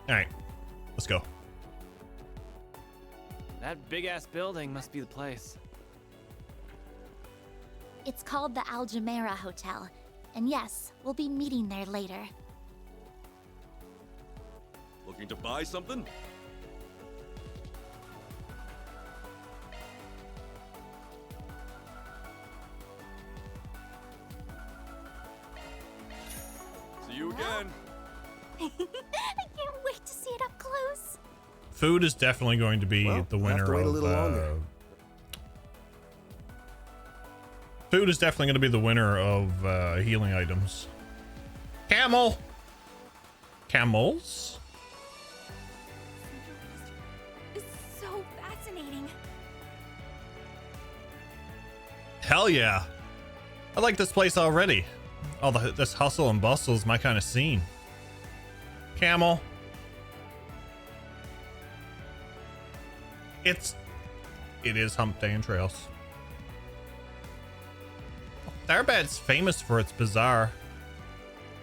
All right, let's go. That big-ass building must be the place. It's called the Al Jumeirah Hotel. And yes, we'll be meeting there later. Looking to buy something? See you again. I can't wait to see it up close. Food is definitely going to be the winner have to wait a of. little longer. Food is definitely going to be the winner of healing items. Camel. Camels. It's so fascinating. Hell yeah. I like this place already. All this hustle and bustle is my kind of scene. Camel. It is Hump Day and Trails. Tharbad's famous for its bazaar.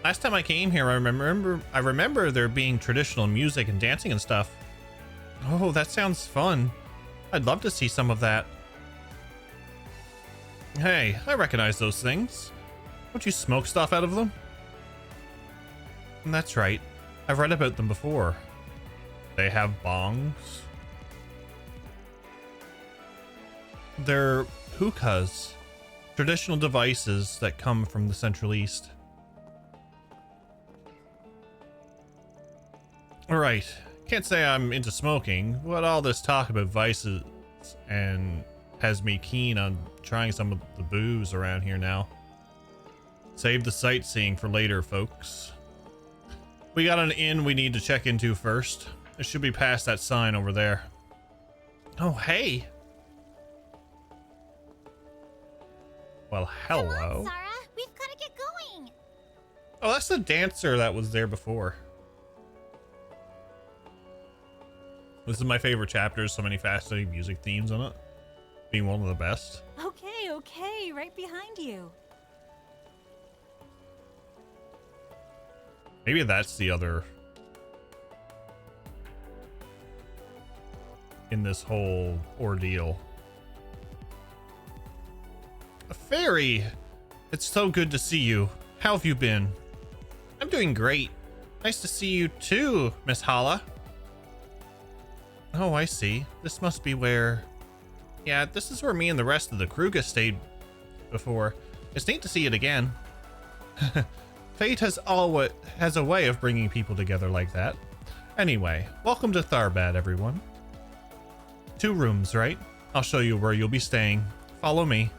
Last time I came here, I remember there being traditional music and dancing and stuff. Oh, that sounds fun. I'd love to see some of that. Hey, I recognize those things. Don't you smoke stuff out of them? That's right. I've read about them before. They have bongs. They're hookahs. Traditional devices that come from the Central East. Alright, can't say I'm into smoking, but all this talk about vices and has me keen on trying some of the booze around here now. Save the sightseeing for later, folks. We got an inn we need to check into first. It should be past that sign over there. Oh, hey! Well, hello. Come on, Sarah. We've got to get going. Oh, that's the dancer that was there before. This is my favorite chapter. So many fascinating music themes in it. Being one of the best. Okay, right behind you. Maybe that's the other in this whole ordeal. A fairy! It's so good to see you. How have you been? I'm doing great. Nice to see you too, Miss Hala. Oh, I see. This must be where... Yeah, this is where me and the rest of the Kruga stayed before. It's neat to see it again. Fate has a way of bringing people together like that. Anyway, welcome to Tharbad, everyone. 2 rooms, right? I'll show you where you'll be staying. Follow me.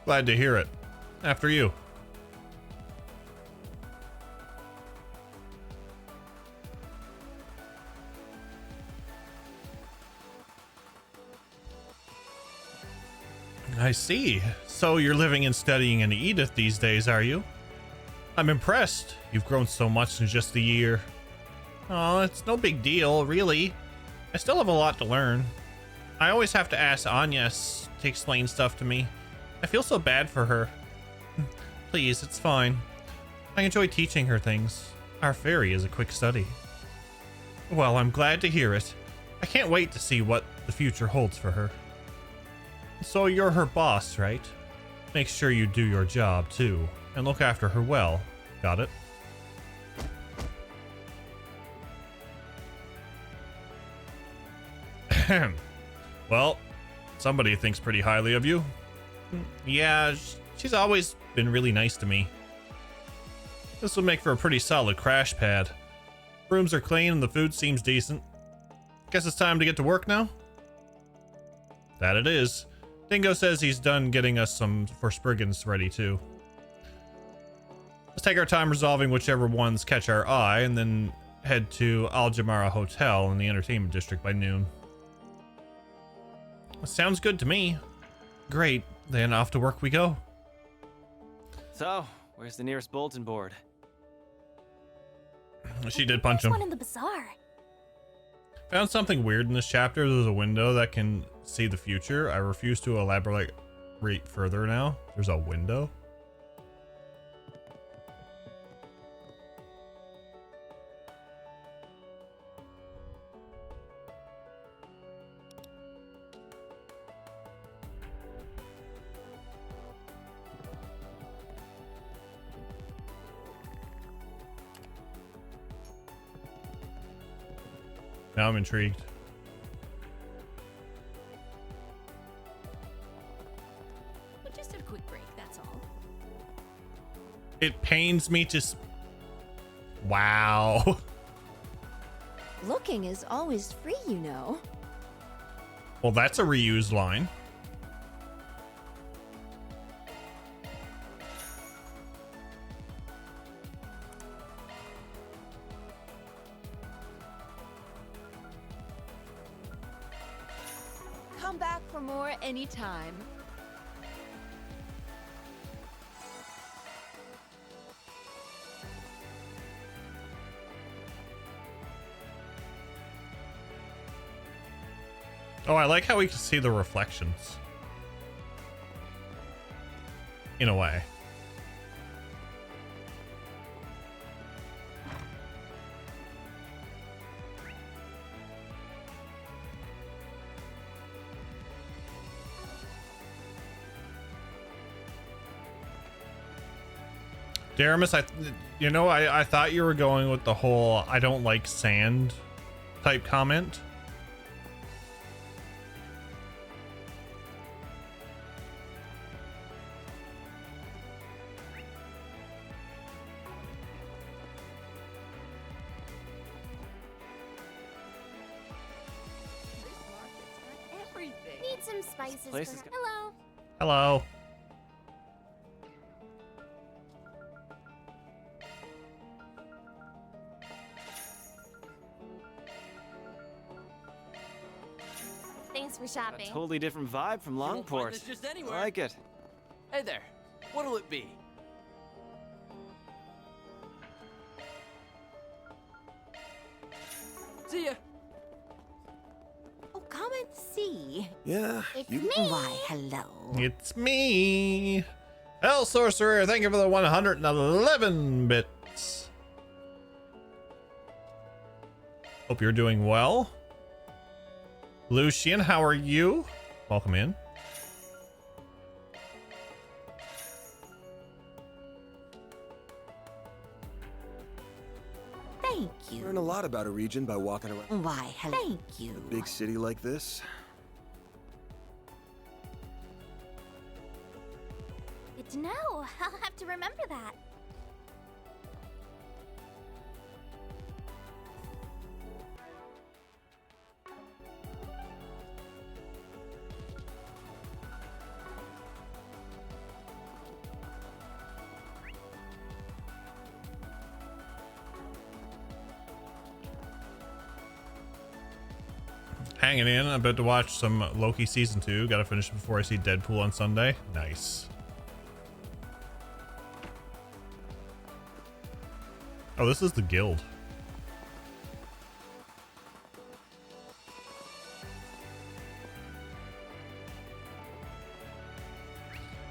Glad to hear it. After you. I see. So you're living and studying in Edith these days, are you? I'm impressed. You've grown so much in just a year. Oh, it's no big deal, really. I still have a lot to learn. I always have to ask Agnes to explain stuff to me. I feel so bad for her. Please, it's fine. I enjoy teaching her things. Our fairy is a quick study. Well, I'm glad to hear it. I can't wait to see what the future holds for her. So you're her boss, right? Make sure you do your job, too, and look after her well. Got it? Well, somebody thinks pretty highly of you. Yeah, she's always been really nice to me. This will make for a pretty solid crash pad. Rooms are clean and the food seems decent. Guess it's time to get to work now? That it is. Dingo says he's done getting us some for Spriggans ready too. Let's take our time resolving whichever ones catch our eye and then head to Al Jumeirah Hotel in the entertainment district by noon. Sounds good to me. Great, then off to work we go. So, where's the nearest bulletin board? She did punch him. There's one in the bazaar. Found something weird in this chapter. There's a window that can see the future. I refuse to elaborate further now. There's a window. Now I'm intrigued. Well, just a quick break, that's all. It pains me to. Wow. Looking is always free, you know. Well, that's a reused line. Come back for more anytime. Oh, I like how we can see the reflections. In a way. Daramus, I thought you were going with the whole I don't like sand type comment. This market's got everything. Need some spices. place For... is go- Hello. Hello. Thanks for A shopping. totally different vibe from You won't find Longport. this just I anywhere. like it. Hey there. What'll it be? See ya. Oh, come and see. Yeah, It's you me. Why, hello. It's me. Hell Sorcerer, thank you for the 111 bits. Hope you're doing well. Lucian, how are you? Welcome in. Thank you. learn a lot about a region by walking around Why, hello. Thank you. a big city like this. Good to know. I'll have to remember that. Hanging in. I'm about to watch some Loki season 2. Gotta finish it before I see Deadpool on Sunday. Nice. Oh, this is the guild.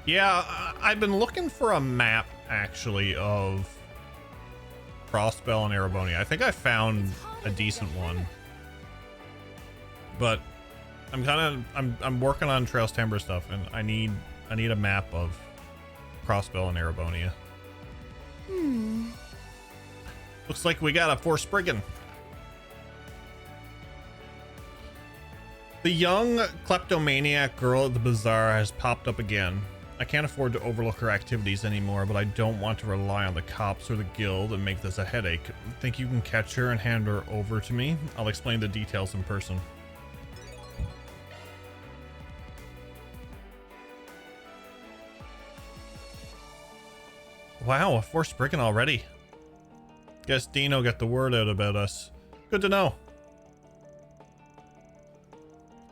Yeah, I've been looking for a map actually of Frostbell and Erebonia. I think I found a decent one. But I'm working on Trails Timber stuff, and I need a map of Crossbell and Erebonia. Looks like we got a Forspriggan. The young kleptomaniac girl at the bazaar has popped up again. I can't afford to overlook her activities anymore, but I don't want to rely on the cops or the guild and make this a headache. Think you can catch her and hand her over to me? I'll explain the details in person. Wow, a Forspriggan already. Guess Dino got the word out about us. Good to know.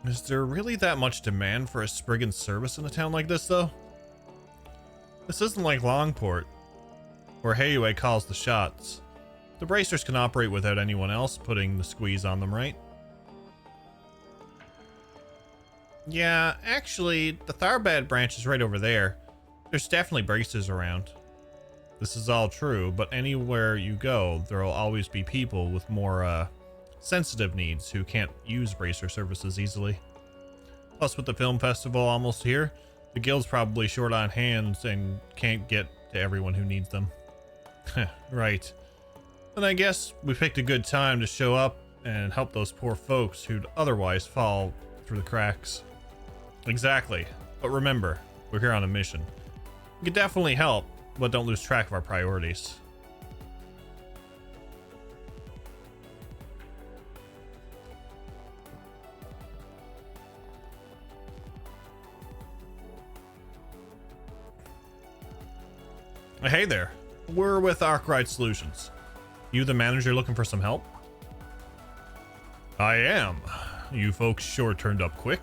Is there really that much demand for a Spriggan service in a town like this, though? This isn't like Longport, where Hayue calls the shots. The bracers can operate without anyone else putting the squeeze on them, right? Yeah, actually, the Tharbad branch is right over there. There's definitely bracers around. This is all true, but anywhere you go, there'll always be people with more, sensitive needs who can't use bracer services easily. Plus, with the film festival almost here, the guild's probably short on hands and can't get to everyone who needs them. Right. And I guess we picked a good time to show up and help those poor folks who'd otherwise fall through the cracks. Exactly. But remember, we're here on a mission. We can definitely help, but don't lose track of our priorities. Hey there. We're with Arkwright Solutions. You the manager looking for some help? I am. You folks sure turned up quick.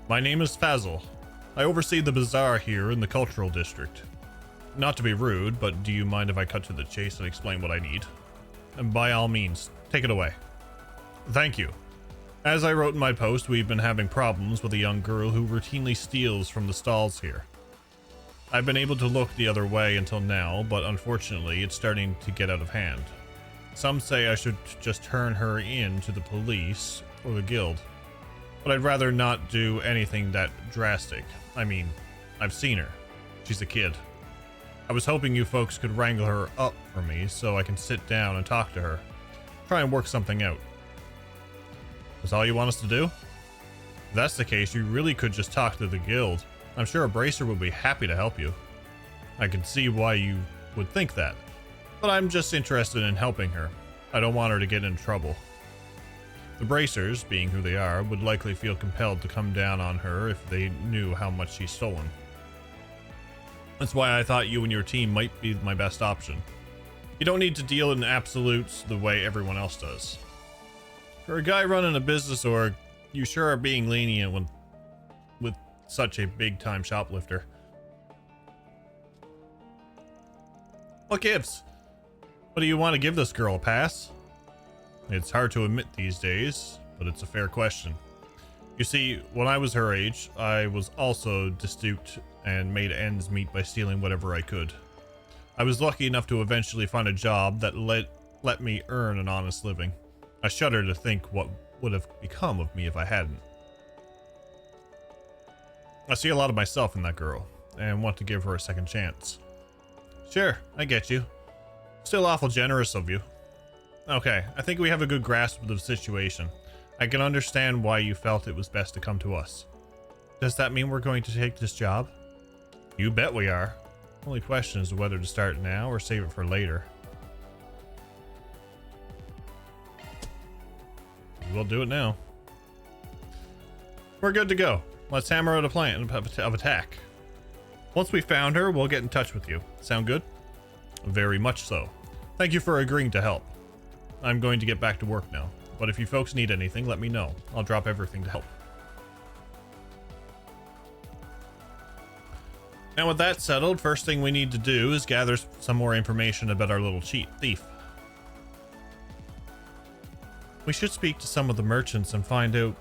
My name is Fazil. I oversee the bazaar here in the cultural district. Not to be rude, but do you mind if I cut to the chase and explain what I need? And by all means, take it away. Thank you. As I wrote in my post, we've been having problems with a young girl who routinely steals from the stalls here. I've been able to look the other way until now, but unfortunately it's starting to get out of hand. Some say I should just turn her in to the police or the guild, but I'd rather not do anything that drastic. I mean, I've seen her. She's a kid. I was hoping you folks could wrangle her up for me so I can sit down and talk to her. Try and work something out. That's all you want us to do? If that's the case, you really could just talk to the guild. I'm sure a bracer would be happy to help you. I can see why you would think that, but I'm just interested in helping her. I don't want her to get in trouble. The bracers, being who they are, would likely feel compelled to come down on her if they knew how much she's stolen. That's why I thought you and your team might be my best option. You don't need to deal in absolutes the way everyone else does. For a guy running a business org, you sure are being lenient with such a big-time shoplifter. What gives? What do you want to give this girl a pass? It's hard to admit these days, but it's a fair question. You see, when I was her age, I was also destitute and made ends meet by stealing whatever I could. I was lucky enough to eventually find a job that let me earn an honest living. I shudder to think what would have become of me if I hadn't. I see a lot of myself in that girl, and want to give her a second chance. Sure, I get you. Still awful generous of you. Okay, I think we have a good grasp of the situation. I can understand why you felt it was best to come to us. Does that mean we're going to take this job? You bet we are. Only question is whether to start now or save it for later. We'll do it now. We're good to go. Let's hammer out a plan of attack. Once we found her, we'll get in touch with you. Sound good? Very much so. Thank you for agreeing to help. I'm going to get back to work now, but if you folks need anything, let me know. I'll drop everything to help. Now with that settled, first thing we need to do is gather some more information about our little cheat thief. We should speak to some of the merchants and find out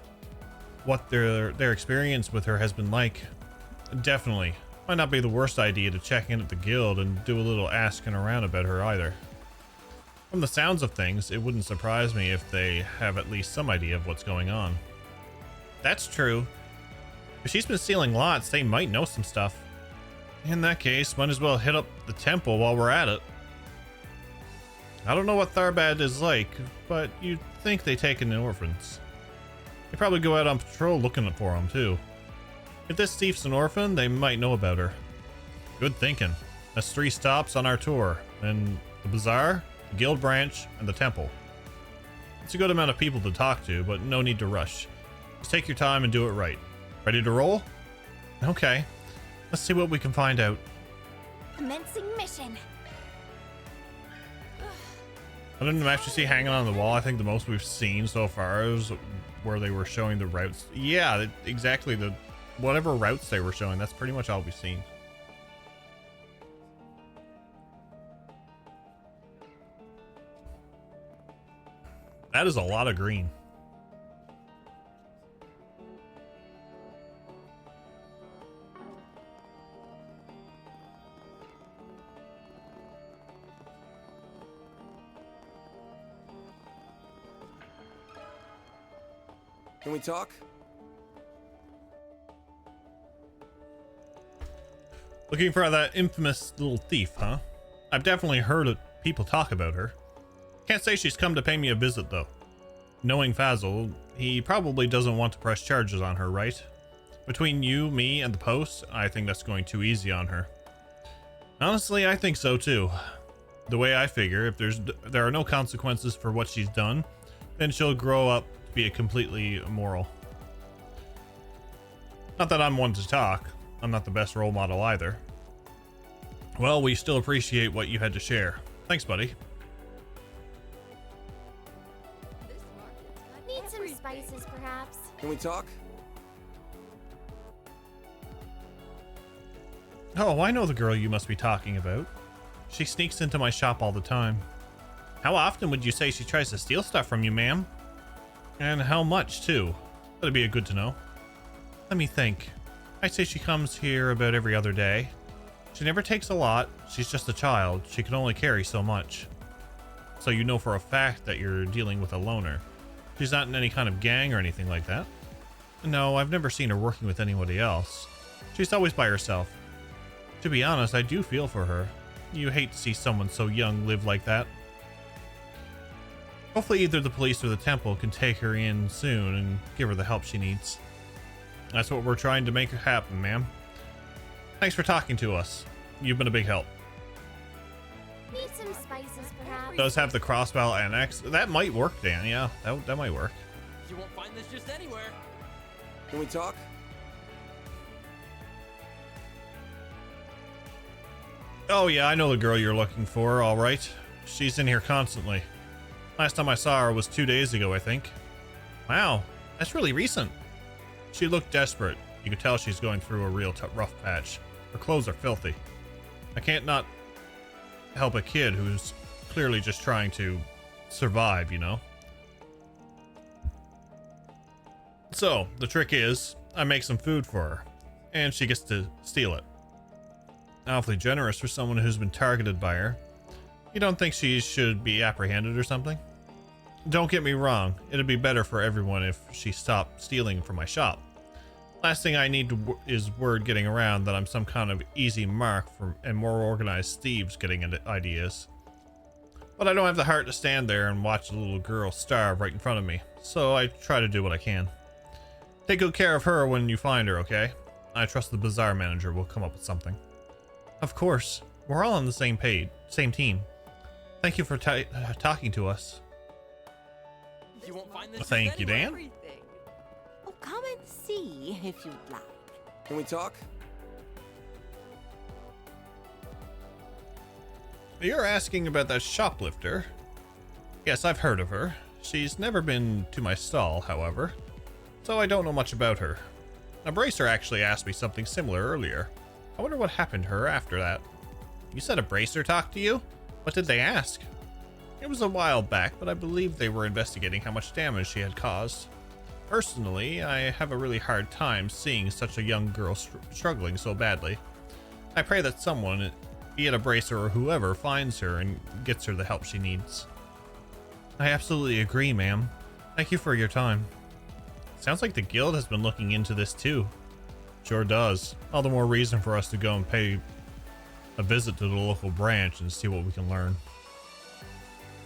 what their experience with her has been like. Definitely. Might not be the worst idea to check in at the guild and do a little asking around about her either. From the sounds of things, it wouldn't surprise me if they have at least some idea of what's going on. That's true. If she's been stealing lots, they might know some stuff. In that case, might as well hit up the temple while we're at it. I don't know what Tharbad is like, but you'd think they take in orphans. They probably go out on patrol looking for them too. If this thief's an orphan, they might know about her. Good thinking. That's 3 stops on our tour. And the bazaar, the guild branch, and the temple. It's a good amount of people to talk to, but no need to rush. Just take your time and do it right. Ready to roll? Okay. Let's see what we can find out. Commencing mission. Other than the match you see hanging on the wall, I think the most we've seen so far is where they were showing the routes. Yeah, exactly. Whatever routes they were showing, that's pretty much all we've seen. That is a lot of green. Can we talk? Looking for that infamous little thief, huh? I've definitely heard people talk about her. Can't say she's come to pay me a visit, though. Knowing Fazil, he probably doesn't want to press charges on her, right? Between you, me, and the post, I think that's going too easy on her. Honestly, I think so too. The way I figure, if there are no consequences for what she's done, then she'll grow up to be a completely immoral. Not that I'm one to talk. I'm not the best role model either. Well, we still appreciate what you had to share. Thanks, buddy. Need some spices, perhaps? Can we talk? Oh, I know the girl you must be talking about. She sneaks into my shop all the time. How often would you say she tries to steal stuff from you, ma'am? And how much, too? That'd be good to know. Let me think. I'd say she comes here about every other day. She never takes a lot. She's just a child. She can only carry so much. So you know for a fact that you're dealing with a loner. She's not in any kind of gang or anything like that. No, I've never seen her working with anybody else. She's always by herself. To be honest, I do feel for her. You hate to see someone so young live like that. Hopefully either the police or the temple can take her in soon and give her the help she needs. That's what we're trying to make happen, ma'am. Thanks for talking to us. You've been a big help. Need some spices, perhaps? Does have the crossbow annex. That might work, Dan. Yeah, that might work. You won't find this just anywhere. Can we talk? Oh yeah, I know the girl you're looking for, all right. She's in here constantly. Last time I saw her was 2 days ago, I think. Wow, that's really recent. She looked desperate. You could tell she's going through a real rough patch. Her clothes are filthy. I can't not help a kid who's clearly just trying to survive, you know? So, the trick is, I make some food for her, and she gets to steal it. Awfully generous for someone who's been targeted by her. You don't think she should be apprehended or something? Don't get me wrong, it'd be better for everyone if she stopped stealing from my shop. Last thing I need is word getting around that I'm some kind of easy mark for and more organized thieves getting into ideas. But I don't have the heart to stand there and watch a little girl starve right in front of me, so I try to do what I can. Take good care of her when you find her, okay? I trust the bazaar manager will come up with something. Of course, we're all on the same page, same team. Thank you for talking to us. You won't find this Thank you, Dan. Everything. Oh, come and see if you'd like. Can we talk? You're asking about that shoplifter? Yes, I've heard of her. She's never been to my stall, however, so I don't know much about her. A bracer actually asked me something similar earlier. I wonder what happened to her after that. You said a bracer talked to you? What did they ask? It was a while back, but I believe they were investigating how much damage she had caused. Personally, I have a really hard time seeing such a young girl struggling so badly. I pray that someone, be it a bracer or whoever, finds her and gets her the help she needs. I absolutely agree, ma'am. Thank you for your time. Sounds like the guild has been looking into this too. Sure does. All the more reason for us to go and pay a visit to the local branch and see what we can learn.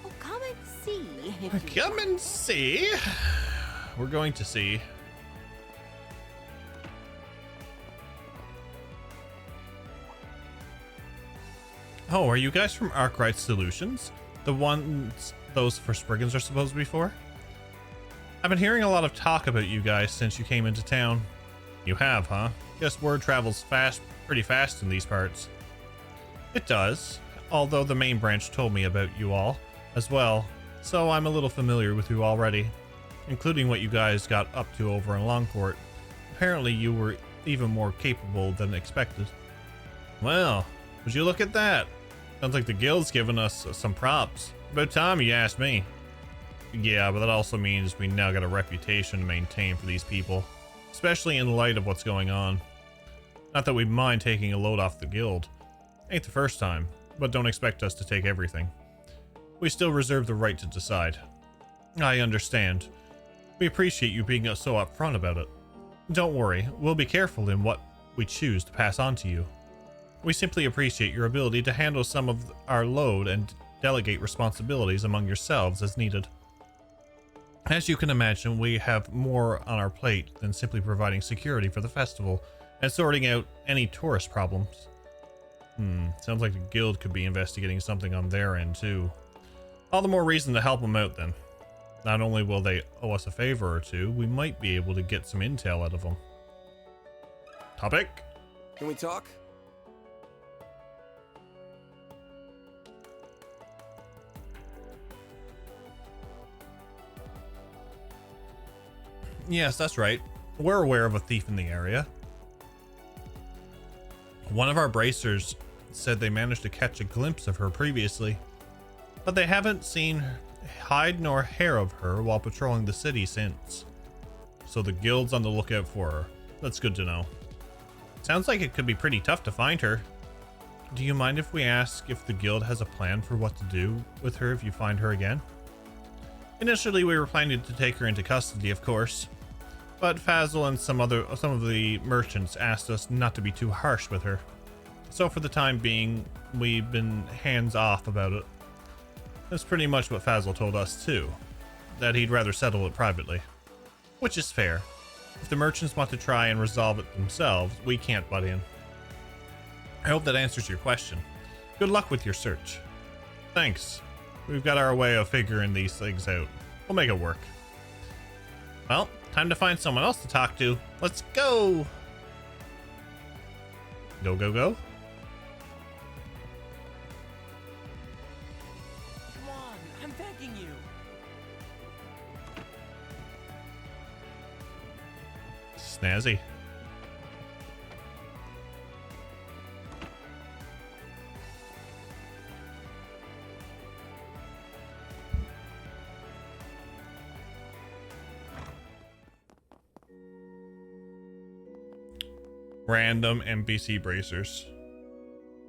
Oh, come and see if you'd Come like. and see. We're going to see. Oh, are you guys from Arkwright Solutions? The ones those for Spriggans are supposed to be for? I've been hearing a lot of talk about you guys since you came into town. You have, huh? Guess word travels pretty fast in these parts. It does, although the main branch told me about you all as well, so I'm a little familiar with you already, including what you guys got up to over in Longport. Apparently you were even more capable than expected. Well, would you look at that? Sounds like the guild's giving us some props. About time you asked me. Yeah, but that also means we now got a reputation to maintain for these people, especially in light of what's going on. Not that we mind taking a load off the guild. Ain't the first time, but don't expect us to take everything. We still reserve the right to decide. I understand. We appreciate you being so upfront about it. Don't worry, we'll be careful in what we choose to pass on to you. We simply appreciate your ability to handle some of our load and delegate responsibilities among yourselves as needed. As you can imagine, we have more on our plate than simply providing security for the festival and sorting out any tourist problems. Sounds like the guild could be investigating something on their end too. All the more reason to help them out then. Not only will they owe us a favor or two, we might be able to get some intel out of them. Topic? Can we talk? Yes, that's right. We're aware of a thief in the area. One of our bracers said they managed to catch a glimpse of her previously, but they haven't seen hide nor hair of her while patrolling the city since. So the guild's on the lookout for her. That's good to know. Sounds like it could be pretty tough to find her. Do you mind if we ask if the guild has a plan for what to do with her if you find her again? Initially, we were planning to take her into custody, of course, but Fazil and some of the merchants asked us not to be too harsh with her. So for the time being, we've been hands off about it. That's pretty much what Fazil told us too, that he'd rather settle it privately. Which is fair. If the merchants want to try and resolve it themselves, we can't butt in. I hope that answers your question. Good luck with your search. Thanks. We've got our way of figuring these things out. We'll make it work. Well, time to find someone else to talk to. Let's go! Go, go, go. Come on, I'm begging you. Snazzy. Random NPC bracers.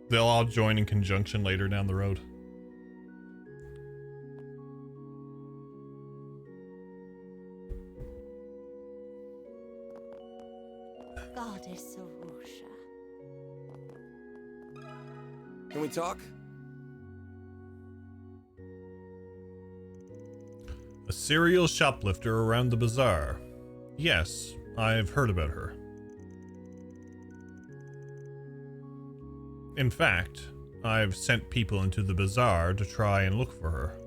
They'll all join in conjunction later down the road. Goddess Arusha. Can we talk? A serial shoplifter around the bazaar. Yes, I've heard about her. In fact, I've sent people into the bazaar to try and look for her.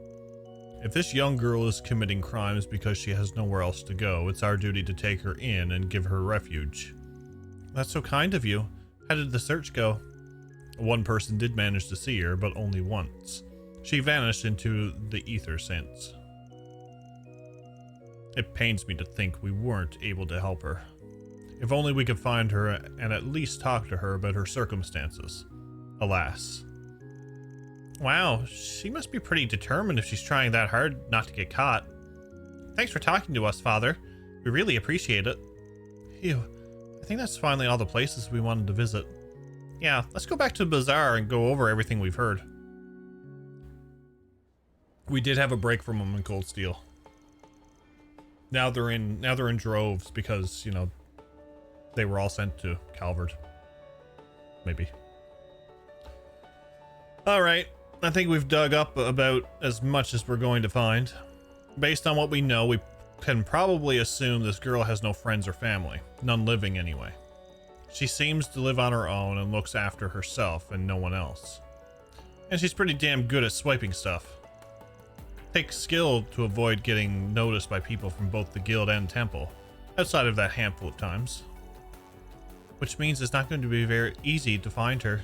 If this young girl is committing crimes because she has nowhere else to go, it's our duty to take her in and give her refuge. That's so kind of you. How did the search go? One person did manage to see her, but only once. She vanished into the ether since. It pains me to think we weren't able to help her. If only we could find her and at least talk to her about her circumstances. Alas. Wow, she must be pretty determined if she's trying that hard not to get caught. Thanks for talking to us, Father. We really appreciate it. Phew, I think that's finally all the places we wanted to visit. Yeah, let's go back to the bazaar and go over everything we've heard. We did have a break from them in Cold Steel. Now they're in droves because, you know, they were all sent to Calvard. Maybe. Alright, I think we've dug up about as much as we're going to find. Based on what we know, we can probably assume this girl has no friends or family. None living anyway. She seems to live on her own and looks after herself and no one else. And she's pretty damn good at swiping stuff. Takes skill to avoid getting noticed by people from both the guild and temple, outside of that handful of times. Which means it's not going to be very easy to find her.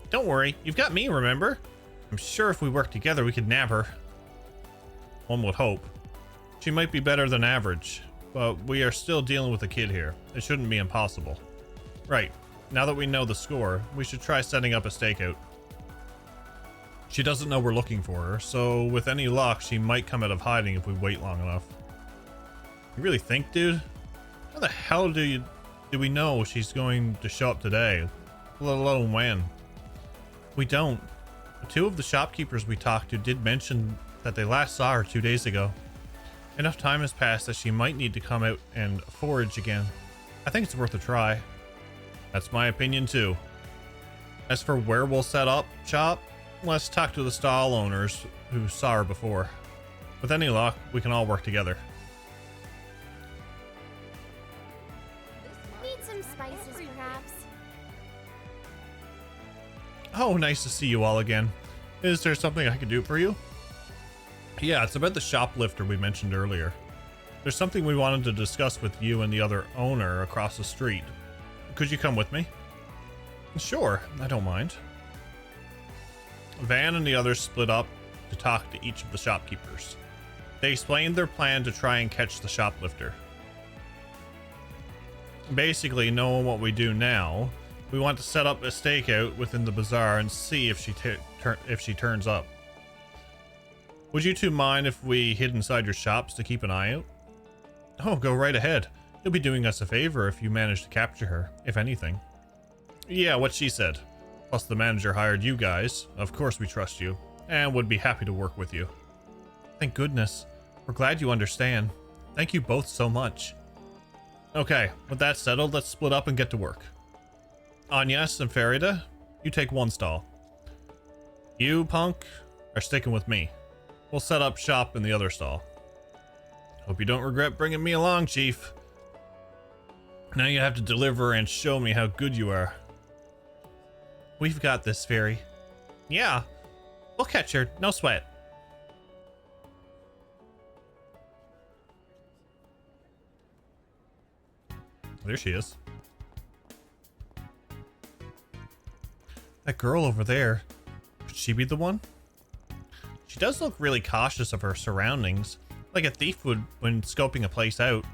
Don't worry, you've got me, remember? I'm sure if we work together we could nab her. One would hope. She might be better than average, but we are still dealing with a kid here. It shouldn't be impossible. Right, now that we know the score, we should try setting up a stakeout. She doesn't know we're looking for her, so with any luck, she might come out of hiding if we wait long enough. You really think, dude? How the hell do we know she's going to show up today, let alone when? We don't. Two of the shopkeepers we talked to did mention that they last saw her 2 days ago. Enough time has passed that she might need to come out and forage again. I think it's worth a try. That's my opinion too. As for where we'll set up shop, let's talk to the stall owners who saw her before. With any luck, we can all work together. Need some spices, perhaps? Oh, nice to see you all again. Is there something I can do for you? Yeah, it's about the shoplifter we mentioned earlier. There's something we wanted to discuss with you and the other owner across the street. Could you come with me? Sure, I don't mind. Van and the others split up to talk to each of the shopkeepers. They explained their plan to try and catch the shoplifter. Basically, knowing what we do now, we want to set up a stakeout within the bazaar and see if she turns up. Would you two mind if we hid inside your shops to keep an eye out? Oh, go right ahead. You'll be doing us a favor if you manage to capture her, if anything. Yeah, what she said. Plus the manager hired you guys. Of course we trust you, and would be happy to work with you. Thank goodness. We're glad you understand. Thank you both so much. Okay, with that settled, let's split up and get to work. Agnes and Farida, you take one stall. You, Punk, are sticking with me. We'll set up shop in the other stall. Hope you don't regret bringing me along, Chief. Now you have to deliver and show me how good you are. We've got this, Fairy. Yeah, we'll catch her, no sweat. There she is. That girl over there, could she be the one? She does look really cautious of her surroundings, like a thief would when scoping a place out.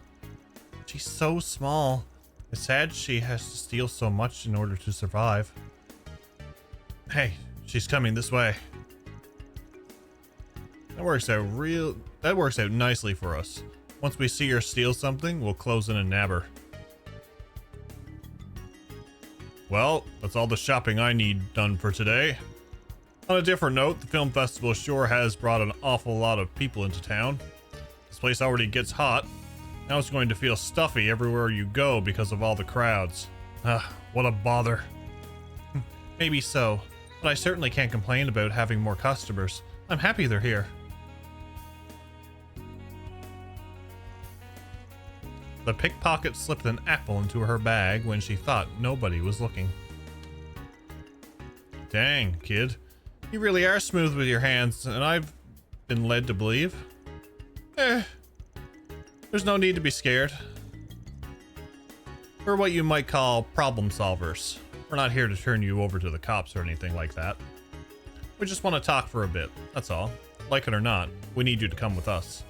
She's so small. It's sad she has to steal so much in order to survive. Hey, she's coming this way. That works out nicely for us. Once we see her steal something, we'll close in and nab her. Well, that's all the shopping I need done for today. On a different note, the film festival sure has brought an awful lot of people into town. This place already gets hot. Now it's going to feel stuffy everywhere you go because of all the crowds. What a bother. Maybe so, but I certainly can't complain about having more customers. I'm happy they're here. The pickpocket slipped an apple into her bag when she thought nobody was looking. Dang, kid. You really are smooth with your hands, and I've been led to believe. There's no need to be scared. We're what you might call problem solvers. We're not here to turn you over to the cops or anything like that. We just want to talk for a bit, that's all. Like it or not, we need you to come with us.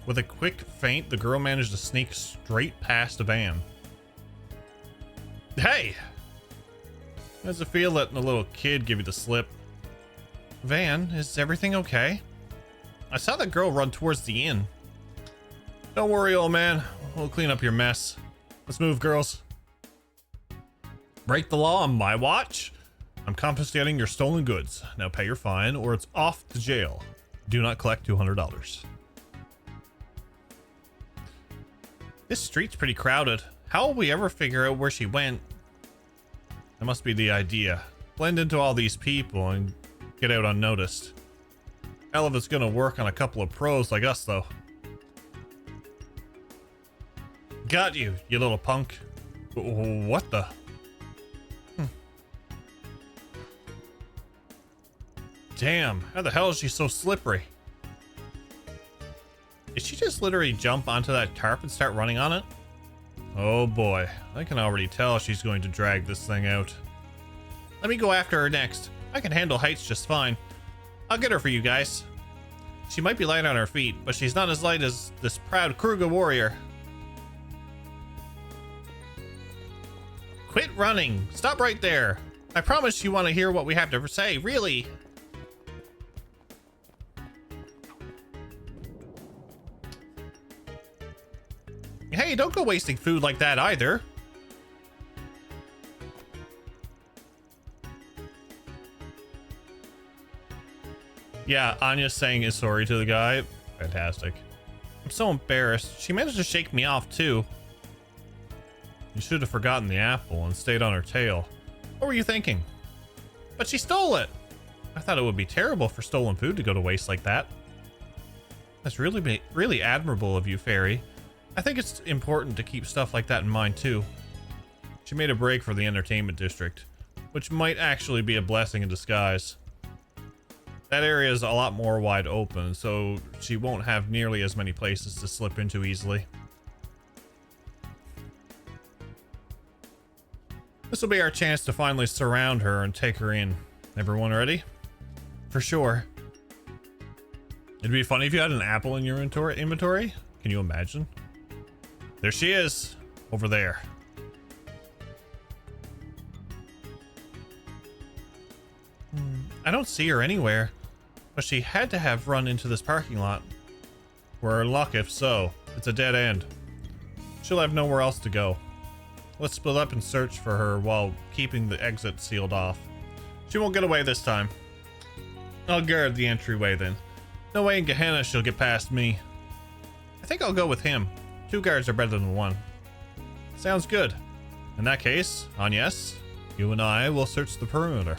With a quick feint, the girl managed to sneak straight past a van. Hey! How does it feel letting a little kid give you the slip? Van, is everything okay? I saw that girl run towards the inn. Don't worry, old man. We'll clean up your mess. Let's move, girls. Break the law on my watch? I'm confiscating your stolen goods. Now pay your fine or it's off to jail. Do not collect $200. This street's pretty crowded. How will we ever figure out where she went? That must be the idea. Blend into all these people and get out unnoticed. Hell if it's gonna work on a couple of pros like us, though. Got you, you little punk. What the? Damn, how the hell is she so slippery? Did she just literally jump onto that tarp and start running on it? Oh boy, I can already tell she's going to drag this thing out. Let me go after her next. I can handle heights just fine. I'll get her for you guys. She might be light on her feet, but she's not as light as this proud Kruger warrior. Quit running. Stop right there. I promise you want to hear what we have to say, really. Hey, don't go wasting food like that either. Yeah, Anya's saying is sorry to the guy. Fantastic. I'm so embarrassed. She managed to shake me off too. You should have forgotten the apple and stayed on her tail. What were you thinking? But she stole it. I thought it would be terrible for stolen food to go to waste like that. That's really admirable of you, Fairy. I think it's important to keep stuff like that in mind too. She made a break for the entertainment district, which might actually be a blessing in disguise. That area is a lot more wide open, so she won't have nearly as many places to slip into easily. This will be our chance to finally surround her and take her in. Everyone ready? For sure. It'd be funny if you had an apple in your inventory. Can you imagine? There she is, over there. I don't see her anywhere, but she had to have run into this parking lot. We're in luck if so. It's a dead end. She'll have nowhere else to go. Let's split up and search for her while keeping the exit sealed off. She won't get away this time. I'll guard the entryway then. No way in Gehenna she'll get past me. I think I'll go with him. 2 guards are better than 1. Sounds good. In that case, Agnes, you and I will search the perimeter.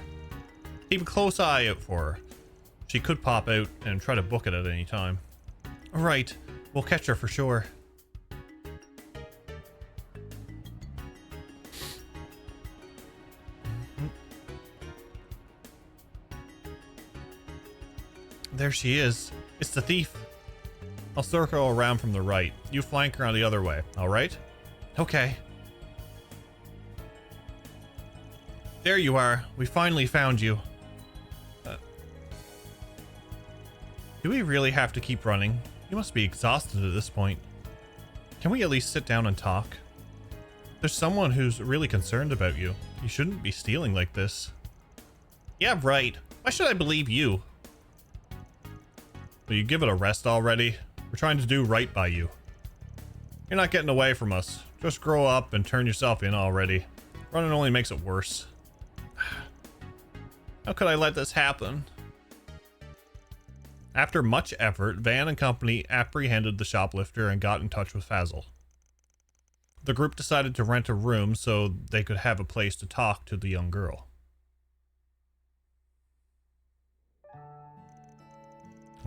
Keep a close eye out for her. She could pop out and try to book it at any time. Right, we'll catch her for sure. There she is. It's the thief. I'll circle around from the right. You flank her on the other way, all right? Okay. There you are. We finally found you. Do we really have to keep running? You must be exhausted at this point. Can we at least sit down and talk? There's someone who's really concerned about you. You shouldn't be stealing like this. Yeah, right. Why should I believe you? Will you give it a rest already? We're trying to do right by you. You're not getting away from us. Just grow up and turn yourself in already. Running only makes it worse. How could I let this happen? After much effort, Van and company apprehended the shoplifter and got in touch with Fazil. The group decided to rent a room so they could have a place to talk to the young girl.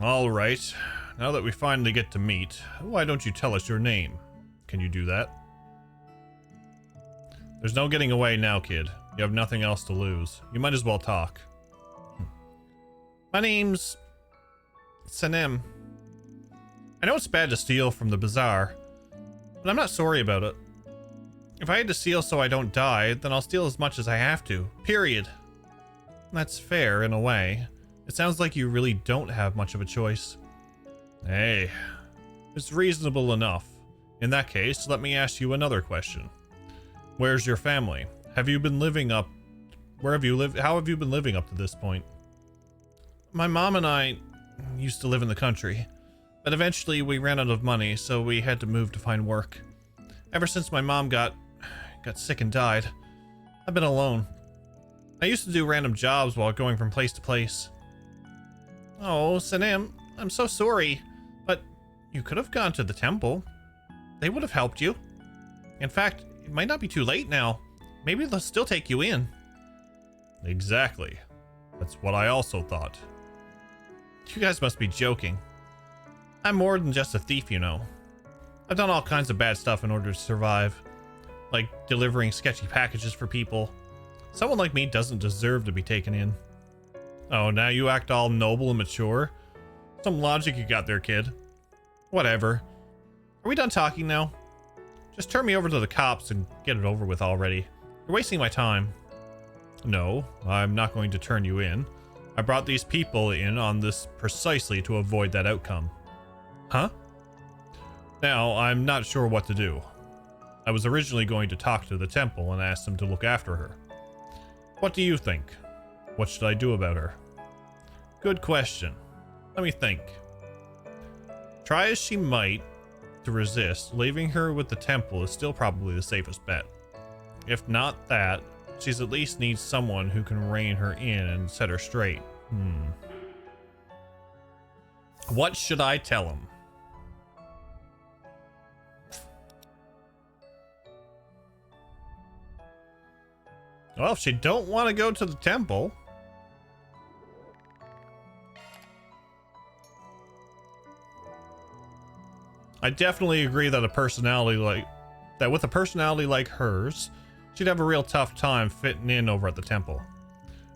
All right, now that we finally get to meet, why don't you tell us your name? Can you do that? There's no getting away now, kid. You have nothing else to lose. You might as well talk. My name's Sanem. I know it's bad to steal from the bazaar, but I'm not sorry about it. If I had to steal so I don't die, then I'll steal as much as I have to. Period. That's fair in a way. It sounds like you really don't have much of a choice. Hey, it's reasonable enough. In that case, let me ask you another question. Where's your family? Have you been living up? Where have you lived? How have you been living up to this point? My mom and I used to live in the country, but eventually we ran out of money, so we had to move to find work. Ever since my mom got sick and died, I've been alone. I used to do random jobs while going from place to place. Oh, Sanem, I'm so sorry, but you could have gone to the temple. They would have helped you. In fact, it might not be too late now. Maybe they'll still take you in. Exactly. That's what I also thought. You guys must be joking. I'm more than just a thief, you know. I've done all kinds of bad stuff in order to survive. Like delivering sketchy packages for people. Someone like me doesn't deserve to be taken in. Oh, now you act all noble and mature? Some logic you got there, kid. Whatever. Are we done talking now? Just turn me over to the cops and get it over with already. You're wasting my time. No, I'm not going to turn you in. I brought these people in on this precisely to avoid that outcome. Huh? Now, I'm not sure what to do. I was originally going to talk to the temple and ask them to look after her. What do you think? What should I do about her? Good question. Let me think. Try as she might to resist, leaving her with the temple is still probably the safest bet. If not that, she's at least needs someone who can rein her in and set her straight. What should I tell him? Well, if she don't want to go to the temple, I definitely agree that with a personality like hers, she'd have a real tough time fitting in over at the temple.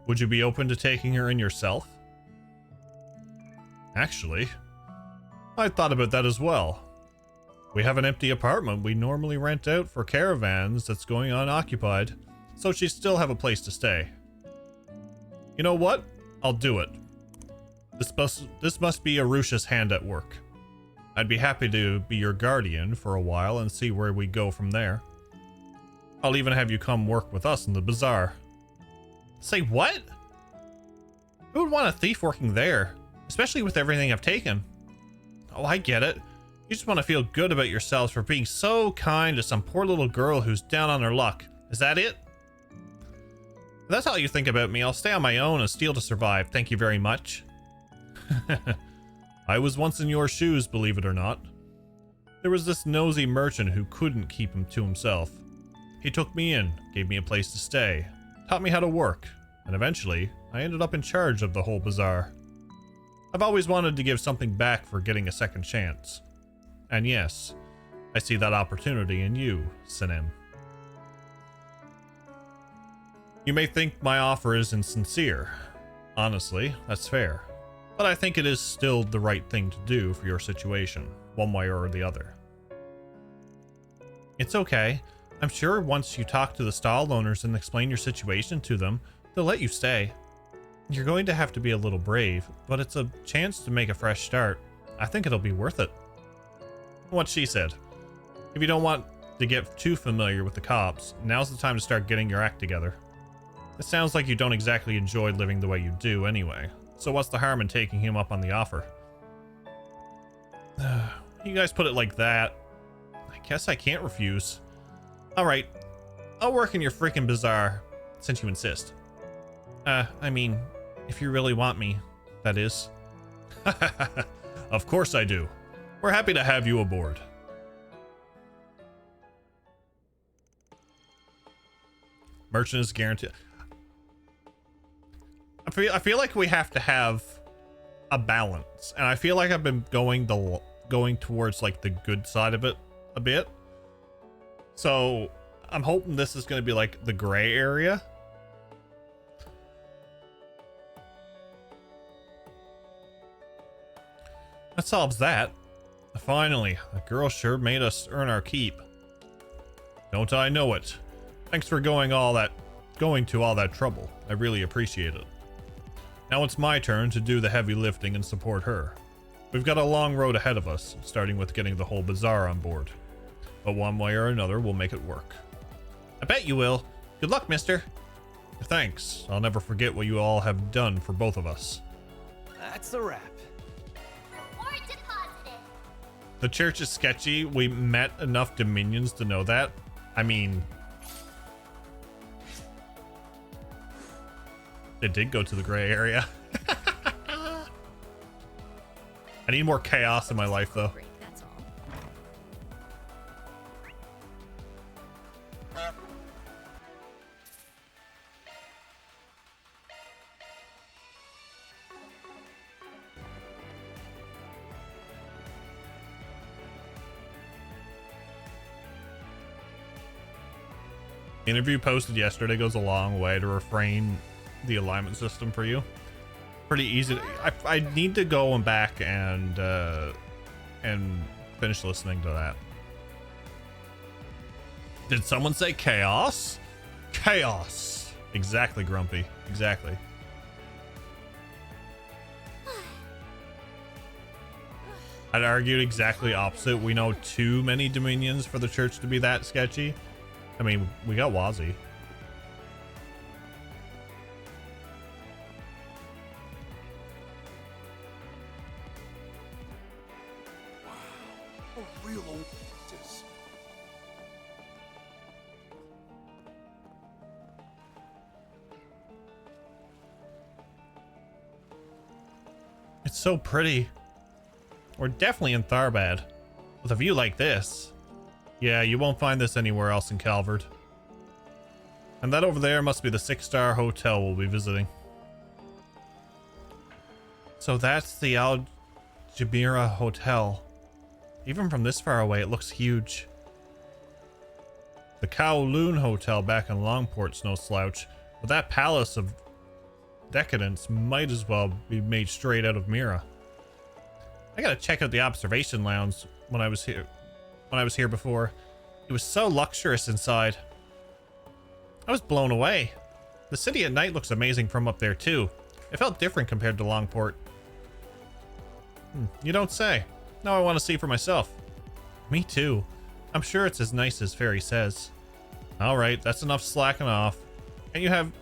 Would you be open to taking her in yourself? Actually, I thought about that as well. We have an empty apartment we normally rent out for caravans that's going unoccupied, so she'd still have a place to stay. You know what? I'll do it. This must be Arusha's hand at work. I'd be happy to be your guardian for a while and see where we go from there. I'll even have you come work with us in the bazaar. Say what? Who would want a thief working there? Especially with everything I've taken. Oh, I get it. You just want to feel good about yourselves for being so kind to some poor little girl who's down on her luck. Is that it? If that's how you think about me, I'll stay on my own and steal to survive. Thank you very much. I was once in your shoes, believe it or not. There was this nosy merchant who couldn't keep him to himself. He took me in, gave me a place to stay, taught me how to work, and eventually I ended up in charge of the whole bazaar. I've always wanted to give something back for getting a second chance. And yes, I see that opportunity in you, Sinem. You may think my offer is insincere. Honestly, that's fair. But I think it is still the right thing to do for your situation, one way or the other. It's okay. I'm sure once you talk to the stall owners and explain your situation to them, they'll let you stay. You're going to have to be a little brave, but it's a chance to make a fresh start. I think it'll be worth it. What she said. If you don't want to get too familiar with the cops, now's the time to start getting your act together. It sounds like you don't exactly enjoy living the way you do anyway, so what's the harm in taking him up on the offer? You guys put it like that. I guess I can't refuse. Alright, I'll work in your freaking bazaar, since you insist. I mean, if you really want me, that is. Of course I do. We're happy to have you aboard. Merchant is guaranteed. I feel like we have to have a balance, and I feel like I've been going towards like the good side of it a bit. So I'm hoping this is going to be like the gray area. That solves that. Finally, the girl sure made us earn our keep. Don't I know it? Thanks for going to all that trouble. I really appreciate it. Now it's my turn to do the heavy lifting and support her. We've got a long road ahead of us, starting with getting the whole bazaar on board. But one way or another, we'll make it work. I bet you will. Good luck, mister. Thanks. I'll never forget what you all have done for both of us. That's a wrap. Reward deposited. The church is sketchy. We met enough Dominions to know that. I mean, it did go to the gray area. I need more chaos in my life, though. Break, that's all. The interview posted yesterday goes a long way to refrain the alignment system for you. Pretty easy. I need to go and back and finish listening to that. Did someone say chaos? Chaos. Exactly, Grumpy. Exactly. I'd argued exactly opposite. We know too many Dominions for the church to be that sketchy. I mean, we got Wazzy. A real oasis. It's so pretty. We're definitely in Tharbad. With a view like this. Yeah, you won't find this anywhere else in Calvard. And that over there must be the 6-star hotel we'll be visiting. So that's the Al Jabira Hotel. Even from this far away, it looks huge. The Kowloon Hotel back in Longport's no slouch, but that palace of decadence might as well be made straight out of Mira. I gotta check out the observation lounge when I was here before. It was so luxurious inside. I was blown away. The city at night looks amazing from up there too. It felt different compared to Longport. You don't say. Now I want to see for myself. Me too. I'm sure it's as nice as Fairy says. Alright, that's enough slacking off. Can't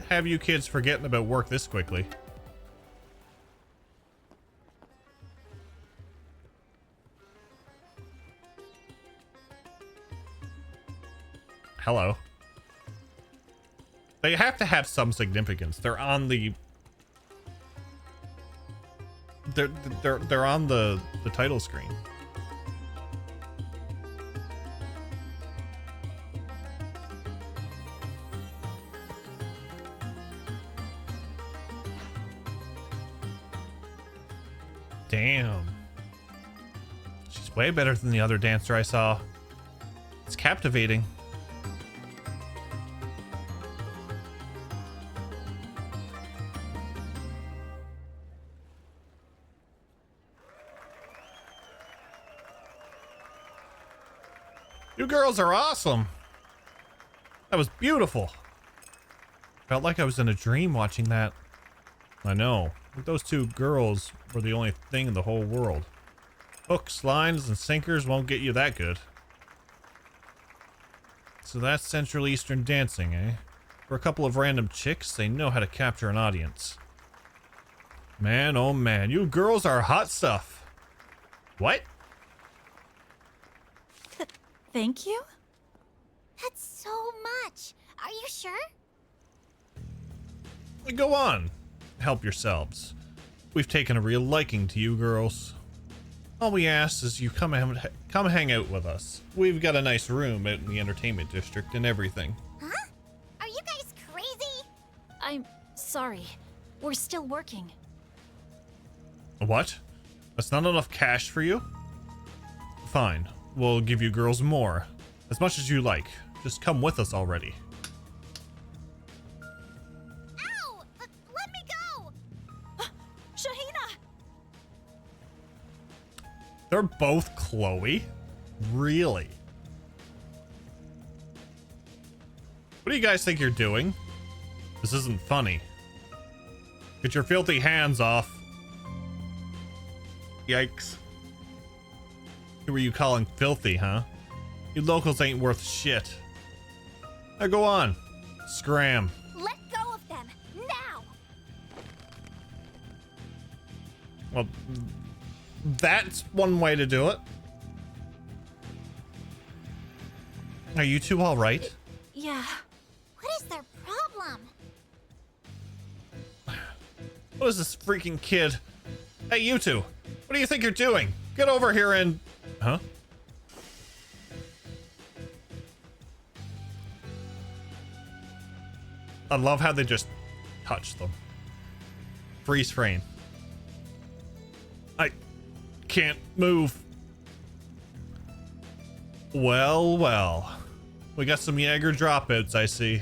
have you kids forgetting about work this quickly. Hello. They have to have some significance. They're on the they're on the title screen. Damn. She's way better than the other dancer I saw. It's captivating. You girls are awesome. That was beautiful. Felt like I was in a dream watching that. I know. Those two girls were the only thing in the whole world. Hooks, lines, and sinkers won't get you that good. So that's Central Eastern dancing, eh? For a couple of random chicks, they know how to capture an audience. Man, oh man, you girls are hot stuff. What? Thank you? That's so much. Are you sure? Go on. Help yourselves. We've taken a real liking to you girls. All we ask is you come hang out with us. We've got a nice room out in the entertainment district and everything. Huh? Are you guys crazy? I'm sorry. We're still working. What? That's not enough cash for you? Fine. We'll give you girls more. As much as you like. Just come with us already. Ow! Let me go! Shahina! They're both Chloe? Really? What do you guys think you're doing? This isn't funny. Get your filthy hands off. Yikes. Who were you calling filthy, huh? You locals ain't worth shit. Now go on. Scram. Let go of them, now! Well, that's one way to do it. Are you two all right? Yeah. What is their problem? What is this freaking kid? Hey, you two. What do you think you're doing? Get over here and... Huh? I love how they just touch them. Freeze frame. I can't move. Well, well. We got some Jaeger dropouts, I see.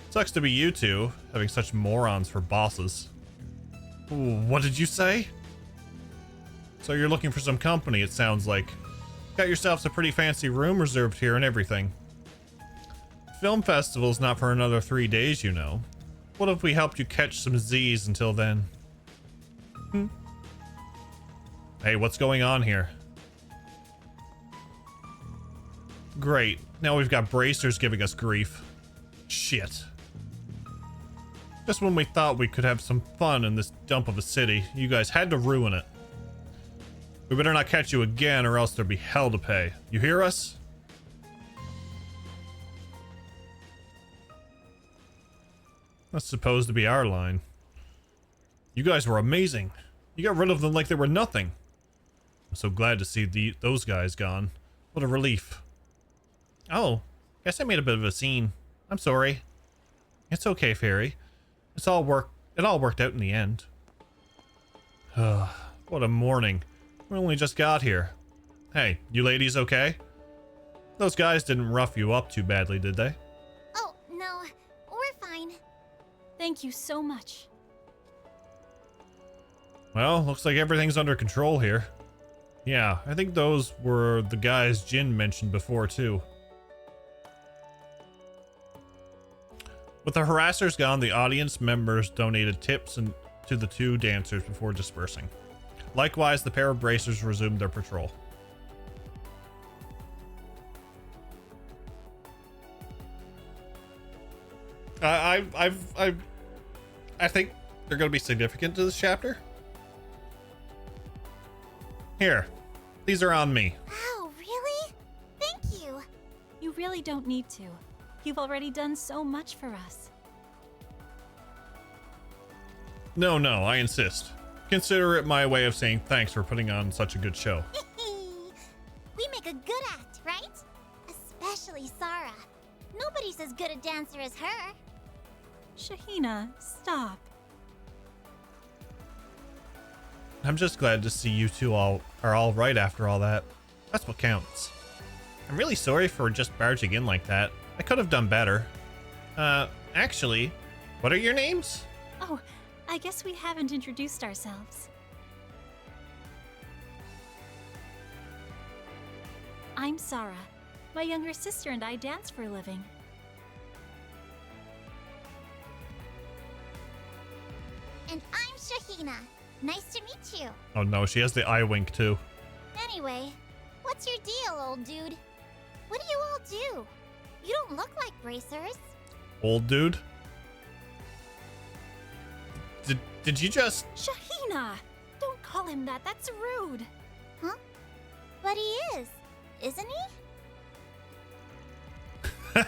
Sucks to be you two, having such morons for bosses. Ooh, what did you say? So you're looking for some company, it sounds like. Got yourselves a pretty fancy room reserved here and everything. Film festival's not for another 3 days, you know. What if we helped you catch some Z's until then? Hey, what's going on here? Great. Now we've got bracers giving us grief. Shit. Just when we thought we could have some fun in this dump of a city, you guys had to ruin it. We better not catch you again or else there'll be hell to pay. You hear us? That's supposed to be our line. You guys were amazing. You got rid of them like they were nothing. I'm so glad to see those guys gone. What a relief. Oh, guess I made a bit of a scene. I'm sorry. It's okay, Fairy. It all worked out in the end. What What a morning. We only just got here. Hey, you ladies okay? Those guys didn't rough you up too badly, did they? Oh, no. We're fine. Thank you so much. Well, looks like everything's under control here. Yeah, I think those were the guys Jin mentioned before, too. With the harassers gone, the audience members donated tips to the two dancers before dispersing. Likewise, the pair of bracers resumed their patrol. I think they're going to be significant to this chapter. Here, these are on me. Wow, really? Thank you. You really don't need to. You've already done so much for us. No, I insist. Consider it my way of saying thanks for putting on such a good show. We make a good act, right? Especially Sarah. Nobody's as good a dancer as her. Shahina, stop. I'm just glad to see you two are all right after all that. That's what counts. I'm really sorry for just barging in like that. I could have done better. Actually, what are your names? Oh, I guess we haven't introduced ourselves. I'm Sarah. My younger sister and I dance for a living. And I'm Shahina. Nice to meet you. Oh no, she has the eye wink too. Anyway, what's your deal, old dude? What do you all do? You don't look like bracers. Old dude? Did you just... Shahina! Don't call him that. That's rude. Huh? But he is, isn't he?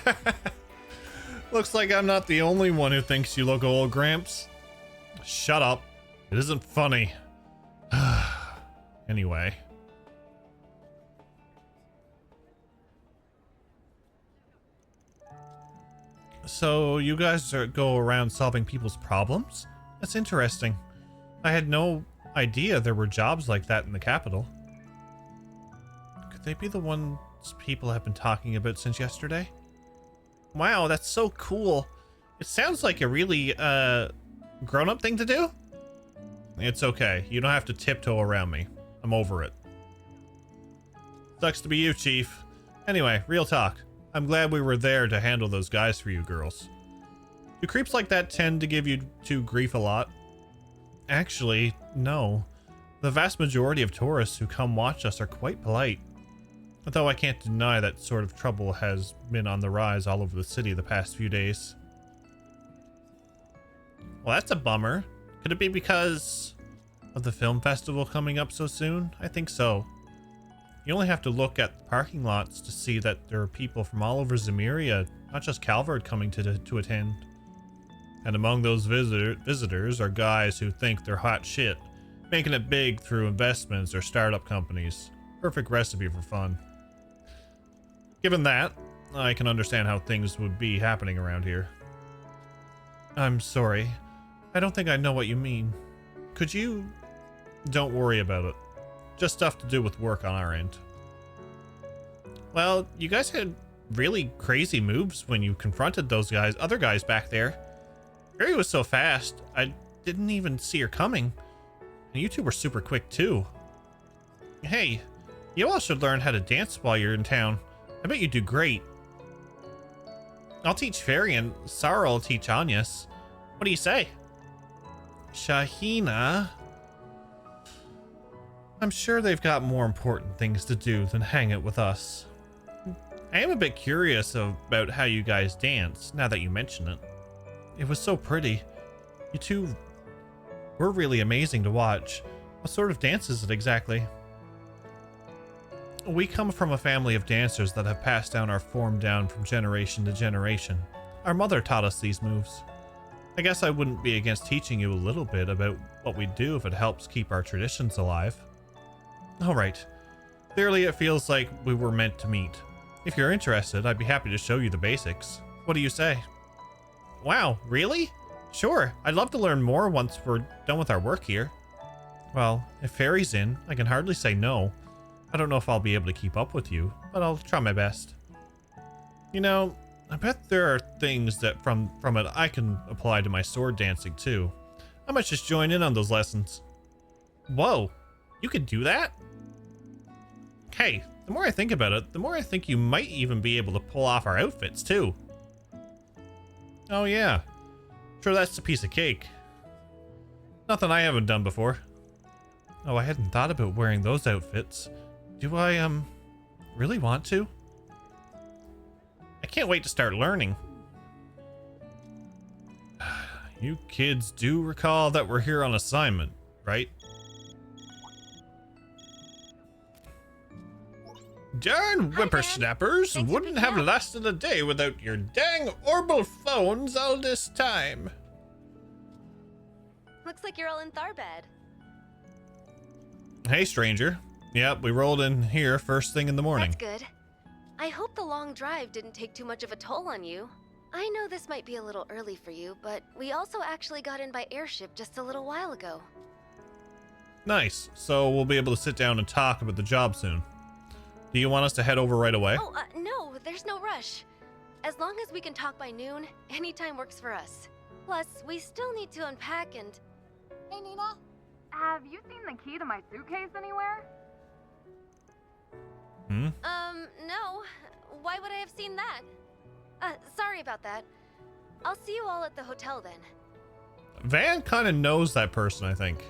Looks like I'm not the only one who thinks you look old, Gramps. Shut up. It isn't funny. Anyway. So you guys go around solving people's problems? That's interesting. I had no idea there were jobs like that in the capital. Could they be the ones people have been talking about since yesterday? Wow, that's so cool. It sounds like a really grown-up thing to do. It's okay. You don't have to tiptoe around me. I'm over it. Sucks to be you, Chief. Anyway, real talk. I'm glad we were there to handle those guys for you girls. Do creeps like that tend to give you two grief a lot? Actually, no. The vast majority of tourists who come watch us are quite polite. Though I can't deny that sort of trouble has been on the rise all over the city the past few days. Well, that's a bummer. Could it be because of the film festival coming up so soon? I think so. You only have to look at the parking lots to see that there are people from all over Zemuria, not just Calvard, coming to attend. And among those visitors are guys who think they're hot shit, making it big through investments or startup companies. Perfect recipe for fun. Given that, I can understand how things would be happening around here. I'm sorry. I don't think I know what you mean. Could you... Don't worry about it. Just stuff to do with work on our end. Well, you guys had really crazy moves when you confronted those other guys back there. Barry was so fast, I didn't even see her coming. And you two were super quick too. Hey, you all should learn how to dance while you're in town. I bet you do great. I'll teach Fairy and Sarah will teach Anyas. What do you say? Shahina? I'm sure they've got more important things to do than hang out with us. I am a bit curious about how you guys dance, now that you mention it. It was so pretty. You two were really amazing to watch. What sort of dance is it exactly? We come from a family of dancers that have passed down our form down from generation to generation. Our mother taught us these moves. I guess I wouldn't be against teaching you a little bit about what we do if it helps keep our traditions alive. Alright. Clearly it feels like we were meant to meet. If you're interested, I'd be happy to show you the basics. What do you say? Wow, really? Sure, I'd love to learn more once we're done with our work here. Well, if Fairy's in, I can hardly say no. I don't know if I'll be able to keep up with you, but I'll try my best. You know, I bet there are things that from it I can apply to my sword dancing too. I might just join in on those lessons. Whoa, you could do that? Hey, the more I think about it, the more I think you might even be able to pull off our outfits too. Oh yeah, sure, that's a piece of cake. Nothing I haven't done before. Oh, I hadn't thought about wearing those outfits. Do I, really want to? I can't wait to start learning. You kids do recall that we're here on assignment, right? Darn whippersnappers Thanks for wouldn't picking have up. lasted a day without your dang orbital phones all this time. Looks like you're all in Tharbad. Hey, stranger. Yep, we rolled in here first thing in the morning. That's good. I hope the long drive didn't take too much of a toll on you. I know this might be a little early for you, but we also actually got in by airship just a little while ago. Nice. So we'll be able to sit down and talk about the job soon. Do you want us to head over right away? Oh, no, there's no rush. As long as we can talk by noon, any time works for us. Plus, we still need to unpack and... Hey, Nina. Have you seen the key to my suitcase anywhere? No. Why would I have seen that? Sorry about that. I'll see you all at the hotel then. Van kind of knows that person, I think.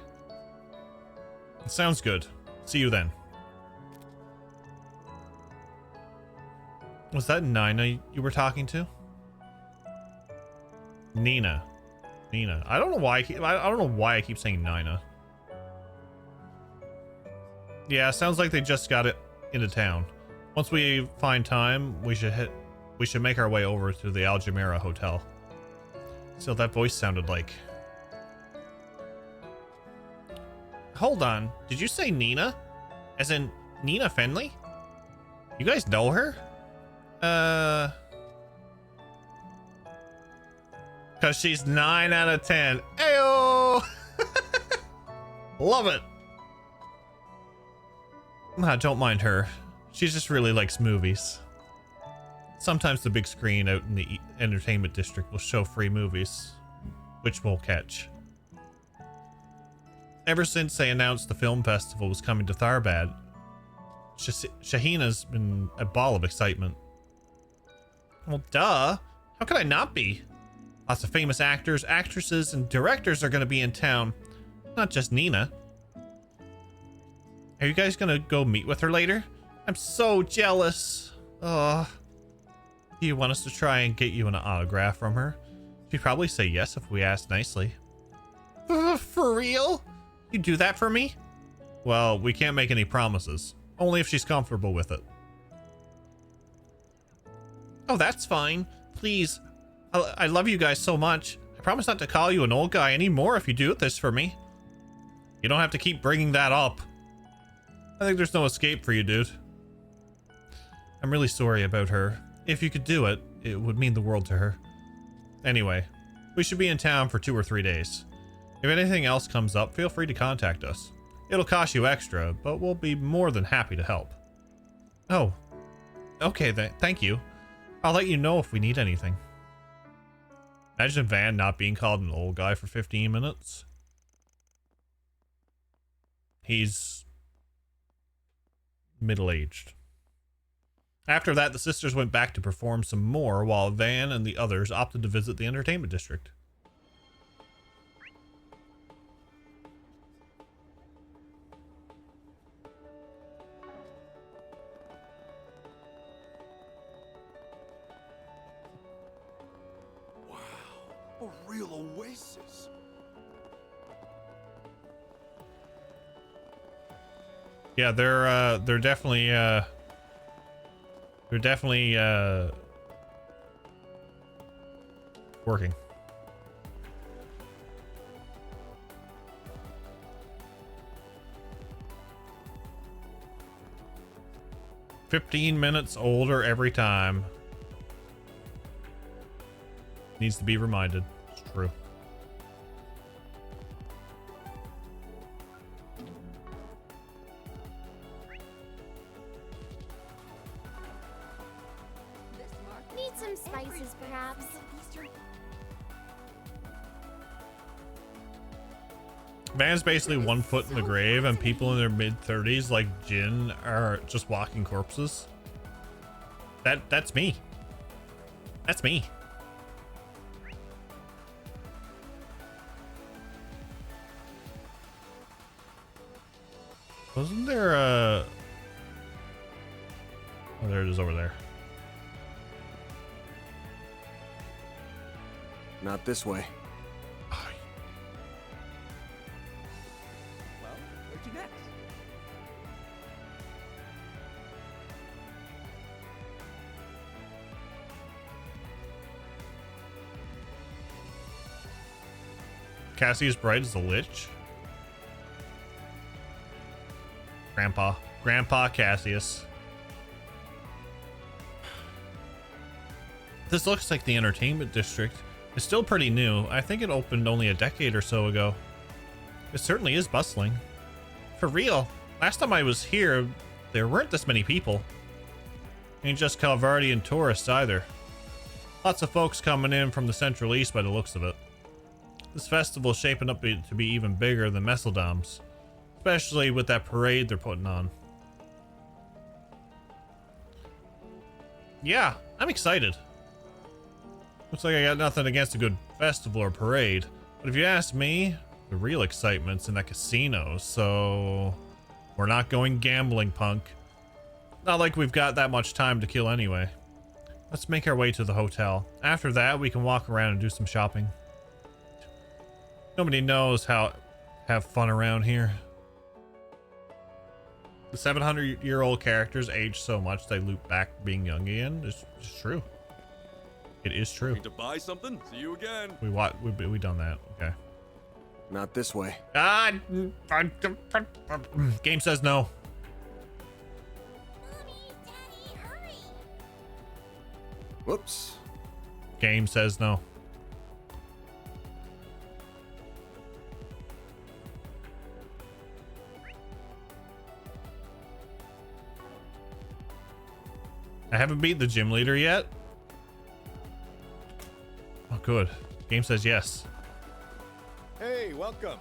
Sounds good. See you then. Was that Nina you were talking to? Nina. I don't know why I don't know why I keep saying Nina. Yeah, sounds like they just got it into town. Once we find time, we should make our way over to the Aljamira Hotel. See what that voice sounded like. Hold on, did you say Nina? As in Nina Fenley? You guys know her? Cause she's 9 out of 10. Ayo! Love it. Nah, don't mind her. She just really likes movies. Sometimes the big screen out in the entertainment district will show free movies, which we'll catch. Ever since they announced the film festival was coming to Tharbad, Shahina's been a ball of excitement. Well, duh. How could I not be? Lots of famous actors, actresses, and directors are going to be in town. Not just Nina. Are you guys going to go meet with her later? I'm so jealous. Do you want us to try and get you an autograph from her? She'd probably say yes if we asked nicely. For real? You do that for me? Well, we can't make any promises. Only if she's comfortable with it. Oh, that's fine. Please. I love you guys so much. I promise not to call you an old guy anymore if you do this for me. You don't have to keep bringing that up. I think there's no escape for you, dude. I'm really sorry about her. If you could do it, it would mean the world to her. Anyway, we should be in town for 2 or 3 days. If anything else comes up, feel free to contact us. It'll cost you extra, but we'll be more than happy to help. Oh, okay then. Thank you. I'll let you know if we need anything. Imagine Van not being called an old guy for 15 minutes. He's middle-aged. After that, the sisters went back to perform some more, while Van and the others opted to visit the entertainment district. Wow, a real oasis. Yeah, they're definitely working. "15 minutes older every time." Needs to be reminded. It's true. sacrifices, perhaps. Van's basically 1 foot in the grave, and people in their mid-30s like Jin are just walking corpses. That's me. That's me. Wasn't there a... Oh, there it is over there. Not this way. Well, where'd you next? Cassie's bride is the Lich. Grandpa Cassius. This looks like the entertainment district. It's still pretty new. I think it opened only a decade or so ago. It certainly is bustling. For real, last time I was here, there weren't this many people. Ain't just Calvardian tourists either. Lots of folks coming in from the Central East by the looks of it. This festival's shaping up to be even bigger than Messeldom's, especially with that parade they're putting on. Yeah, I'm excited. Looks like I got nothing against a good festival or parade, but if you ask me, the real excitement's in that casino, so we're not going gambling, punk. Not like we've got that much time to kill anyway. Let's make our way to the hotel. After that, we can walk around and do some shopping. Nobody knows how to have fun around here. The 700-year-old characters age so much they loop back being young again. It's true. It is true. Need to buy something? See you again. We done that. Okay. Not this way. Game says no. Mommy, Daddy, hurry! Whoops. Game says no. I haven't beat the gym leader yet. Oh, good. Game says yes. Hey, welcome.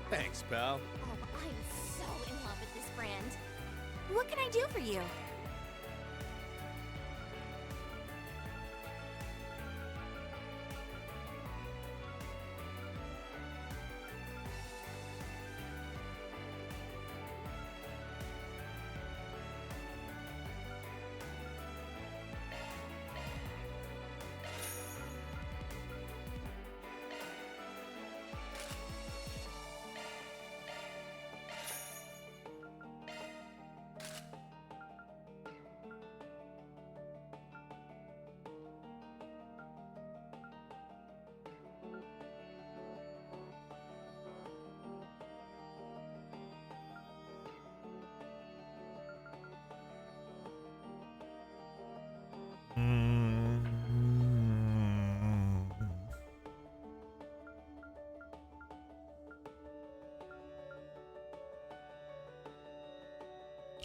Thanks, pal. Oh, I'm so in love with this brand. What can I do for you?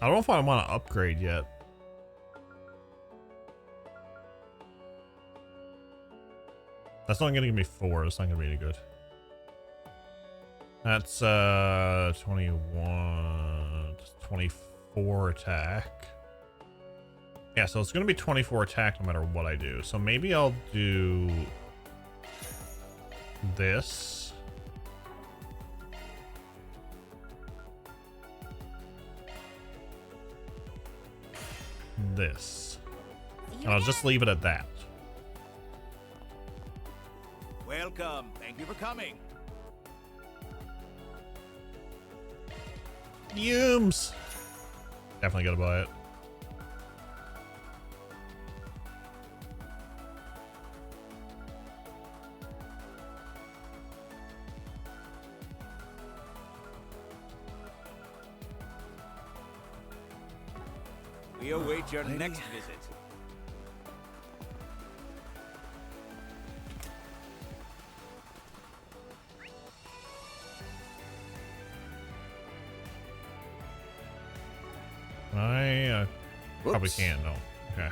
I don't know if I want to upgrade yet. That's not going to give me 4. That's not going to be any good. That's 21, 24 attack. Yeah, so it's going to be 24 attack no matter what I do. So maybe I'll do this. This. See you I'll again. just leave it at that. Welcome. Thank you for coming. Yumes. Definitely gotta buy it. We await your next visit. I probably Whoops. can't. No. Okay.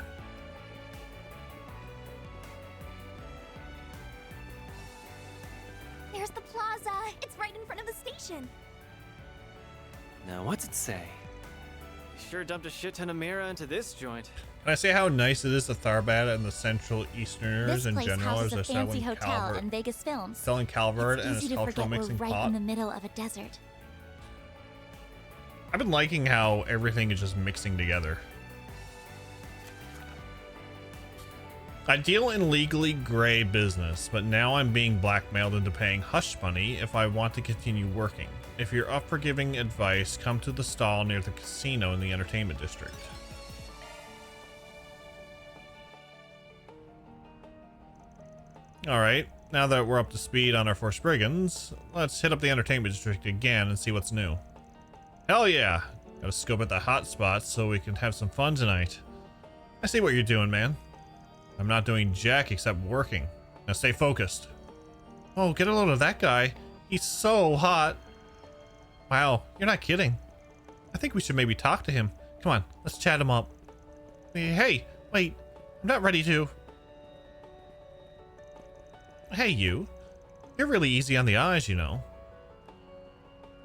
There's the plaza. It's right in front of the station. Now, what's it say? Sure dumped a shit ton of Mira into this joint. Can I say how nice it is to Tharbad and the Central Easterners This in place general houses as a they're fancy selling hotel and Vegas films. selling Calvert It's and its easy to cultural forget we're mixing right pot. in the middle of a desert. I've been liking how everything is just mixing together. I deal in legally gray business, but now I'm being blackmailed into paying hush money if I want to continue working. If you're up for giving advice, come to the stall near the casino in the entertainment district. Alright, now that we're up to speed on our four Spriggans, let's hit up the entertainment district again and see what's new. Hell yeah! Gotta scope at the hot spots so we can have some fun tonight. I see what you're doing, man. I'm not doing jack except working. Now stay focused. Oh, get a load of that guy. He's so hot. Wow, you're not kidding. I think we should maybe talk to him. Come on, let's chat him up. Hey, wait. I'm not ready to. Hey, you. You're really easy on the eyes, you know.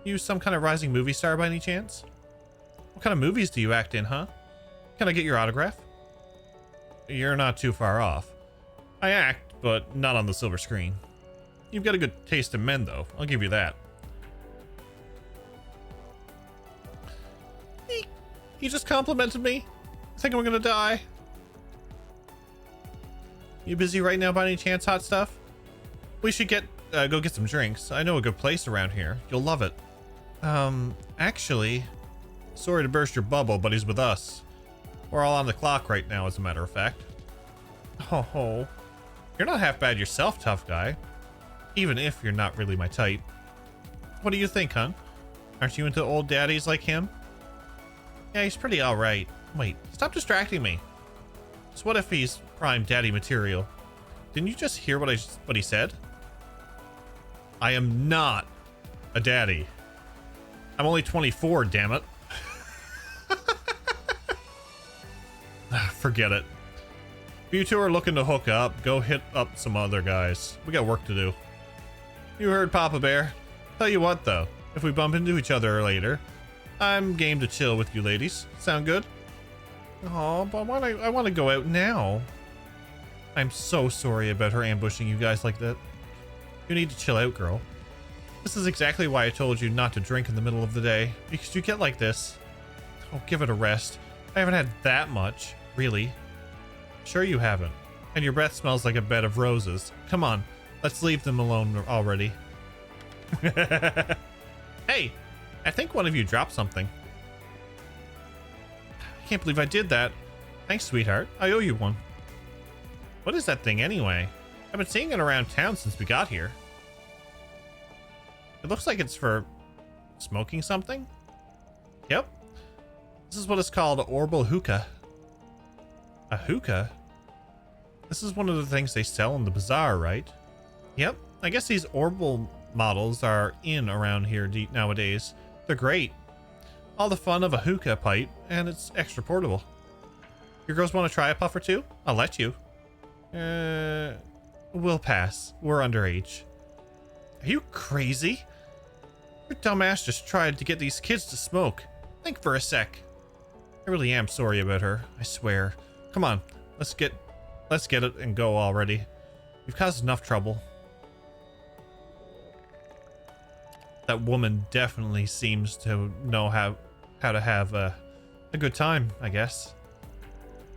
You some kind of rising movie star by any chance? What kind of movies do you act in, huh? Can I get your autograph? You're not too far off. I act, but not on the silver screen. You've got a good taste in men, though. I'll give you that. He just complimented me. I think I'm gonna die. You busy right now by any chance, hot stuff? We should go get some drinks. I know a good place around here. You'll love it. Actually, sorry to burst your bubble, but he's with us. We're all on the clock right now, as a matter of fact. Oh, you're not half bad yourself, tough guy. Even if you're not really my type. What do you think, hun? Aren't you into old daddies like him? Yeah, he's pretty alright. Wait, stop distracting me. So what if he's prime daddy material? Didn't you just hear what he said? I am not a daddy. I'm only 24, damn it. Forget it. If you two are looking to hook up, go hit up some other guys. We got work to do. You heard Papa Bear. Tell you what, though. If we bump into each other later, I'm game to chill with you ladies. Sound good? Oh, but I want to go out now. I'm so sorry about her ambushing you guys like that. You need to chill out, girl. This is exactly why I told you not to drink in the middle of the day, because you get like this. Oh, give it a rest. I haven't had that much, really. Sure you haven't. And your breath smells like a bed of roses. Come on, let's leave them alone already. Hey, I think one of you dropped something. I can't believe I did that. Thanks, sweetheart. I owe you one. What is that thing anyway? I've been seeing it around town since we got here. It looks like it's for smoking something. Yep. This is what is called Orbal hookah. A hookah? This is one of the things they sell in the bazaar, right? Yep. I guess these Orbal models are in around here nowadays. They're great. All the fun of a hookah pipe, and it's extra portable. Your girls want to try a puff or two? I'll let you. We'll pass. We're underage. Are you crazy? Your dumbass just tried to get these kids to smoke. Think for a sec. I really am sorry about her, I swear. Come on, let's get it and go already. You've caused enough trouble. That woman definitely seems to know how to have a good time, I guess.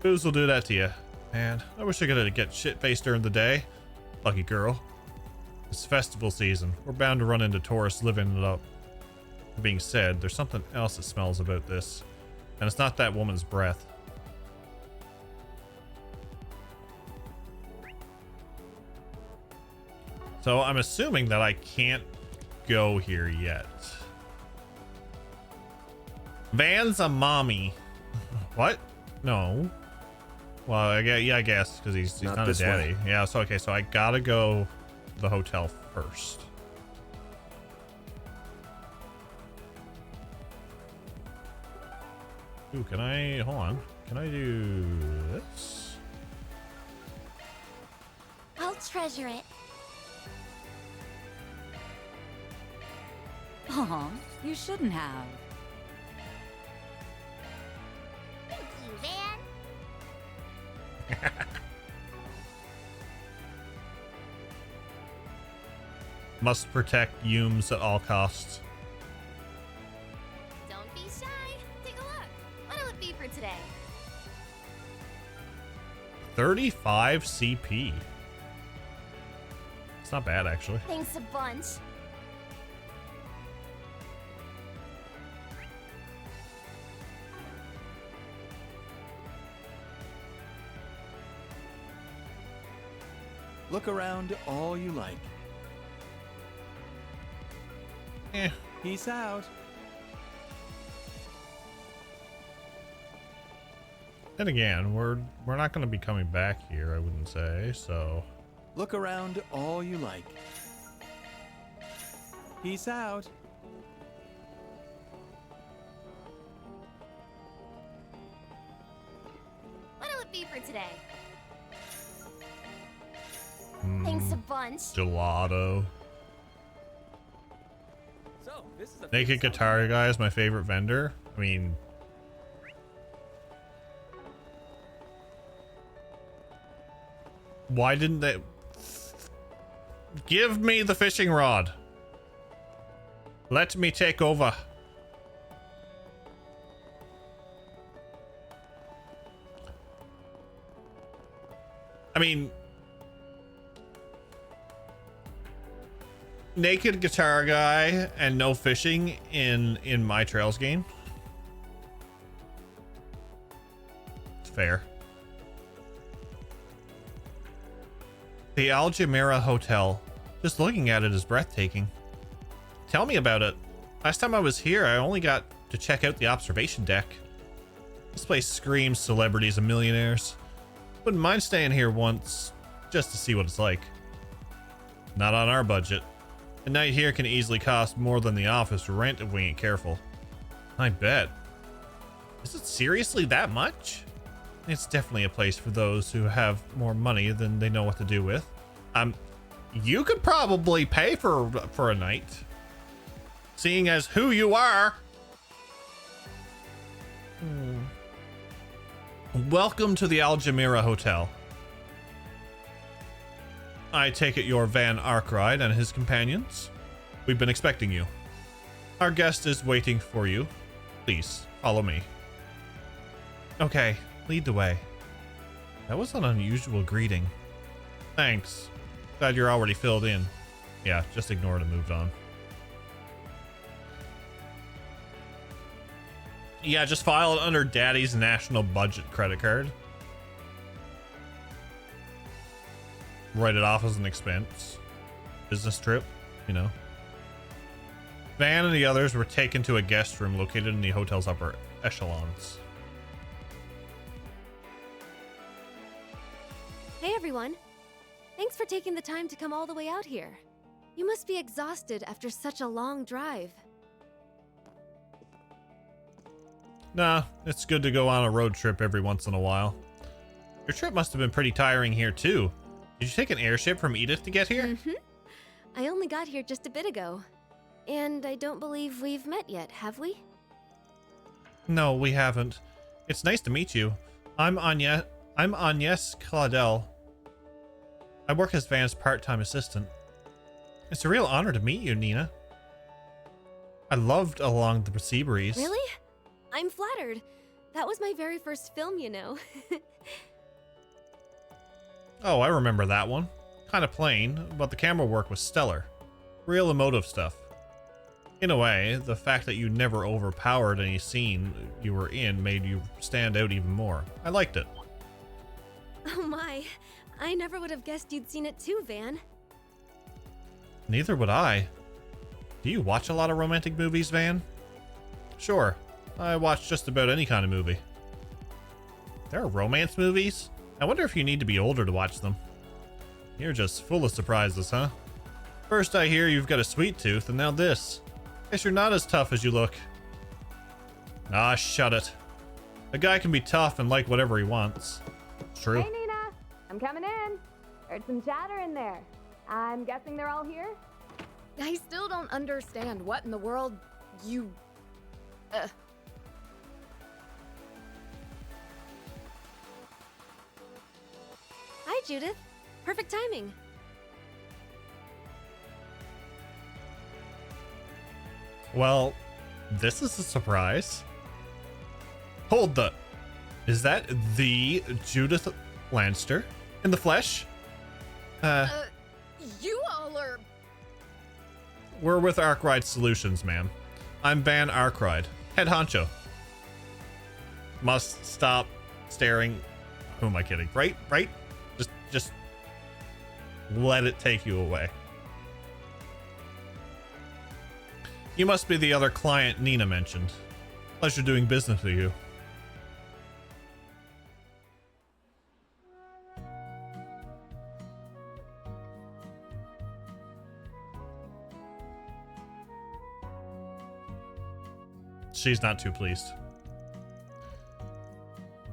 Booze will do that to you. Man, I wish I could get shit-faced during the day. Lucky girl. It's festival season. We're bound to run into tourists living it up. That being said, there's something else that smells about this. And it's not that woman's breath. So I'm assuming that I can't go here yet. Van's a mommy. What? No. Well, I guess because he's not a daddy. Yeah. So okay. So I gotta go to the hotel first. Ooh, can I hold on? Can I do this? I'll treasure it. Aw, you shouldn't have. Thank you, Van. Must protect Yumes at all costs. Don't be shy. Take a look. What'll it be for today? 35 CP. It's not bad, actually. Thanks a bunch. Look around all you like. Eh. Peace out. Then again, we're not going to be coming back here, I wouldn't say, so... Look around all you like. Peace out. What'll it be for today? Thanks a bunch. Gelato. So, this is a Naked Guitar Guy is my favorite vendor. I mean... Why didn't they... Give me the fishing rod. Let me take over. I mean... Naked Guitar Guy and no fishing in my Trails game. It's fair. The Aljamira Hotel. Just looking at it is breathtaking. Tell me about it. Last time I was here, I only got to check out the observation deck. This place screams celebrities and millionaires. Wouldn't mind staying here once, just to see what it's like. Not on our budget. A night here can easily cost more than the office rent if we ain't careful. I bet. Is it seriously that much? It's definitely a place for those who have more money than they know what to do with. You could probably pay for a night, seeing as who you are. Welcome to the Aljamira Hotel. I take it you're Van Arkwright and his companions. We've been expecting you. Our guest is waiting for you. Please, follow me. Okay, lead the way. That was an unusual greeting. Thanks. Glad you're already filled in. Yeah, just ignore it and moved on. Yeah, just file it under Daddy's national budget credit card. Write it off as an expense. Business trip, you know. Van and the others were taken to a guest room located in the hotel's upper echelons. Hey everyone. Thanks for taking the time to come all the way out here. You must be exhausted after such a long drive. Nah, it's good to go on a road trip every once in a while. Your trip must have been pretty tiring here too. Did you take an airship from Edith to get here? Mm-hmm. I only got here just a bit ago. And I don't believe we've met yet, have we? No, we haven't. It's nice to meet you. I'm Agnes Claudel. I work as Van's part-time assistant. It's a real honor to meet you, Nina. I loved Along the Sea Breeze. Oh, I remember that one. Kind of plain, but the camera work was stellar. Real emotive stuff. In a way, the fact that you never overpowered any scene you were in made you stand out even more. I liked it. Oh my, I never would have guessed you'd seen it too, Van. Neither would I. Do you watch a lot of romantic movies, Van? Sure, I watch just about any kind of movie. There are romance movies? I wonder if you need to be older to watch them. You're just full of surprises, huh? First I hear you've got a sweet tooth, and now this. Guess you're not as tough as you look. Ah, shut it. A guy can be tough and like whatever he wants. It's true. Hey, Nina. I'm coming in. Heard some chatter in there. I'm guessing they're all here? I still don't understand what in the world you... Hi, Judith. Perfect timing. Well, this is a surprise. Hold the... Is that the Judith Lanster in the flesh? You all are... We're with Arkwright Solutions, ma'am. I'm Van Arkwright, head honcho. Must stop staring. Who am I kidding? Right? Just let it take you away. You must be the other client Nina mentioned. Pleasure doing business with you. She's not too pleased.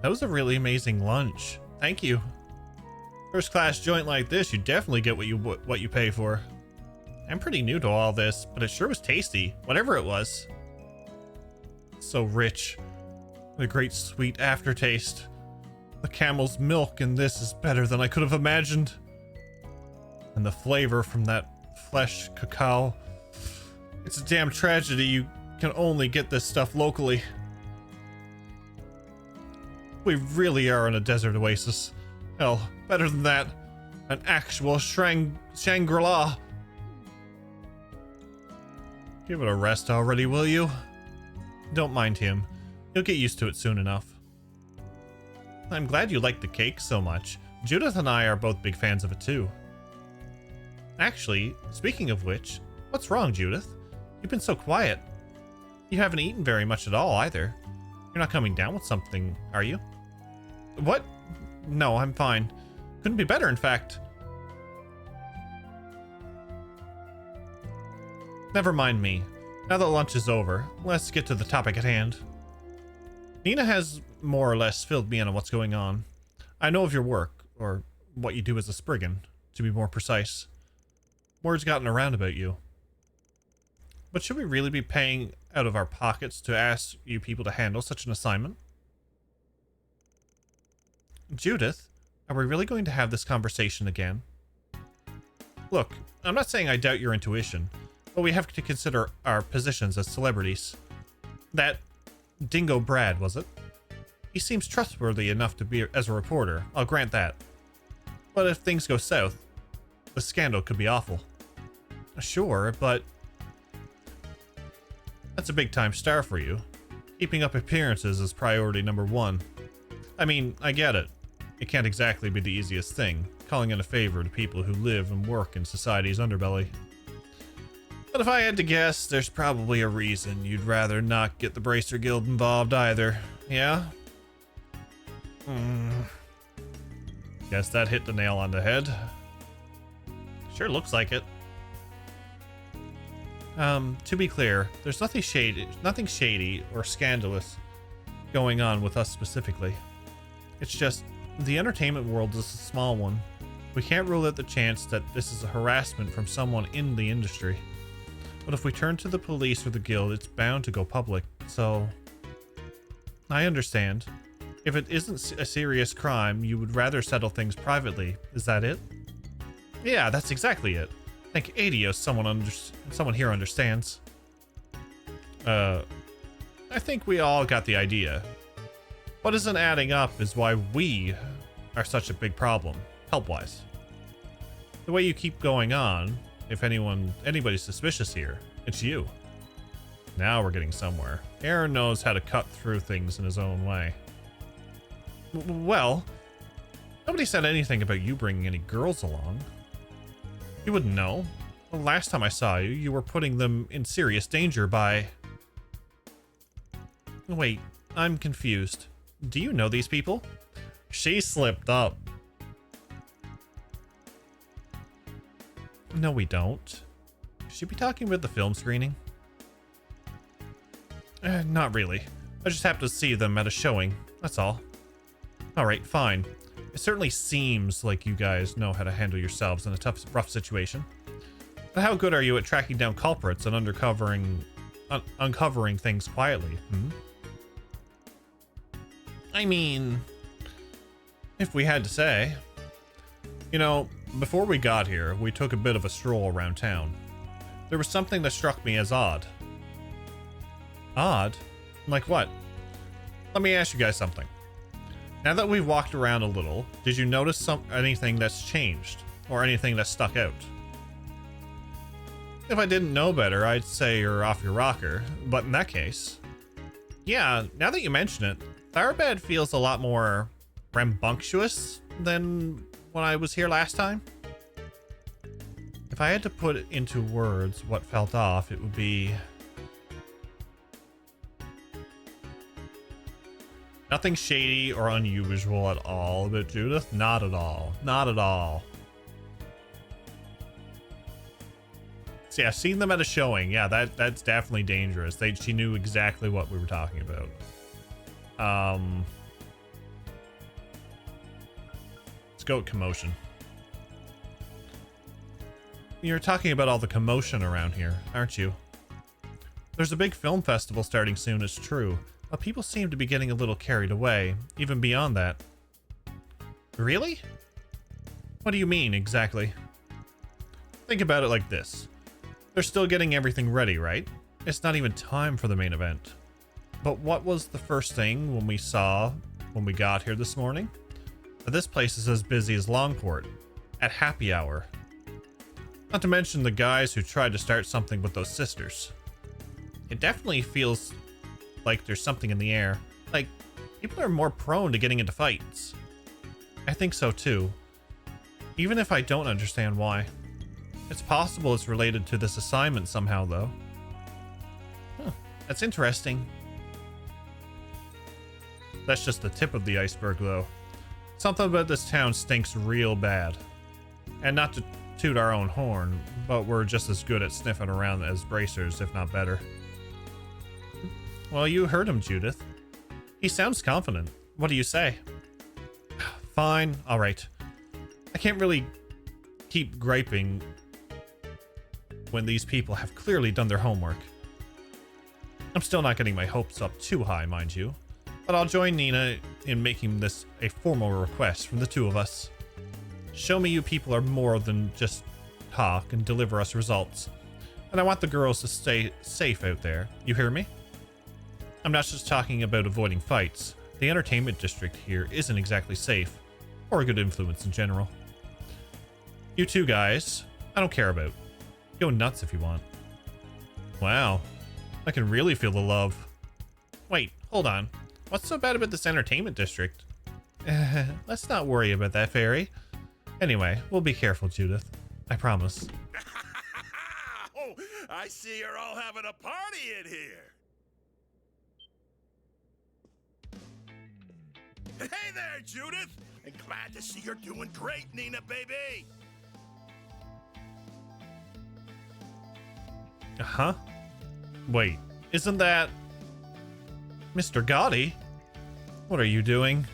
That was a really amazing lunch. Thank you. First class joint like this, you definitely get what you pay for. I'm pretty new to all this, but it sure was tasty, whatever it was. So rich. The great sweet aftertaste. The camel's milk in this is better than I could have imagined. And the flavor from that flesh cacao. It's a damn tragedy you can only get this stuff locally. We really are in a desert oasis. Hell, better than that. An actual Shangri-La. Give it a rest already, will you? Don't mind him. He'll get used to it soon enough. I'm glad you like the cake so much. Judith and I are both big fans of it too. Actually, speaking of which, what's wrong, Judith? You've been so quiet. You haven't eaten very much at all, either. You're not coming down with something, are you? What? No, I'm fine. Couldn't be better, in fact. Never mind me. Now that lunch is over, let's get to the topic at hand. Nina has more or less filled me in on what's going on. I know of your work, or what you do as a Spriggan, to be more precise. Word's gotten around about you. But should we really be paying out of our pockets to ask you people to handle such an assignment? Judith, are we really going to have this conversation again? Look, I'm not saying I doubt your intuition, but we have to consider our positions as celebrities. That Dingo Brad, was it? He seems trustworthy enough to be as a reporter, I'll grant that. But if things go south, the scandal could be awful. Sure, but that's a big-time star for you. Keeping up appearances is priority number one. I mean, I get it. It can't exactly be the easiest thing, calling in a favor to people who live and work in society's underbelly. But if I had to guess, there's probably a reason you'd rather not get the Bracer Guild involved either, yeah? Guess that hit the nail on the head. Sure looks like it. To be clear, there's nothing shady or scandalous going on with us specifically. It's just, the entertainment world is a small one. We can't rule out the chance that this is a harassment from someone in the industry. But if we turn to the police or the guild, it's bound to go public, so... I understand. If it isn't a serious crime, you would rather settle things privately. Is that it? Yeah, that's exactly it. Thank Adios, someone here understands. I think we all got the idea. What isn't adding up is why we are such a big problem. help-wise. The way you keep going on, if anybody's suspicious here, it's you. Now we're getting somewhere. Aaron knows how to cut through things in his own way. Well, nobody said anything about you bringing any girls along. You wouldn't know. The last time I saw you, you were putting them in serious danger by... Wait, I'm confused. Do you know these people? She slipped up. No, we don't. Should you be talking about the film screening? Not really. I just happened to see them at a showing, that's all. Alright, fine. It certainly seems like you guys know how to handle yourselves in a rough situation. But how good are you at tracking down culprits and uncovering things quietly, I mean, if we had to say. You know, before we got here, we took a bit of a stroll around town. There was something that struck me as odd. Odd? Like what? Let me ask you guys something. Now that we've walked around a little, did you notice anything that's changed? Or anything that stuck out? If I didn't know better, I'd say you're off your rocker, but in that case... Yeah, now that you mention it, Tharbad feels a lot more rambunctious than when I was here last time. If I had to put it into words what felt off, it would be... Nothing shady or unusual at all about Judith. Not at all. Not at all. So yeah, seeing them at a showing. Yeah, that's definitely dangerous. She knew exactly what we were talking about. Let's go with commotion. You're talking about all the commotion around here, aren't you? There's a big film festival starting soon, it's true, but people seem to be getting a little carried away, even beyond that. Really? What do you mean, exactly? Think about it like this. They're still getting everything ready, right? It's not even time for the main event. But what was the first thing when we got here this morning? This place is as busy as Longport, at happy hour. Not to mention the guys who tried to start something with those sisters. It definitely feels like there's something in the air. Like, people are more prone to getting into fights. I think so too. Even if I don't understand why. It's possible it's related to this assignment somehow, though. Huh, that's interesting. That's just the tip of the iceberg, though. Something about this town stinks real bad. And not to toot our own horn, but we're just as good at sniffing around as bracers, if not better. Well, you heard him, Judith. He sounds confident. What do you say? Fine, alright. I can't really keep griping when these people have clearly done their homework. I'm still not getting my hopes up too high, mind you, but I'll join Nina in making this a formal request from the two of us. Show me you people are more than just talk and deliver us results. And I want the girls to stay safe out there. You hear me? I'm not just talking about avoiding fights. The entertainment district here isn't exactly safe, or a good influence in general. You two guys, I don't care about. Go nuts if you want. Wow, I can really feel the love. Wait, hold on. What's so bad about this entertainment district? Let's not worry about that, Fairy. Anyway, we'll be careful, Judith. I promise. Oh, I see you're all having a party in here. Hey there, Judith. And glad to see you're doing great, Nina, baby. Uh-huh. Wait, isn't that... Mr. Gotti? What are you doing?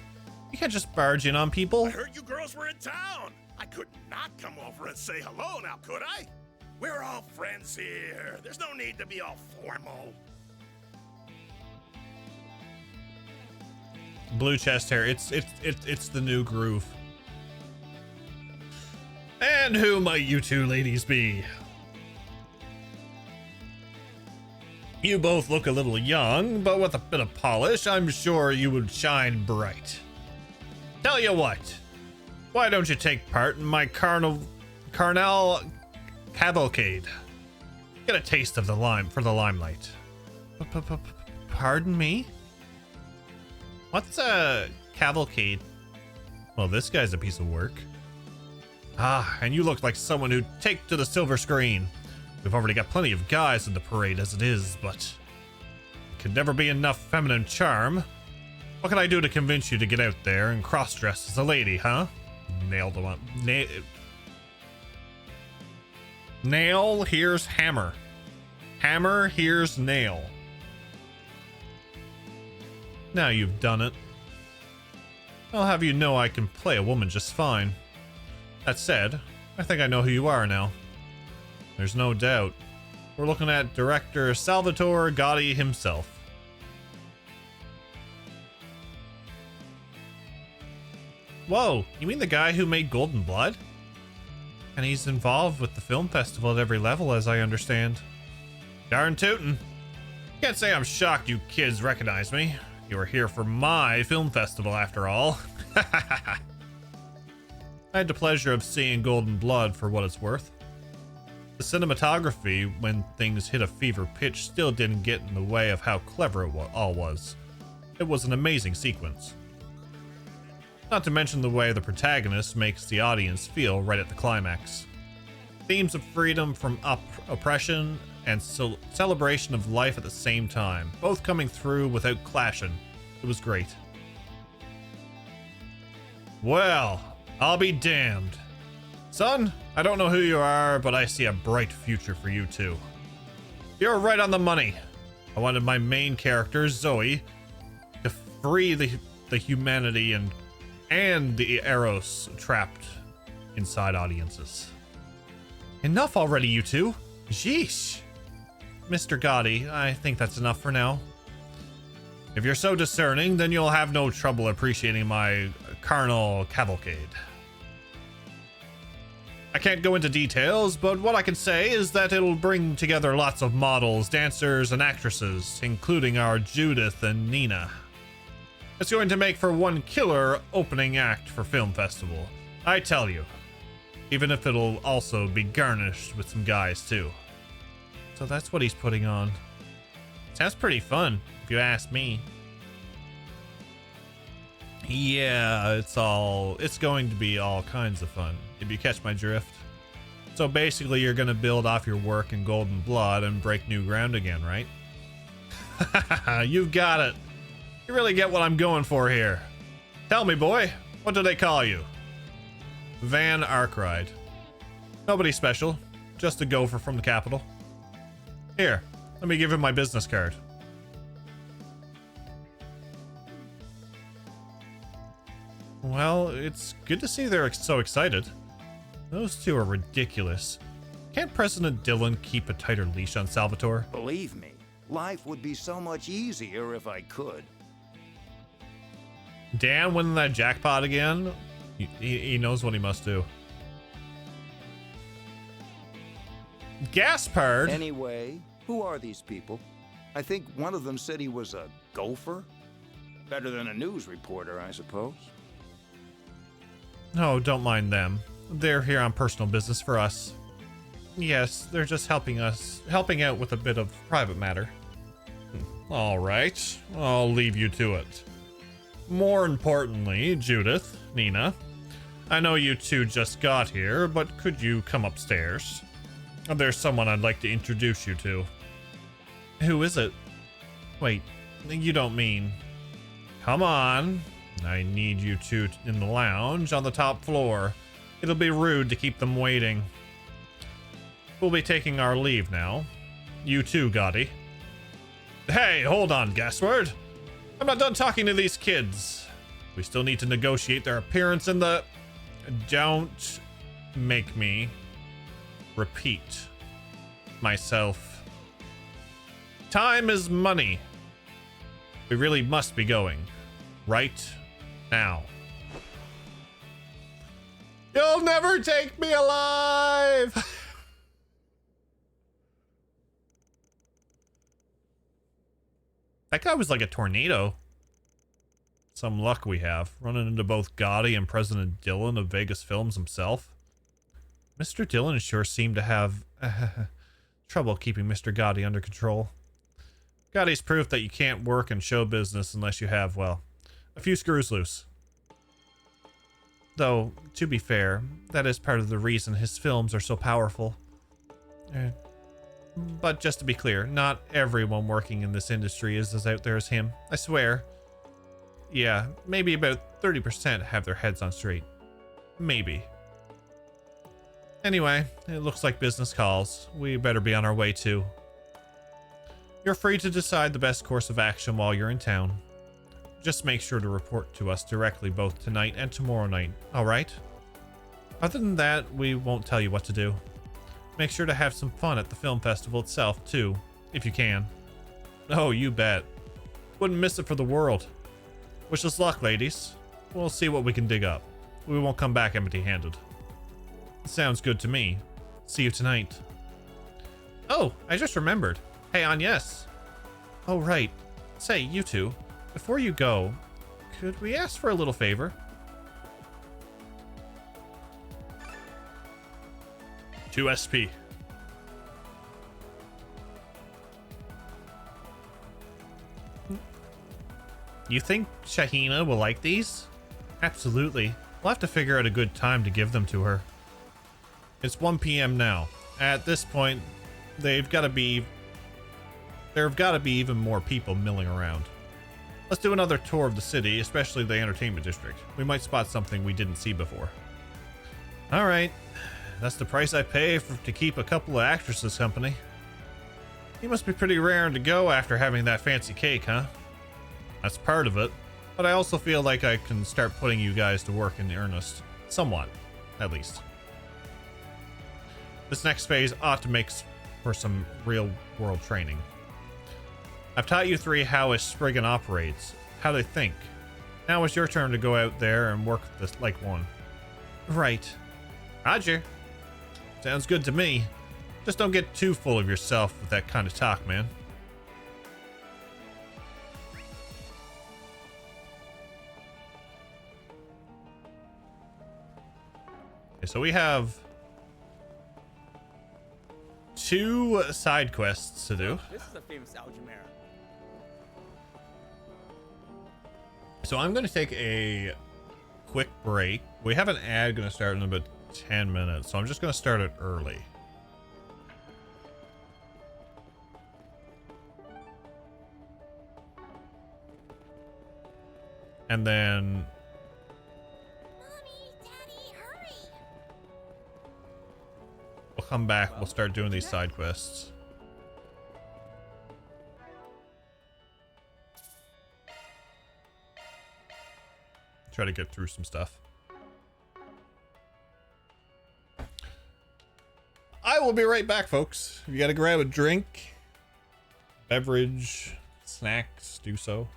You can't just barge in on people. I heard you girls were in town. I could not come over and say hello now, could I? We're all friends here. There's no need to be all formal. Blue chest hair. It's the new groove. And who might you two ladies be? You both look a little young, but with a bit of polish, I'm sure you would shine bright. Tell you what, Why don't you take part in my carnal cavalcade? Get a taste of the limelight. Pardon me? What's a cavalcade? Well, this guy's a piece of work. Ah, and you look like someone who'd take to the silver screen. We've already got plenty of guys in the parade as it is, but it could never be enough feminine charm. What can I do to convince you to get out there and cross-dress as a lady, huh? Nailed him up. Nail, here's hammer. Hammer, here's nail. Now you've done it. I'll have you know I can play a woman just fine. That said, I think I know who you are now. There's no doubt. We're looking at director Salvatore Gotti himself. Whoa, you mean the guy who made Golden Blood? And he's involved with the film festival at every level, as I understand. Darn tootin'. Can't say I'm shocked you kids recognize me. You were here for my film festival after all. I had the pleasure of seeing Golden Blood for what it's worth. The cinematography, when things hit a fever pitch, still didn't get in the way of how clever it all was. It was an amazing sequence. Not to mention the way the protagonist makes the audience feel right at the climax. Themes of freedom from oppression and celebration of life at the same time, both coming through without clashing. It was great. Well, I'll be damned. Son, I don't know who you are, but I see a bright future for you too. You're right on the money. I wanted my main character, Zoe, to free the humanity and the Eros trapped inside audiences. Enough already, you two. Sheesh. Mr. Gotti, I think that's enough for now. If you're so discerning, then you'll have no trouble appreciating my carnal cavalcade. I can't go into details, but what I can say is that it'll bring together lots of models, dancers, and actresses, including our Judith and Nina. It's going to make for one killer opening act for Film Festival, I tell you. Even if it'll also be garnished with some guys too. So that's what he's putting on. Sounds pretty fun, if you ask me. Yeah, it's going to be all kinds of fun, if you catch my drift. So basically you're gonna build off your work in Golden Blood and break new ground again, right? You've got it. You really get what I'm going for here. Tell me, boy, what do they call you? Van Arkride. Nobody special, just a gopher from the capital. Here, let me give him my business card. Well, it's good to see they're so excited. Those two are ridiculous. Can't President Dillon keep a tighter leash on Salvatore? Believe me, life would be so much easier if I could. Dan winning that jackpot again? He knows what he must do. Gaspard? Anyway, who are these people? I think one of them said he was a gopher. Better than a news reporter, I suppose. No, don't mind them. They're here on personal business for us. Yes, they're just helping out with a bit of private matter. All right, I'll leave you to it. More importantly, Judith, Nina, I know you two just got here, but could you come upstairs? There's someone I'd like to introduce you to. Who is it? Wait, you don't mean... Come on. I need you two in the lounge on the top floor. It'll be rude to keep them waiting. We'll be taking our leave now. You too, Gotti. Hey, hold on, Gaspard. I'm not done talking to these kids. We still need to negotiate their appearance in the... Don't make me repeat myself. Time is money. We really must be going. Right now. You'll never take me alive! That guy was like a tornado. Some luck we have, running into both Gotti and President Dillon of Vegas Films himself. Mr. Dillon sure seemed to have trouble keeping Mr. Gotti under control. Gotti's proof that you can't work in show business unless you have, well, a few screws loose. Though, to be fair, that is part of the reason his films are so powerful. But just to be clear, not everyone working in this industry is as out there as him. I swear. Yeah, maybe about 30% have their heads on straight. Maybe. Anyway, it looks like business calls. We better be on our way too. You're free to decide the best course of action while you're in town. Just make sure to report to us directly both tonight and tomorrow night, alright? Other than that, we won't tell you what to do. Make sure to have some fun at the film festival itself, too, if you can. Oh, you bet. Wouldn't miss it for the world. Wish us luck, ladies. We'll see what we can dig up. We won't come back empty-handed. Sounds good to me. See you tonight. Oh, I just remembered. Hey, Agnes. Oh, right. Say, you two. Before you go, could we ask for a little favor? 2 SP. You think Shahina will like these? Absolutely. We'll have to figure out a good time to give them to her. It's 1 p.m. now. At this point, there have got to be even more people milling around. Let's do another tour of the city, especially the entertainment district. We might spot something we didn't see before. All right, that's the price I pay to keep a couple of actresses company. You must be pretty raring to go after having that fancy cake, huh? That's part of it, but I also feel like I can start putting you guys to work in earnest. Somewhat, at least. This next phase ought to make for some real-world training. I've taught you three how a Spriggan operates, how they think. Now it's your turn to go out there and work this like one. Right. Roger. Sounds good to me. Just don't get too full of yourself with that kind of talk, man. Okay, so we have 2 side quests to do. This is a famous Aljamara. So I'm going to take a quick break. We have an ad going to start in about 10 minutes, so I'm just going to start it early. And then Mommy, Daddy, hurry! we'll come back. We'll start doing these side quests. Try to get through some stuff. I will be right back, folks. If you gotta grab a drink, beverage, snacks, do so.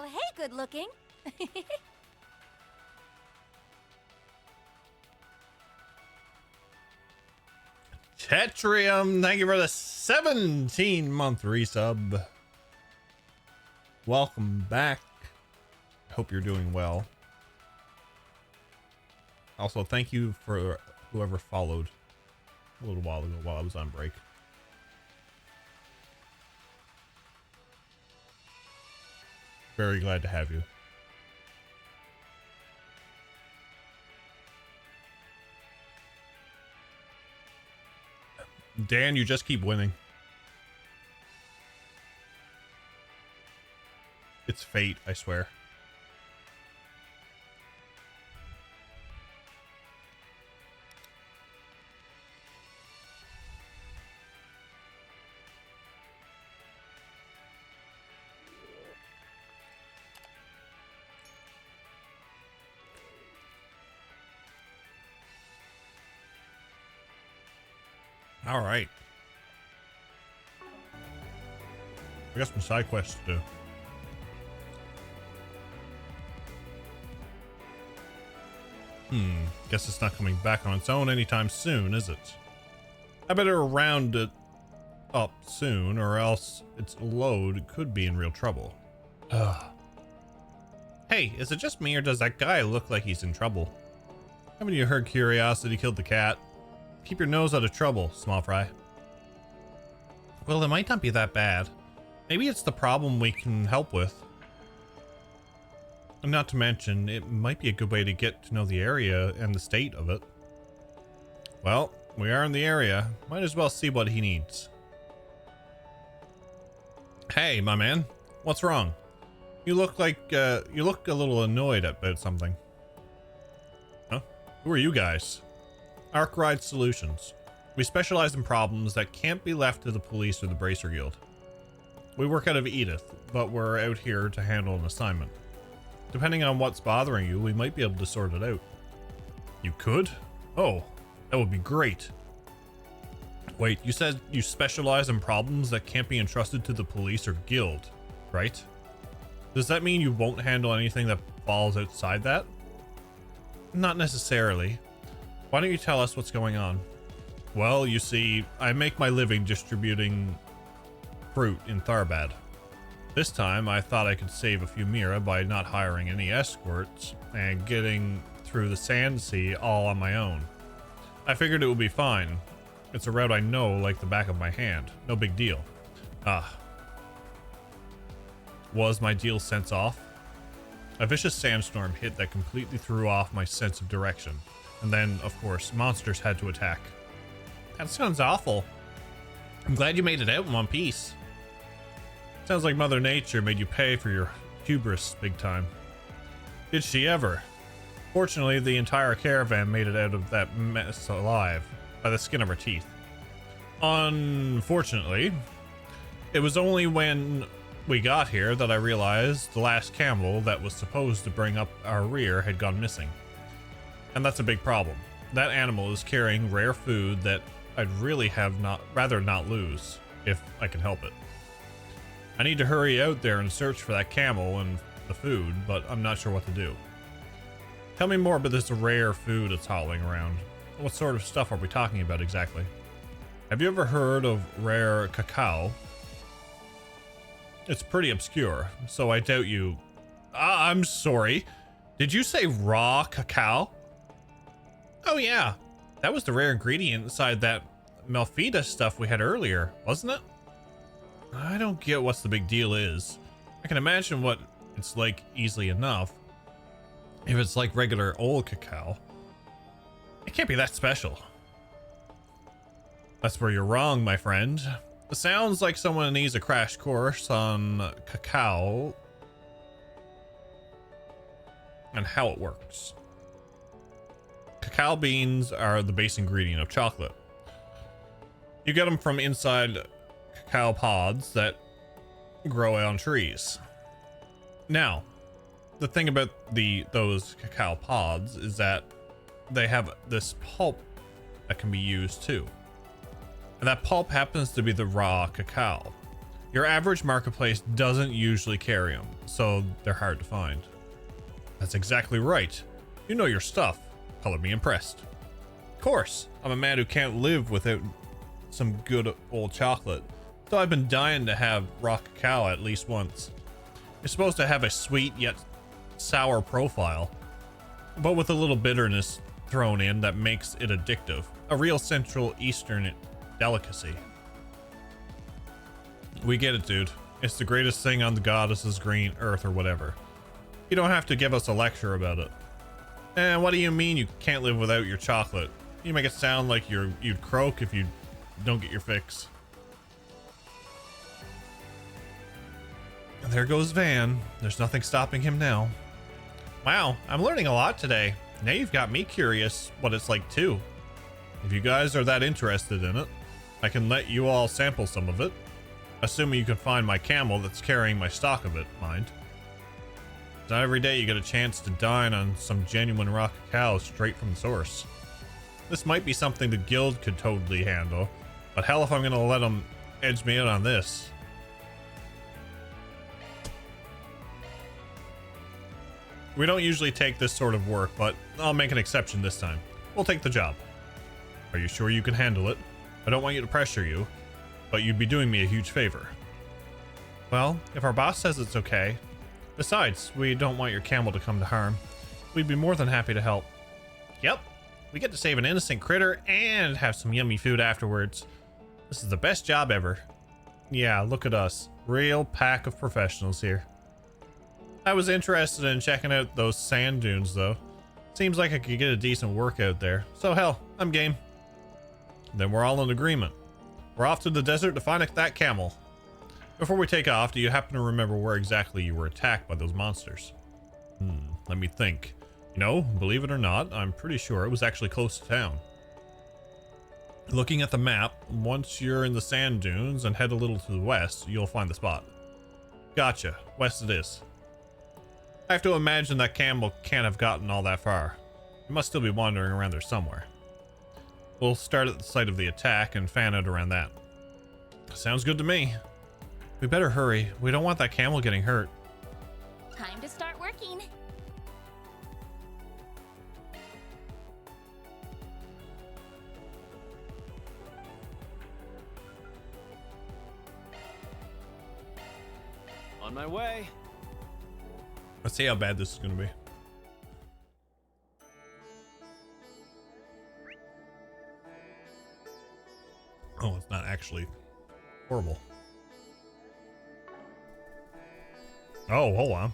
Oh, hey, good looking. Tetrium, thank you for the 17-month resub. Welcome back. Hope you're doing well. Also, thank you for whoever followed a little while ago while I was on break. Very glad to have you. Dan, you just keep winning. It's fate, I swear. All right. I got some side quests to do. Guess it's not coming back on its own anytime soon, is it? I better round it up soon, or else its load could be in real trouble. Ugh. Hey, is it just me, or does that guy look like he's in trouble? Haven't you heard Curiosity killed the cat? Keep your nose out of trouble, small fry. Well, it might not be that bad. Maybe it's the problem we can help with. And not to mention, it might be a good way to get to know the area and the state of it. Well, we are in the area. Might as well see what he needs. Hey, my man. What's wrong? You look like, you look a little annoyed about something. Huh? Who are you guys? Arkwright Solutions. We specialize in problems that can't be left to the police or the Bracer Guild. We work out of Edith, but we're out here to handle an assignment. Depending on what's bothering you, we might be able to sort it out. You could? Oh, that would be great. Wait, you said you specialize in problems that can't be entrusted to the police or guild, right? Does that mean you won't handle anything that falls outside that? Not necessarily. Why don't you tell us what's going on? Well, you see, I make my living distributing fruit in Tharbad. This time, I thought I could save a few Mira by not hiring any escorts and getting through the Sand Sea all on my own. I figured it would be fine. It's a route I know like the back of my hand. No big deal. Ah. Was my deal sense off? A vicious sandstorm hit that completely threw off my sense of direction. And then, of course, monsters had to attack. That sounds awful. I'm glad you made it out in one piece. Sounds like Mother Nature made you pay for your hubris big time. Did she ever? Fortunately, the entire caravan made it out of that mess alive, by the skin of her teeth. Unfortunately, it was only when we got here that I realized the last camel that was supposed to bring up our rear had gone missing. And that's a big problem. That animal is carrying rare food that I'd really rather not lose, if I can help it. I need to hurry out there and search for that camel and the food, but I'm not sure what to do. Tell me more about this rare food that's hauling around. What sort of stuff are we talking about exactly? Have you ever heard of rare cacao? It's pretty obscure, so I doubt you... I'm sorry. Did you say raw cacao? Oh yeah, that was the rare ingredient inside that Melfita stuff we had earlier, wasn't it? I don't get what's the big deal is. I can imagine what it's like easily enough. If it's like regular old cacao, it can't be that special. That's where you're wrong, my friend. It sounds like someone needs a crash course on cacao and how it works. Cacao beans are the base ingredient of chocolate. You get them from inside cacao pods that grow on trees. Now, the thing about those cacao pods is that they have this pulp that can be used too. And that pulp happens to be the raw cacao. Your average marketplace doesn't usually carry them, so they're hard to find. That's exactly right. You know your stuff. Color me impressed. Of course, I'm a man who can't live without some good old chocolate, so I've been dying to have raw cacao at least once. It's supposed to have a sweet yet sour profile, but with a little bitterness thrown in that makes it addictive. A real Central Eastern delicacy. We get it, dude. It's the greatest thing on the goddess's green earth or whatever. You don't have to give us a lecture about it. And what do you mean you can't live without your chocolate? You make it sound like you'd croak if you don't get your fix. And there goes Van. There's nothing stopping him now. Wow, I'm learning a lot today. Now you've got me curious what it's like too. If you guys are that interested in it, I can let you all sample some of it. Assuming you can find my camel that's carrying my stock of it, mind. Not every day you get a chance to dine on some genuine raw cacao straight from the source. This might be something the guild could totally handle, but hell if I'm gonna let them edge me in on this. We don't usually take this sort of work, but I'll make an exception this time. We'll take the job. Are you sure you can handle it? I don't want you to pressure you, but you'd be doing me a huge favor. Well, if our boss says it's okay. Besides, we don't want your camel to come to harm. We'd be more than happy to help. Yep, we get to save an innocent critter and have some yummy food afterwards. This is the best job ever. Yeah, look at us. Real pack of professionals here. I was interested in checking out those sand dunes though. Seems like I could get a decent workout there. So hell, I'm game. Then we're all in agreement. We're off to the desert to find that camel. Before we take off, do you happen to remember where exactly you were attacked by those monsters? Let me think. You know, believe it or not, I'm pretty sure it was actually close to town. Looking at the map, once you're in the sand dunes and head a little to the west, you'll find the spot. Gotcha. West it is. I have to imagine that camel can't have gotten all that far. It must still be wandering around there somewhere. We'll start at the site of the attack and fan out around that. Sounds good to me. We better hurry. We don't want that camel getting hurt. Time to start working. On my way. Let's see how bad this is going to be. Oh, it's not actually horrible. Oh, hold on.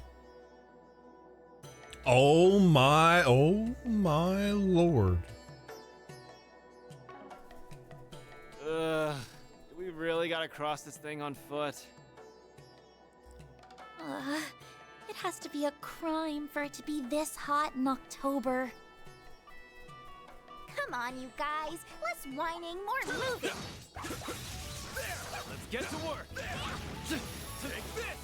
Oh my lord. Do we really gotta cross this thing on foot? It has to be a crime for it to be this hot in October. Come on, you guys. Less whining, more moving. Let's get to work. Take this.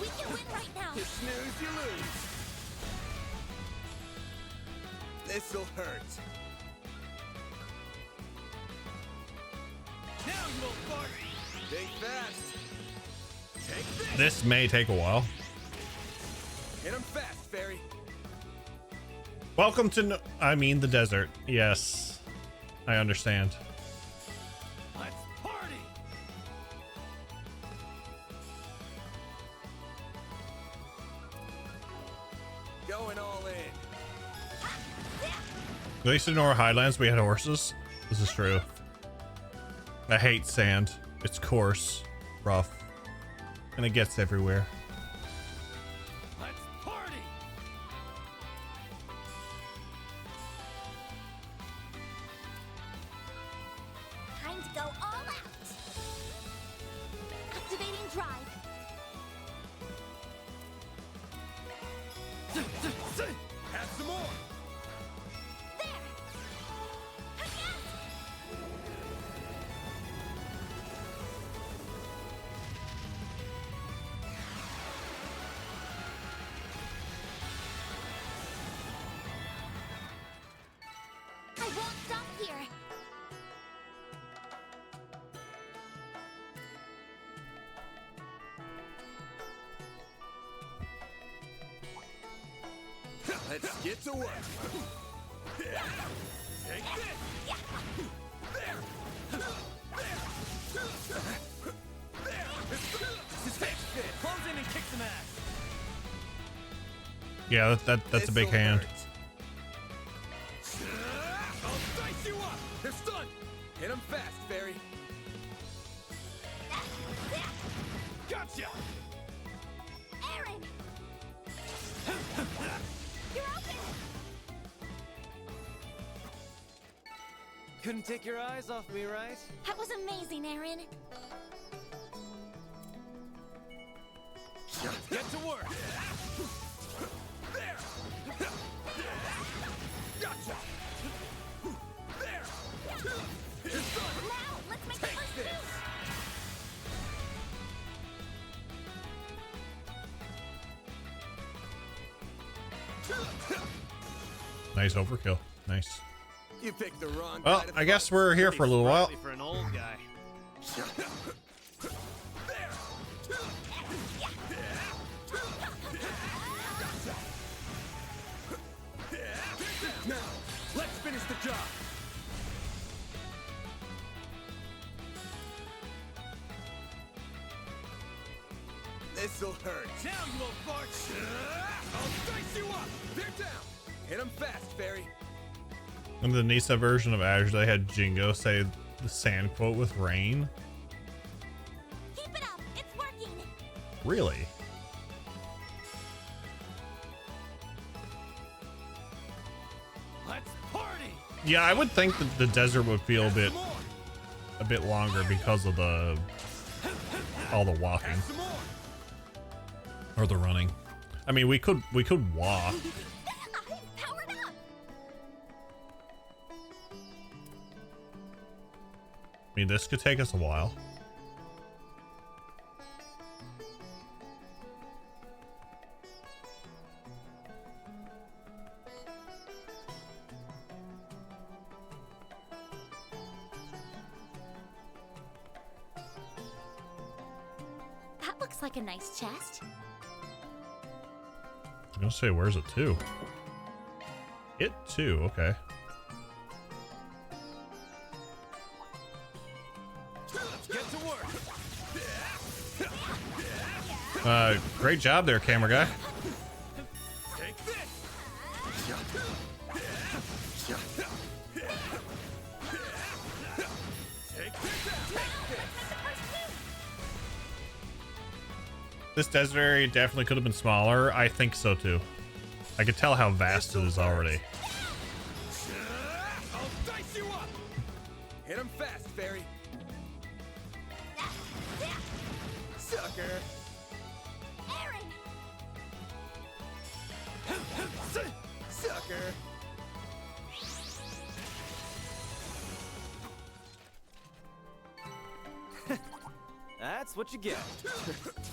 We can win right now. You snooze, you lose. This'll hurt. Now you won't fart. Think fast. Take this. This may take a while. Hit 'em fast, fairy. Welcome to the desert. Yes, I understand. Let's party. Going all in. At least in our highlands we had horses. This is true. I hate sand. It's coarse, rough, and it gets everywhere. Let's party. Time to go all out. Activating drive. Have some more. There. Let's get to work. Take this. There. Just fix it. Close in and kick some ass. Yeah, that's a big hand. I'll dice you up. They're stunned. Hit them fast, Fairy. Gotcha. Aaron! You're open! Couldn't take your eyes off me, right? That was amazing, Aaron. Get to work. There. Gotcha. There. Now, let's make the Take first this. move. Nice overkill. Nice. You picked the wrong Well, guy to I guess fight. we're here for a little while. For an old guy. Now, let's finish the job. This'll hurt. Now you little fart. I'll dice you up. They're down. Hit them fast, Fairy. In the Nisa version of Azure, they had Jingo say the sand quote with rain. Keep it up. It's working. Really? Let's party. Yeah, I would think that the desert would feel a bit longer because of all the walking Some more. or the running. I mean, we could walk. I'm powered up. I mean, this could take us a while. That looks like a nice chest. I'm gonna say, where's it to? It too, okay. Get to work. Great job there, camera guy. Take this. Take this. This desert area definitely could have been smaller. I think so too. I could tell how vast it is already. I'll dice you up. Hit him fast, Fairy. Sucker. Aaron! Sucker. That's what you get.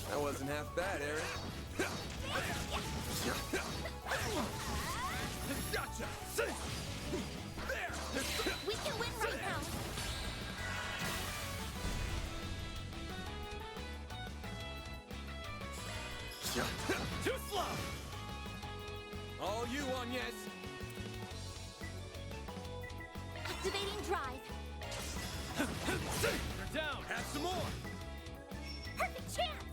That wasn't half bad, Aaron. Gotcha. There. We can win right now. Too slow. All you on, yes. Activating drive. You're down. Have some more. Perfect chance.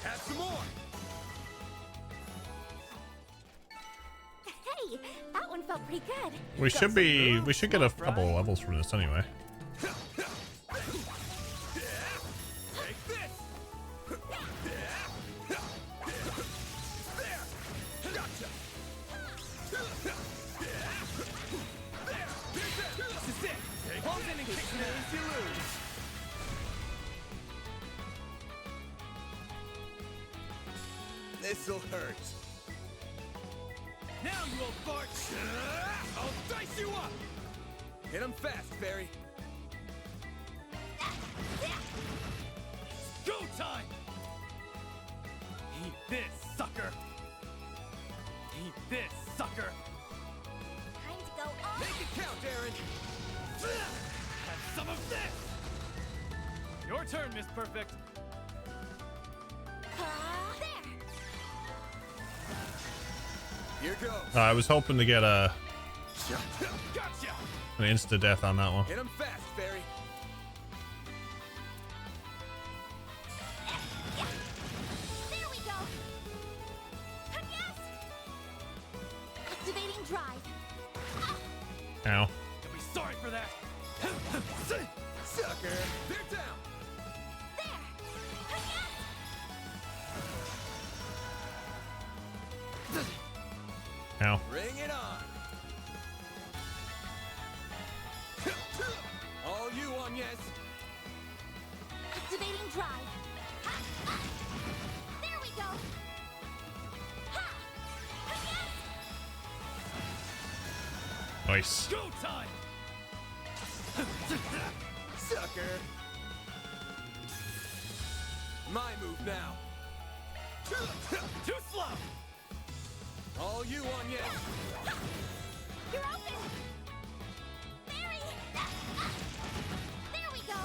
Have some more. Hey, that one felt pretty good. We should get a couple of levels from this anyway. Take this. There. Gotcha. There. This is it. Close in and kick some ass. You lose. This'll hurt. Now you little fart. I'll dice you up. Hit him fast, Fairy. Go time. Eat this, sucker. Eat this, sucker. Time to go on. Make it count, Aaron. Have some of this. Your turn, Miss Perfect. There. Here goes. I was hoping to get Gotcha. an insta death on that one. Hit him fast, Fairy. There we go. Yes. Activating drive. Ow. You'll be sorry for that. Sucker. They're down. Ow. Bring it on. All you on, yes. Activating drive. There we go. Nice. Go time. Sucker. My move now. Too slow. All you on, yes. You're open. Mary. There we go.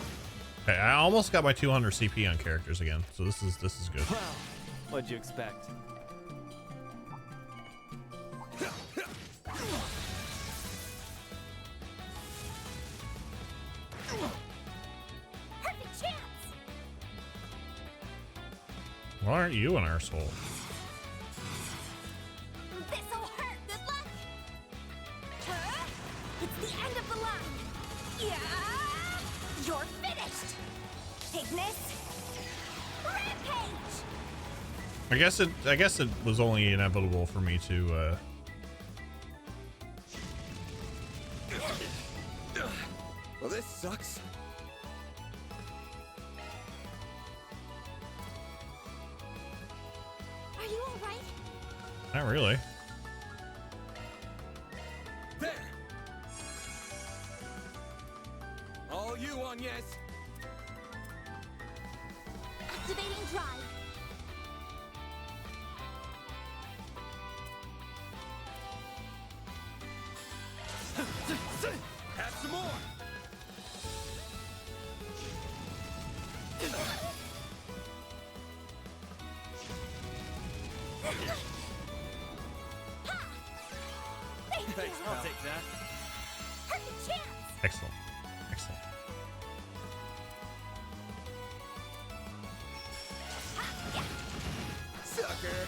Okay, I almost got my 200 CP on characters again, so this is good. Well, what'd you expect? Perfect chance. Why aren't you an arsehole? This'll hurt. Good luck. It's the end of the line. Yeah. You're finished. Ignis. Rampage. I guess it was only inevitable for me to Well, this sucks. Are you all right? not really. There. All you on, yes. Activating drive. Have some more. Thank Thanks, you. I'll take that. Perfect chance. Excellent. Excellent. Sucker.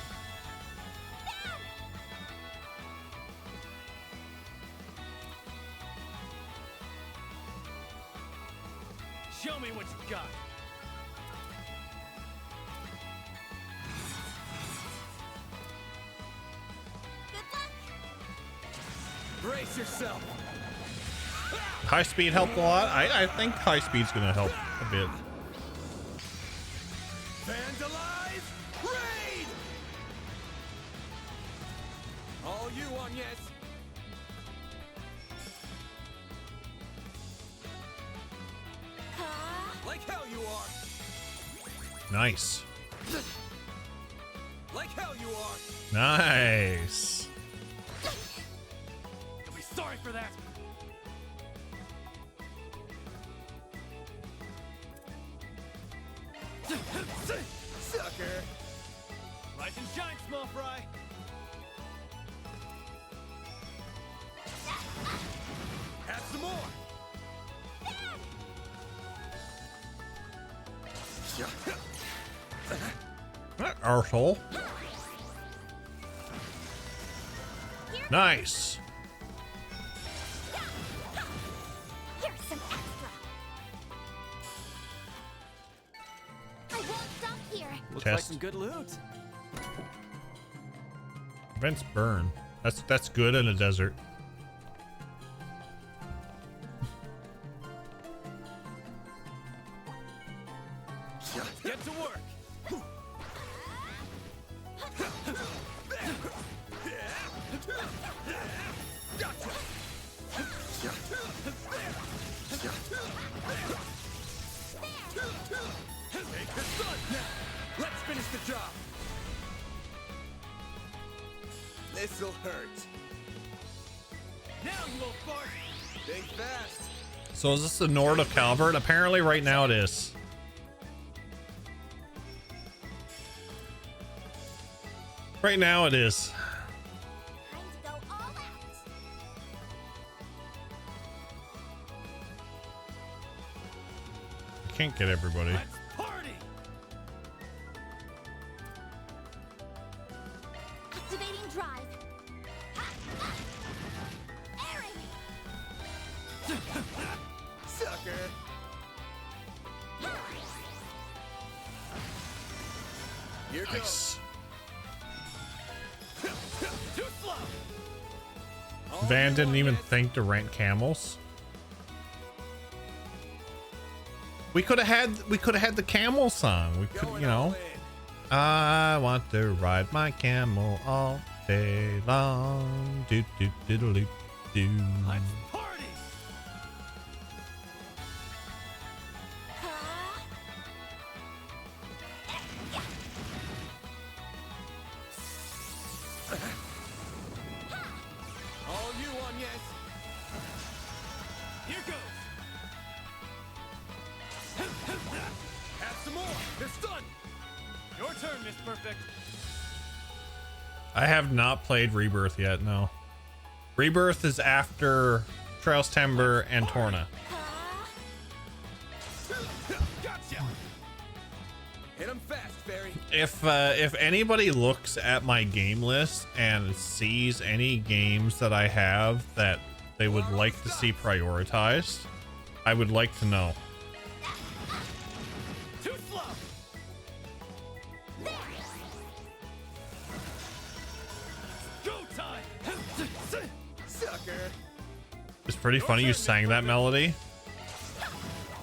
Show me what you got. Good luck. Brace yourself. High speed helped a lot. I think high speed's gonna help a bit. Vandalize. Raid. All you on, yes. Like hell you are. Nice. Like hell you are. Nice. You'll be sorry for that. Sucker. Rise and shine, small fry. Have some more. That arsehole. Nice. Here's some extra. I won't stop here. Looks like Test. some good loot. Prevents burn. That's good in a desert. Get to work. Take the sun now. Let's finish the job. This'll hurt. Now you will fart. Think fast. So is this the Nord of Calvert? Apparently right now it is. Right now it is. can't get everybody. Let's party! Activating drive. Aaron! Sucker! Here goes. Nice. Too slow. Van didn't even think to rent camels. We could have had the camel song. We could, you know. I want to ride my camel all day long. Do do do do do. Let's party! All you on, yes. Here goes! Have some more. They're stunned. Your turn, Miss Perfect. I have not played Rebirth yet. No. Rebirth is after Trails Timber and Torna. Gotcha. Hit him fast, Fairy. If anybody looks at my game list and sees any games that I have that they would like to see prioritized, I would like to know. Too slow! Go time! Sucker. It's pretty funny you sang that melody.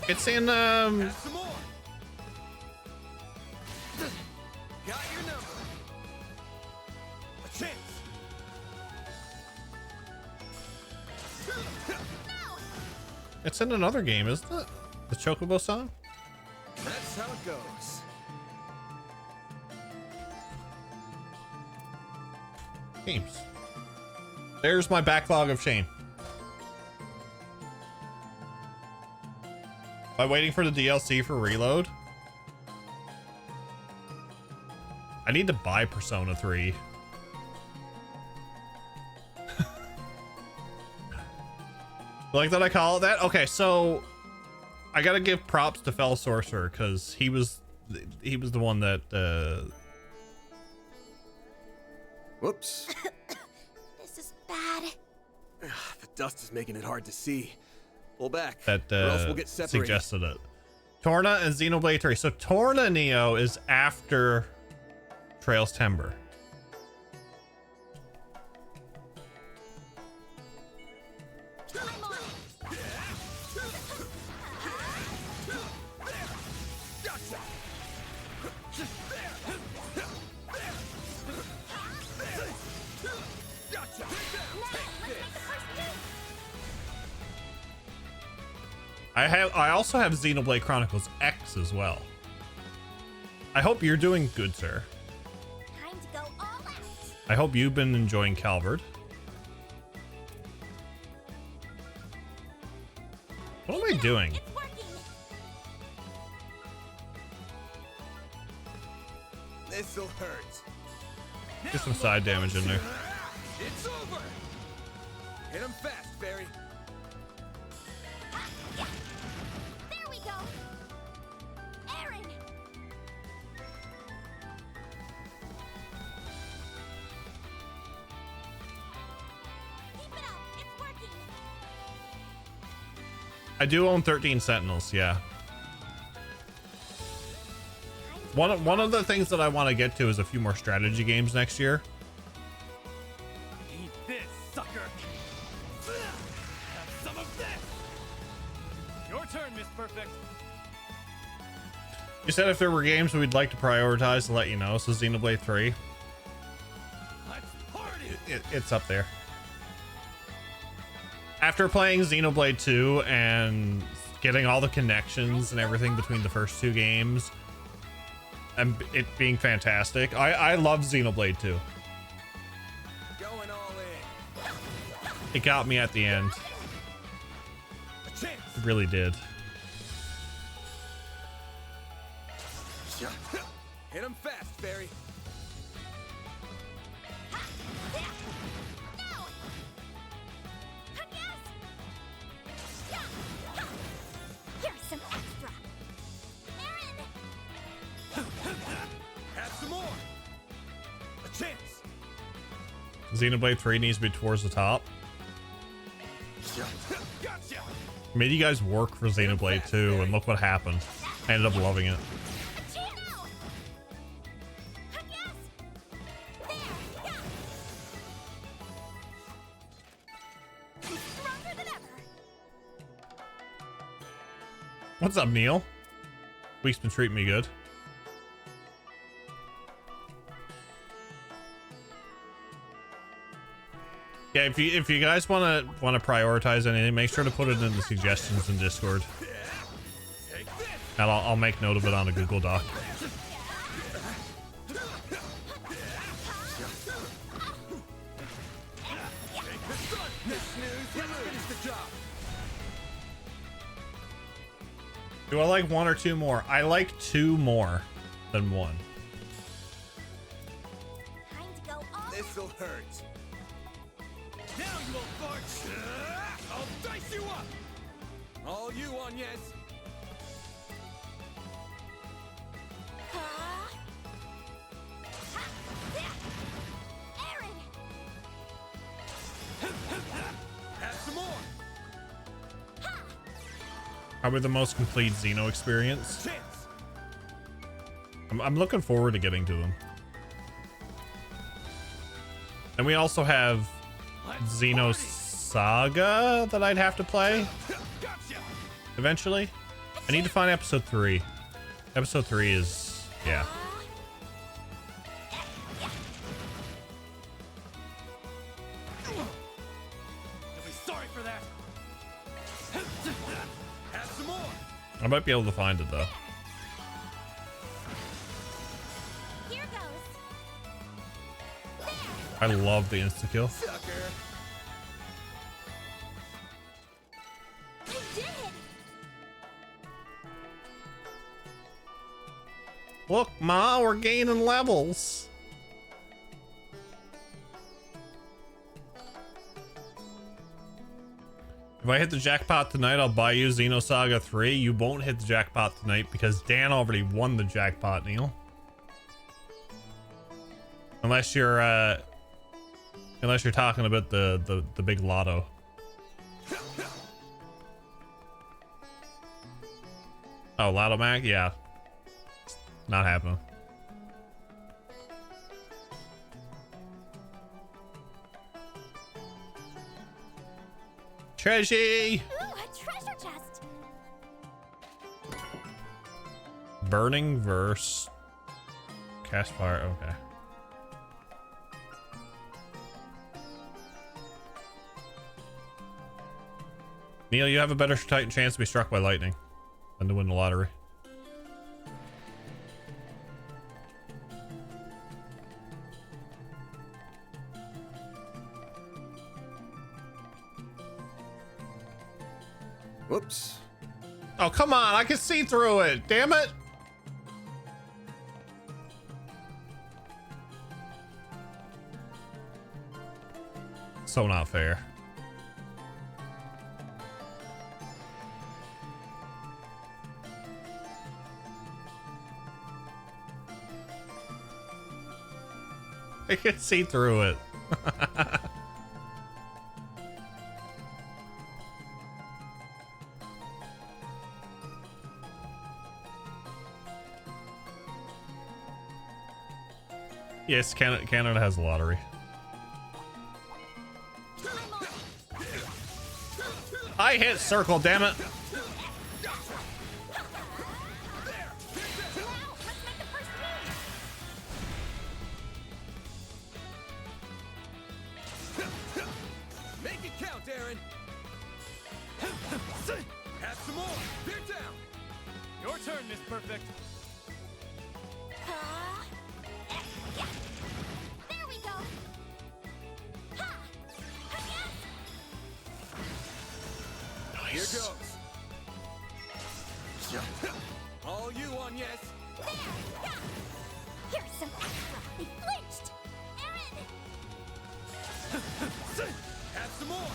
It's in Have some more. Got your number. A chance. it's in another game, isn't it? The Chocobo song? That's how it goes. Games. There's my backlog of shame. Am I waiting for the DLC for Reload? I need to buy Persona 3. Like that I call it that? Okay, so I gotta give props to Fell Sorcerer because he was the one that Whoops. This is bad. The dust is making it hard to see. Pull back. that or else we'll get separated. suggested it. Torna and Xenoblade 3. So Torna Neo is after Trails Timber. I'm on it. Gotcha. Gotcha. Now, let's make the first move. I also have Xenoblade Chronicles X as well. I hope you're doing good, sir. Time to go all out. I hope you've been enjoying Calvard. What am I doing? It's working. This'll hurt. Get some side damage in there. It's over. Hit him fast, Fairy. There we go. Aaron. Keep it up. It's working. I do own 13 Sentinels, yeah. One of the things that I want to get to is a few more strategy games next year. Eat this, sucker! Have some of this! Your turn, Miss Perfect. You said if there were games we'd like to prioritize to let you know, so Xenoblade 3. Let's party! It's up there. After playing Xenoblade 2 and getting all the connections and everything between the first two games, and it being fantastic, I love Xenoblade 2. Going all in. It got me at the end. A chance. It really did. Hit him fast, Fairy. Here's some extra. Xenoblade 3 needs to be towards the top. Made you guys work for Xenoblade 2, and look what happened. I ended up loving it. What's up, Neil? Week's been treating me good. Yeah, if you guys wanna prioritize anything, make sure to put it in the suggestions in Discord, and I'll make note of it on a Google Doc. Do I like one or two more? I like two more than one. This'll hurt. Now you won't fart. I'll dice you up. All you on, yes. Aaron! Have some more. Probably the most complete Xeno experience. I'm looking forward to getting to them. And we also have Xeno Saga that I'd have to play eventually. I need to find episode 3. Episode 3 is, yeah. You'll be sorry for that. Have some more. I might be able to find it though. Here goes. I love the insta kill. Sucker. I did it! Look, Ma, we're gaining levels. If I hit the jackpot tonight, I'll buy you Xenosaga 3. You won't hit the jackpot tonight because Dan already won the jackpot, Neil. Unless you're talking about the big lotto. Oh, Lotto Mac? Yeah. Not happening. Treasure! Ooh, a treasure chest! Burning verse. Cast fire. Okay. Neil, you have a better chance to be struck by lightning than to win the lottery. Whoops. Oh, come on. I can see through it. Damn it. So not fair. I can see through it. Yes, Canada has a lottery. I hit circle, damn it. Make it count, Aaron. Have some more. Bear down. Your turn, Miss Perfect. There we go! Ha! Yes! Here goes. All you on, yes. There! Yeah! Here's some extra! He flinched! Aaron! Have some more.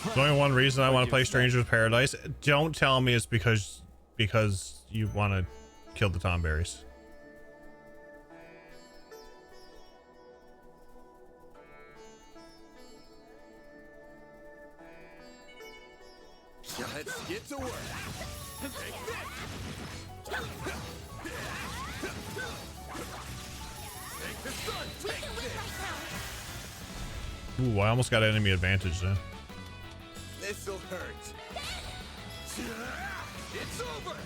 There's only one reason I want to play Stranger's Paradise. Don't tell me it's because you want to kill the Tomberries. Let's get to work. Take this. Take the sun. Take this. Ooh, I almost got enemy advantage then. This'll hurt. It's over.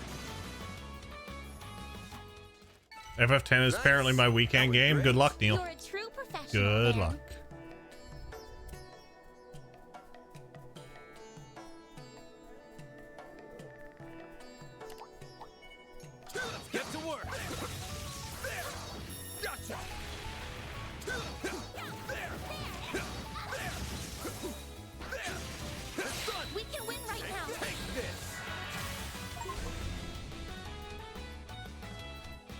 FF10 is apparently my weekend game. Good luck, Neil. You're a true professional. Good man. luck. Let's get to work. There. Gotcha. There. There. There. The sun. We can win right now. Take this.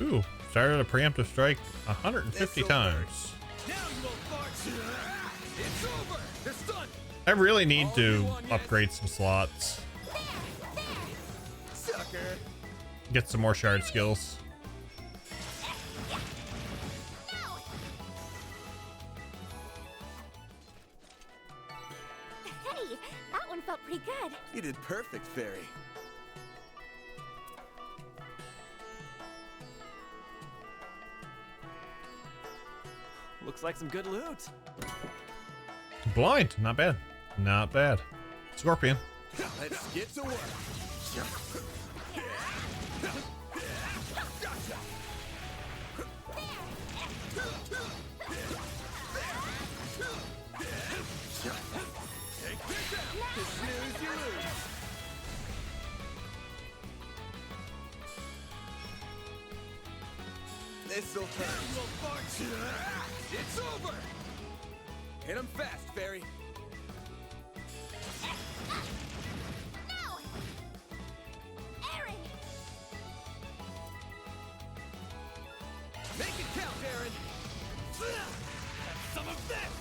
Ooh, started a preemptive strike 150 times. Now you won't fart. It's over. The sun. I really need to upgrade some slots. Sucker. Get some more shard skills. Hey, that one felt pretty good. You did perfect, Fairy. Looks like some good loot. Blind, not bad. Not bad. Scorpion. Let's get to work. Take this out. You snooze, you lose. This'll hurt. It's over. Hit him fast, Fairy. No! Aaron! Make it count, Aaron. Some of this.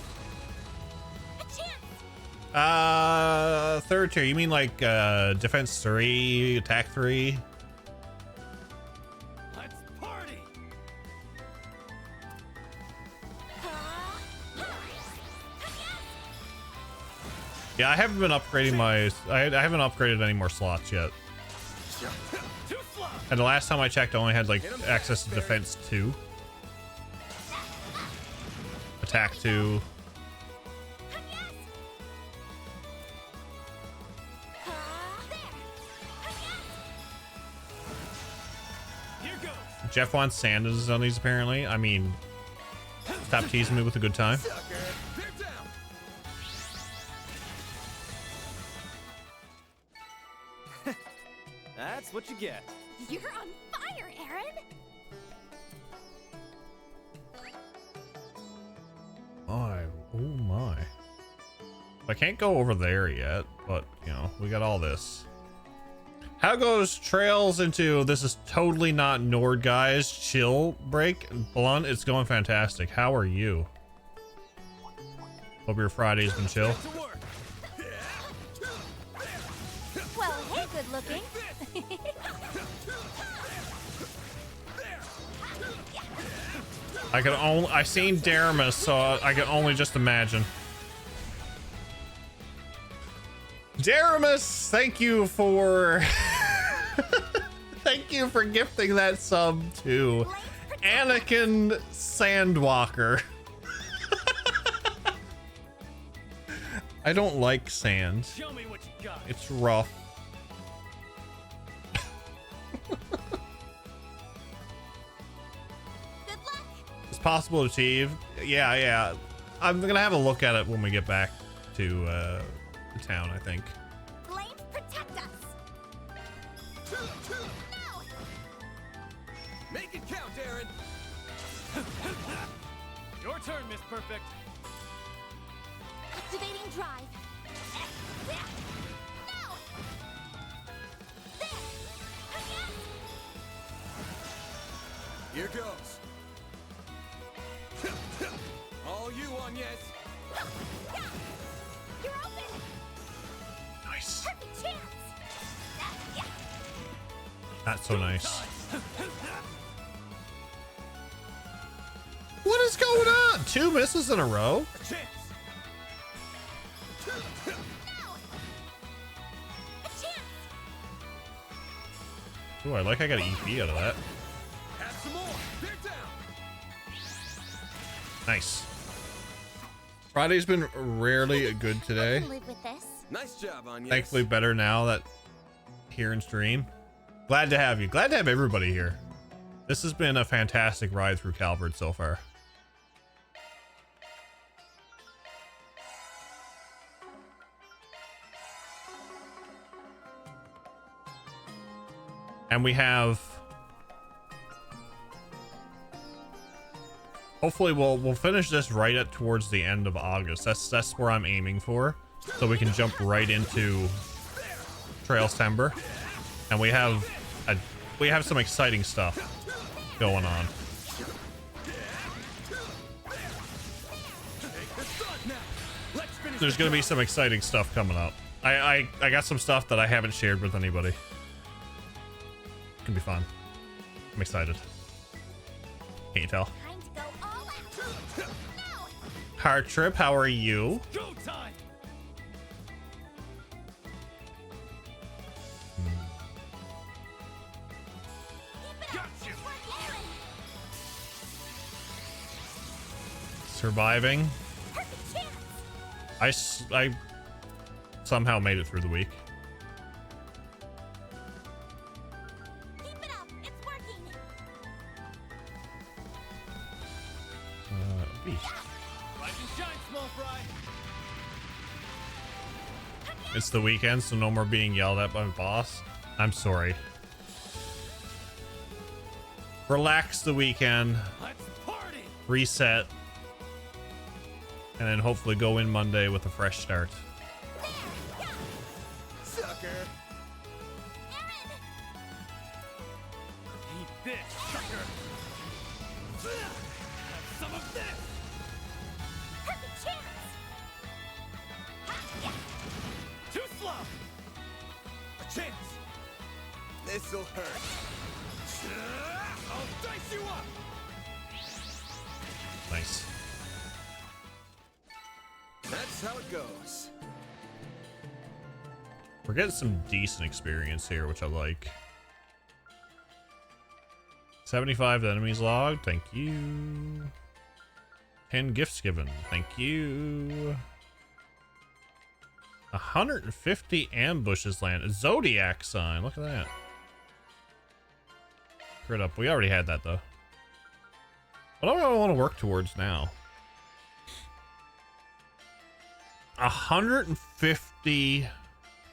A chance! Third tier. You mean like defense 3, attack 3? Let's party. Yeah, I haven't been upgrading my. I haven't upgraded any more slots yet. And the last time I checked, I only had like access to defense 2, attack 2. Jeff wants Sanders on these apparently. I mean, stop teasing me with a good time. That's what you get. You're on fire, Aaron! Oh my. I can't go over there yet, but you know, we got all this. How goes Trails into this is totally not Nord guys chill break? Blunt, it's going fantastic. How are you? Hope your Friday's been chill. Well, hey, good looking. I seen Daramus, so I can only just imagine. Daramus, thank you for thank you for gifting that sub to Anakin Sandwalker. I don't like sand. Show me what you got. It's rough. It's possible to achieve. Yeah. I'm gonna have a look at it when we get back to the town, I think. Flames protect us. No! Make it count, Aaron. Your turn, Miss Perfect. Activating drive. No! There! Here goes. All you on, yes. You're open! Nice. Perfect chance! Not so nice. What is going on? 2 misses in a row? A chance. No! A chance! Ooh, I got an EP out of that. Have some more. They're down. Nice. Friday's been rarely good today. I can live with this. Nice job, Anya. Thankfully better now that here in stream. Glad to have you. Glad to have everybody here. This has been a fantastic ride through Calvert so far. And we have, hopefully we'll finish this right at towards the end of August. That's where I'm aiming for, so we can jump right into Trails Timber, and we have some exciting stuff going on. There's gonna be some exciting stuff coming up. I got some stuff that I haven't shared with anybody. Can be fun. I'm excited. Can't you tell? Time to go all out. No. Heart Trip, how are you? Go time. Gotcha. Surviving. Perfect chance. I somehow made it through the week. Keep it up. It's working. B. Rise and shine, small fry. It's the weekend, so no more being yelled at by my boss. I'm sorry. Relax the weekend. Let's party. Reset. And then hopefully go in Monday with a fresh start. Sucker. Eat this, sucker. Have some of this. Perfect chance. Too slow. A chance. This'll hurt. I'll dice you up. Nice. That's how it goes. We're getting some decent experience here, which I like. 75 enemies logged. Thank you. 10 gifts given. Thank you. 150 ambushes landed. Zodiac sign. Look at that. Crit up. We already had that though. What do I want to work towards now? 150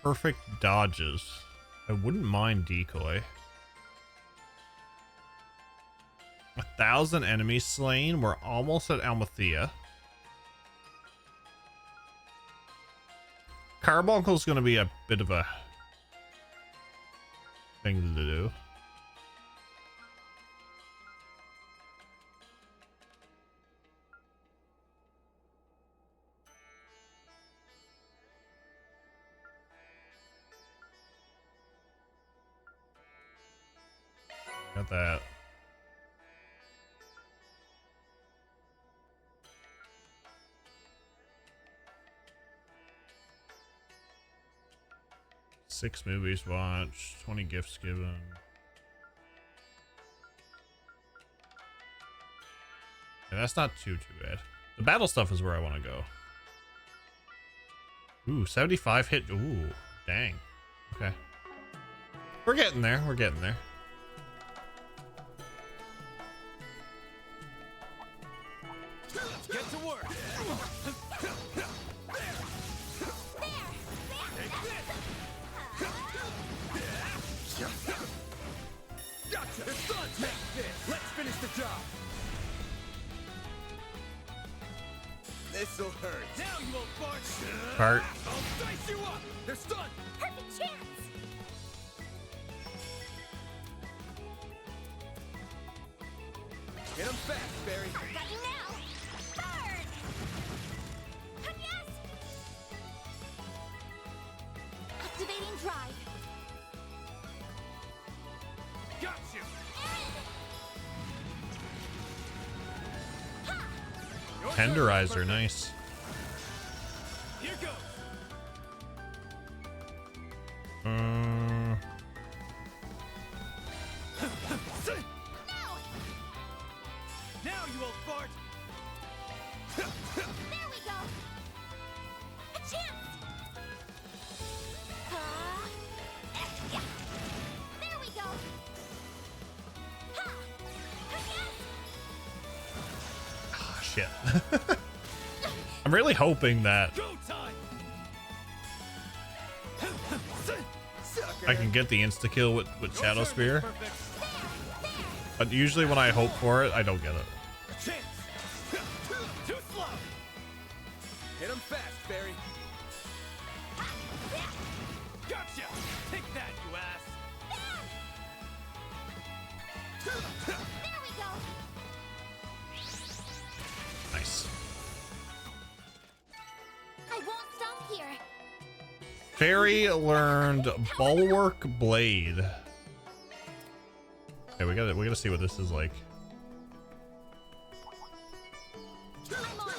perfect dodges. I wouldn't mind decoy. 1,000 enemies slain. We're almost at Almathea. Carbuncle's gonna be a bit of a thing to do. Got that. Six movies watched, 20 gifts given. Yeah, that's not too bad. The battle stuff is where I want to go. Ooh, 75 hit. Ooh, dang. Okay. We're getting there. We're getting there. Get to work. Gotcha. It's done. Take this. Let's finish the job. This'll hurt. Now you won't fart. Fart. I'll dice you up. They're stunned. Perfect chance. Hit them fast, Barry. Got you now. Burn. Yes. Activating drive. Got you. Tenderizer, nice. Here goes. you old fart! There we go! A chance! Yeah. There we go! Ha! Yes! Oh, shit. I'm really hoping that Go time! I can get the insta-kill with Shadow Spear. Perfect. But usually when I hope for it, I don't get it. A chance! Too slow! Hit him fast, Barry. Gotcha! Take that, you ass! There we go! Nice. I won't stop here. Fairy learned Bulwark Blade. Okay, we gotta see what this is like. I'm on it.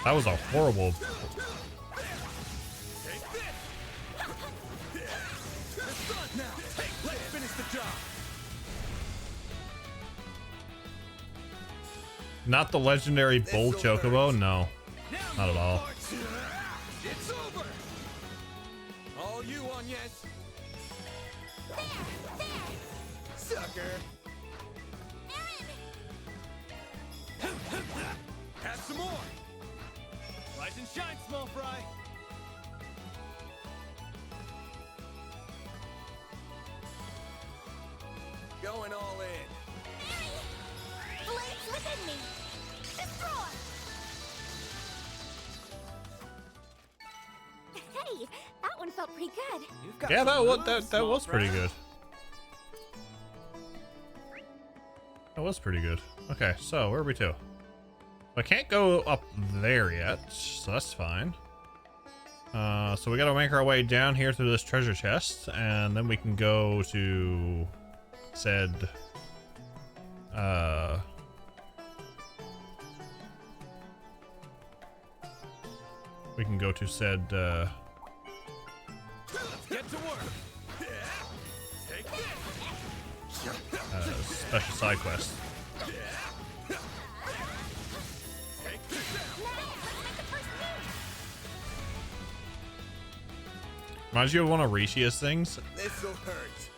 That was a horrible. Take this! It's done now! Let's finish the job! Not the legendary Bull Chocobo? No, not at all. It's over! All you on yes! Sucker! Have some more! Rise and shine, small fry! Going all in. Blades within me. Destroy! Hey, that one felt pretty good. Yeah, that was pretty good. That was pretty good. Okay, so where are we to? I can't go up there yet, so that's fine. So we gotta make our way down here through this treasure chest, and then we can go to said we can go to said Get to work. Take this. special side quest. Take this out. Reminds you of one of Rishia's things. This'll hurt.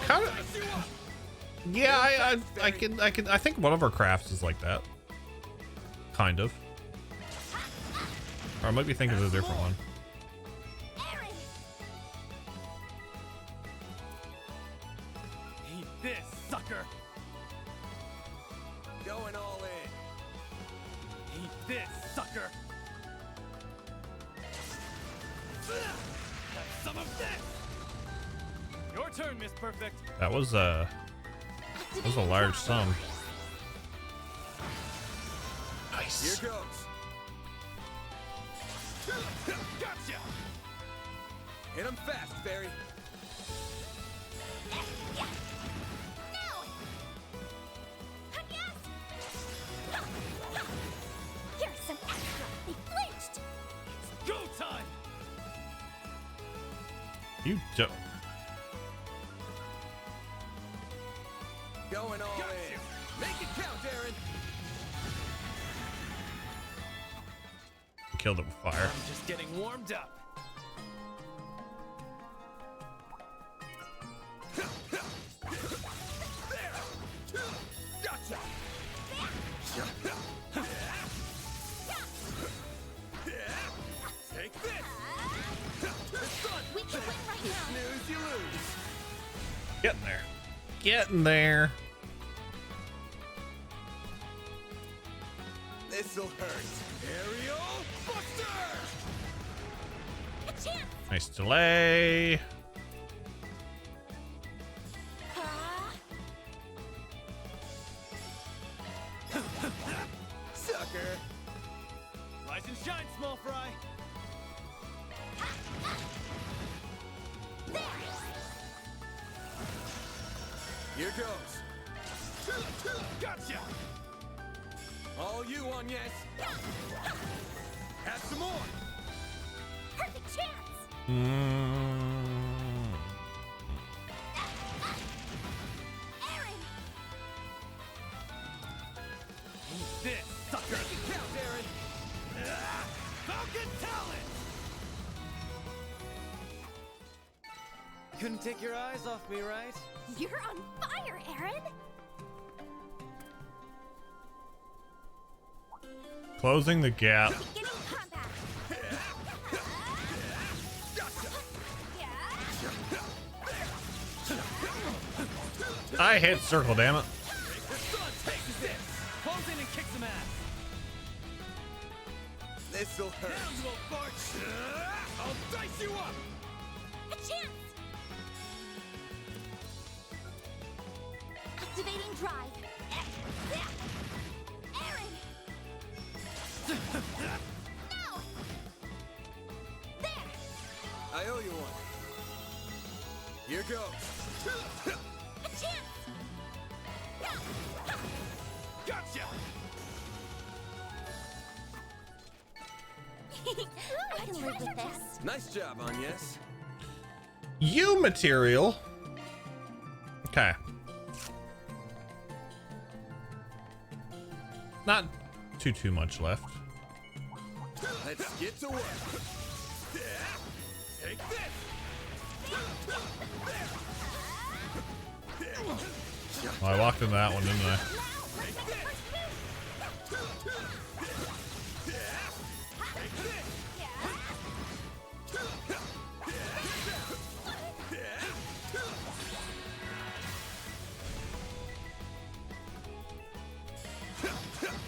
Kind of. Yeah, I think one of our crafts is like that. Kind of. Or I might be thinking of a different one. Eat this, sucker. Going all in. Eat this, sucker. Have some of this. Your turn, Miss Perfect. That was a large sum. Nice. Here goes. Gotcha. Hit him fast, Barry. Here's some extra. They flinched. It's go time. You don't. Going all in. Make it count, Aaron. Killed it with fire. I'm just getting warmed up. There. Gotcha. Take this. It's done. We can win right now. Snooze, you lose. Getting there. Getting there. This'll hurt. Aerial Buster! A chance. Nice delay. Sucker! Rise and shine, small fry! Here goes. Gotcha! All you on yes. Have some more. Perfect chance. Couldn't take your eyes off me, right? You're on fire, Aaron! Closing the gap. Beginning combat! I hit circle, damn it. Close in and kick some ass. This'll hurt. Now you little fart. I'll dice you up. A chance! Activating drive. Aaron! No! There! I owe you one. Here goes. A chance! Gotcha! I can live with this. Nice job, Agnes. You material. Okay. Not too much left. Let's get to work. Take this. Oh, I walked into that one, didn't I?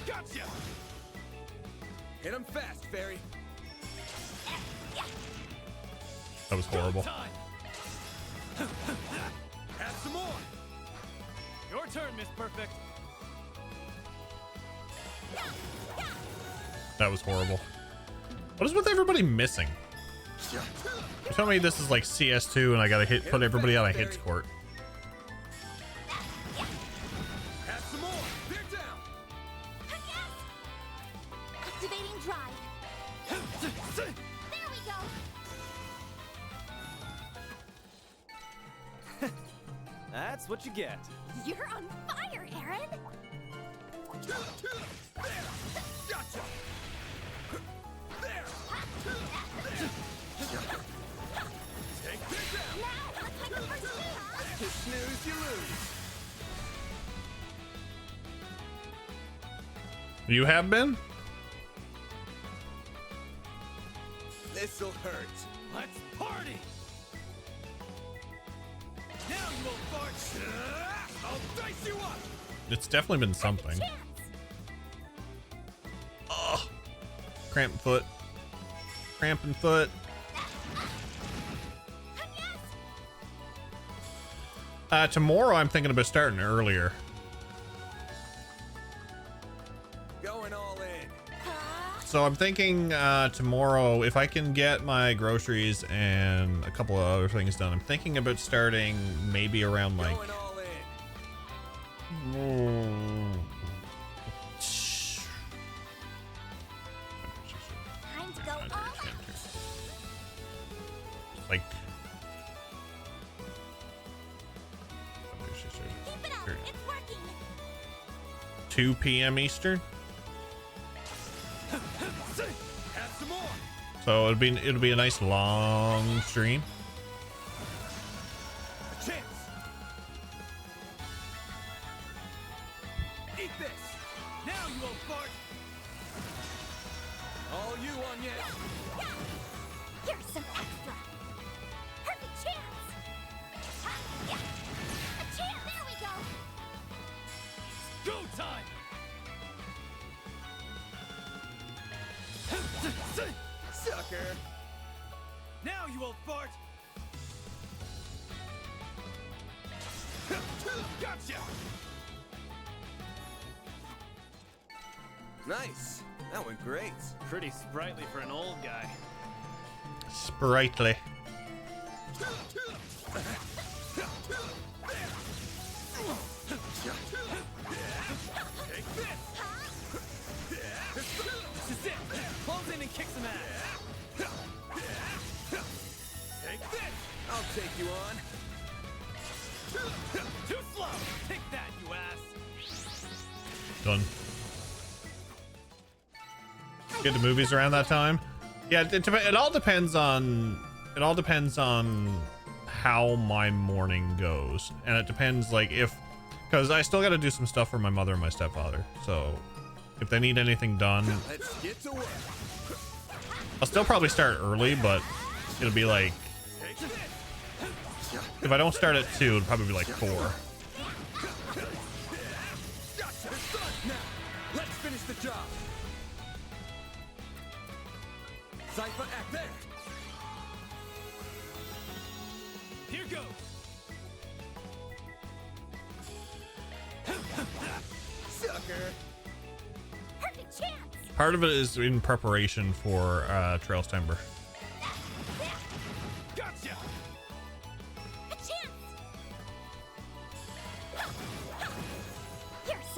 Gotcha. Hit him fast, Fairy. That was horrible. Have some more. Your turn, Miss Perfect. That was horrible. What is with everybody missing? Tell me this is like CS2 and I gotta put everybody on a hits court. Have some more. Bear down. Activating drive. There we go. That's what you get. You're on fire, Aaron. Gotcha. There. Take this out. Now, let's make the first move. You snooze, you lose. You have been? This'll hurt. Let's party. Now you won't fart. I'll dice you up. It's definitely been something. Ugh. Cramping foot. Cramping foot. Tomorrow I'm thinking about starting earlier. Going all in. So I'm thinking tomorrow, if I can get my groceries and a couple of other things done, I'm thinking about starting maybe around like... Going all in. Time to go all out. Like... Keep it up. It's working. 2 p.m. Eastern. Have some more. So it'll be a nice long stream. A chance. Eat this. Now you won't fart. All you on yet. Here's some extra. Perfect chance. A chance. There we go. Go time. Sucker. Now you won't fart. Gotcha. Nice. That went great. Pretty sprightly for an old guy. Sprightly. Take this. This is it. Close in and kick some ass. Take this. I'll take you on. Too slow. Take that, you ass. Done. Get to movies around that time. Yeah, it all depends on how my morning goes. And it depends, like, because I still got to do some stuff for my mother and my stepfather. So if they need anything done, Let's get to work. I'll still probably start early, but it'll be like, if I don't start at 2, it'll probably be like 4. Now, let's finish the job. Cypher, act there. Here goes. Sucker. Perfect chance. Part of it is in preparation for Trails Timber. Gotcha. A chance.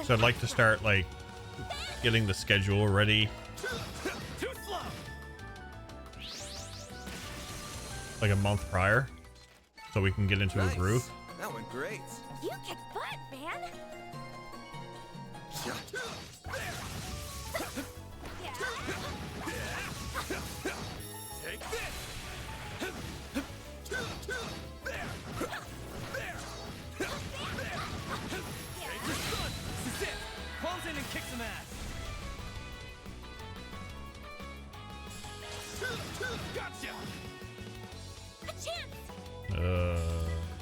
So I'd like to start like getting the schedule ready, Too slow. like a month prior, so we can get into a groove. That went great. You kick butt, man. Take this. Take your son. This is it. Close in and kick some ass. Gotcha. A chance.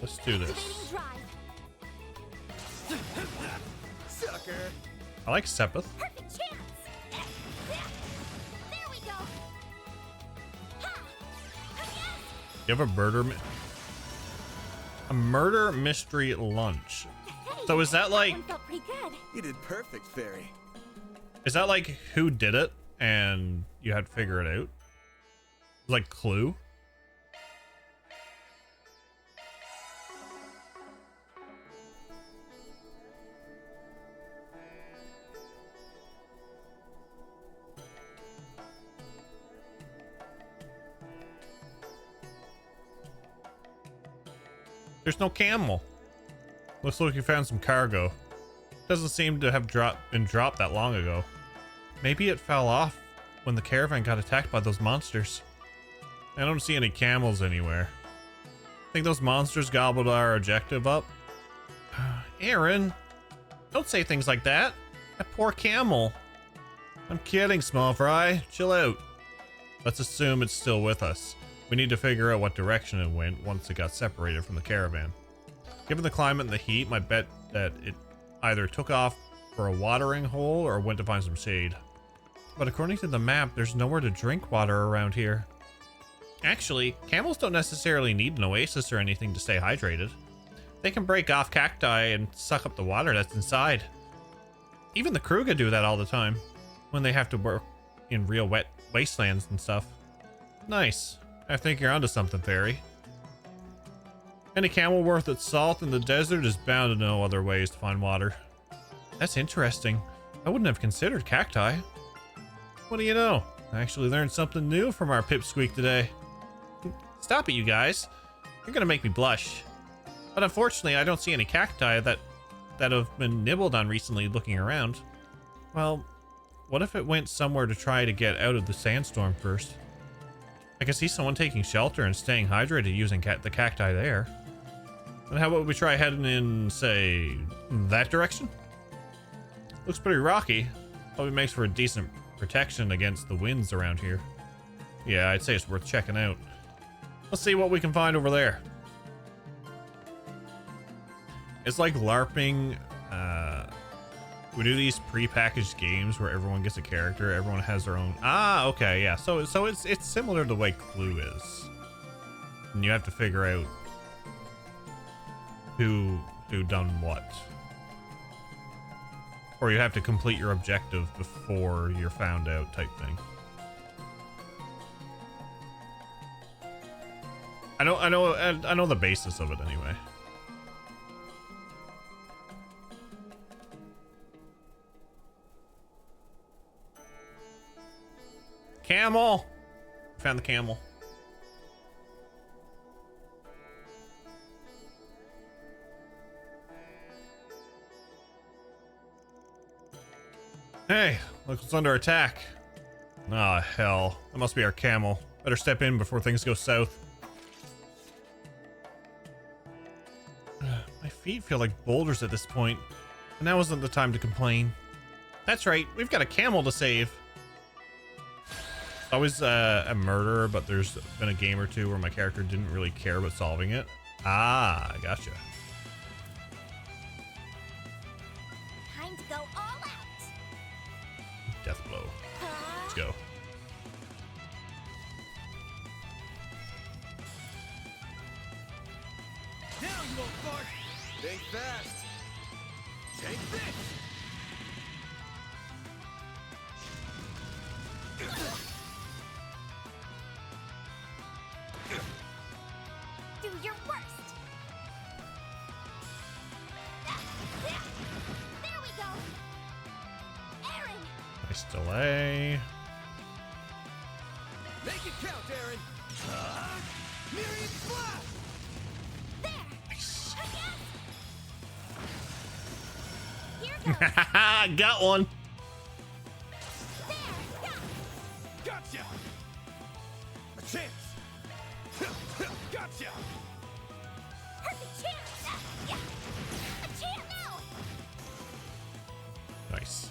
Let's do this. Activating drive. Sucker. I like Sepith. Perfect chance. There we go. Ha. Yes. You have a murder mystery lunch. Hey, So is that like, one felt pretty good. You did perfect, Fairy. is that like who did it and you had to figure it out? Like Clue? There's no camel. Looks like you found some cargo. Doesn't seem to have been dropped that long ago. Maybe it fell off when the caravan got attacked by those monsters. I don't see any camels anywhere. Think those monsters gobbled our objective up? Aaron, don't say things like that. That poor camel. I'm kidding, small fry. Chill out. Let's assume it's still with us. We need to figure out what direction it went once it got separated from the caravan. Given the climate and the heat, my bet that it either took off for a watering hole or went to find some shade. But according to the map, there's nowhere to drink water around here. Actually, camels don't necessarily need an oasis or anything to stay hydrated. They can break off cacti and suck up the water that's inside. Even the Kruga do that all the time when they have to work in real wet wastelands and stuff. Nice. I think you're onto something, Fairy. Any camel worth its salt in the desert is bound to know other ways to find water. That's interesting. I wouldn't have considered cacti. What do you know? I actually learned something new from our pipsqueak today. Stop it, you guys. You're gonna make me blush. But unfortunately, I don't see any cacti that have been nibbled on recently looking around. Well, what if it went somewhere to try to get out of the sandstorm first? I can see someone taking shelter and staying hydrated using the cacti there. And how about we try heading in, say, that direction? Looks pretty rocky. Probably makes for a decent protection against the winds around here. Yeah, I'd say it's worth checking out. Let's see what we can find over there. It's like LARPing. We do these pre-packaged games where everyone gets a character, everyone has their own. Ah, okay, yeah. So it's similar to the way Clue is, and you have to figure out who done what, or you have to complete your objective before you're found out, type thing. I know the basis of it anyway. Camel! Found the camel. Hey, look what's under attack. Ah, hell. That must be our camel. Better step in before things go south. feet feel like boulders at this point, and now isn't the time to complain. That's right, we've got a camel to save. Always a murder, but there's been a game or two where my character didn't really care about solving it. Ah, gotcha. Time to go all out. Death blow. Let's go. Now you won't fart! Think fast! Take this! Do your worst. There we go. Aaron. Nice delay. Make it count, Aaron! Myriad Blast! Here goes. Got one. Gotcha! A chance! Gotcha! Perfect chance. A chance now. Nice.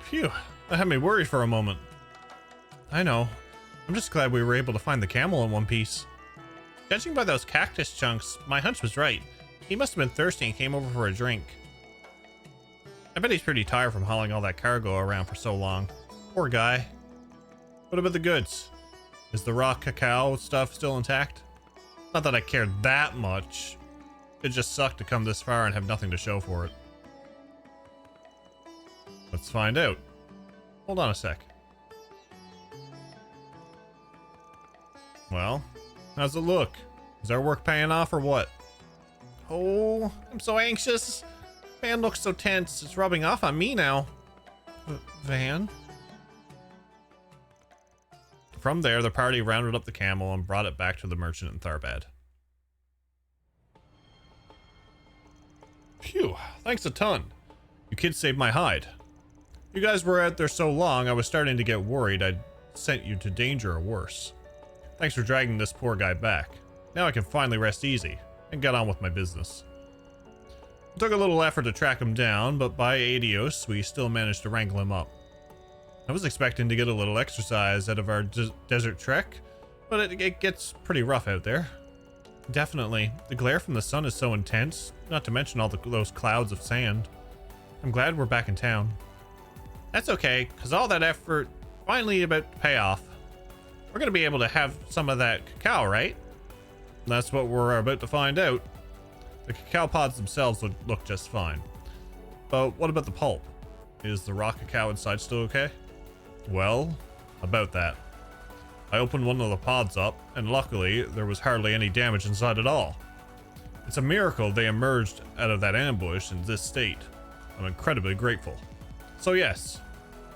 Phew, that had me worried for a moment. I know. I'm just glad we were able to find the camel in one piece. Judging by those cactus chunks, my hunch was right. He must have been thirsty and came over for a drink. I bet he's pretty tired from hauling all that cargo around for so long. Poor guy. What about the goods? Is the raw cacao stuff still intact? Not that I cared that much. It just sucked to come this far and have nothing to show for it. Let's find out. Hold on a sec. Well, how's it look? Is our work paying off or what? Oh, I'm so anxious. Van looks so tense. It's rubbing off on me now. Van? From there, the party rounded up the camel and brought it back to the merchant in Tharbad. Phew, thanks a ton. You kids saved my hide. You guys were out there so long, I was starting to get worried I'd sent you to danger or worse. Thanks for dragging this poor guy back. Now I can finally rest easy and get on with my business. It took a little effort to track him down, but by adios, we still managed to wrangle him up. I was expecting to get a little exercise out of our desert trek, but it gets pretty rough out there. Definitely. The glare from the sun is so intense, not to mention all those clouds of sand. I'm glad we're back in town. That's okay, because all that effort finally about to pay off. We're going to be able to have some of that cacao, right? And that's what we're about to find out. The cacao pods themselves look just fine. But what about the pulp? Is the raw cacao inside still okay? Well, about that. I opened one of the pods up, and luckily, there was hardly any damage inside at all. It's a miracle they emerged out of that ambush in this state. I'm incredibly grateful. So yes,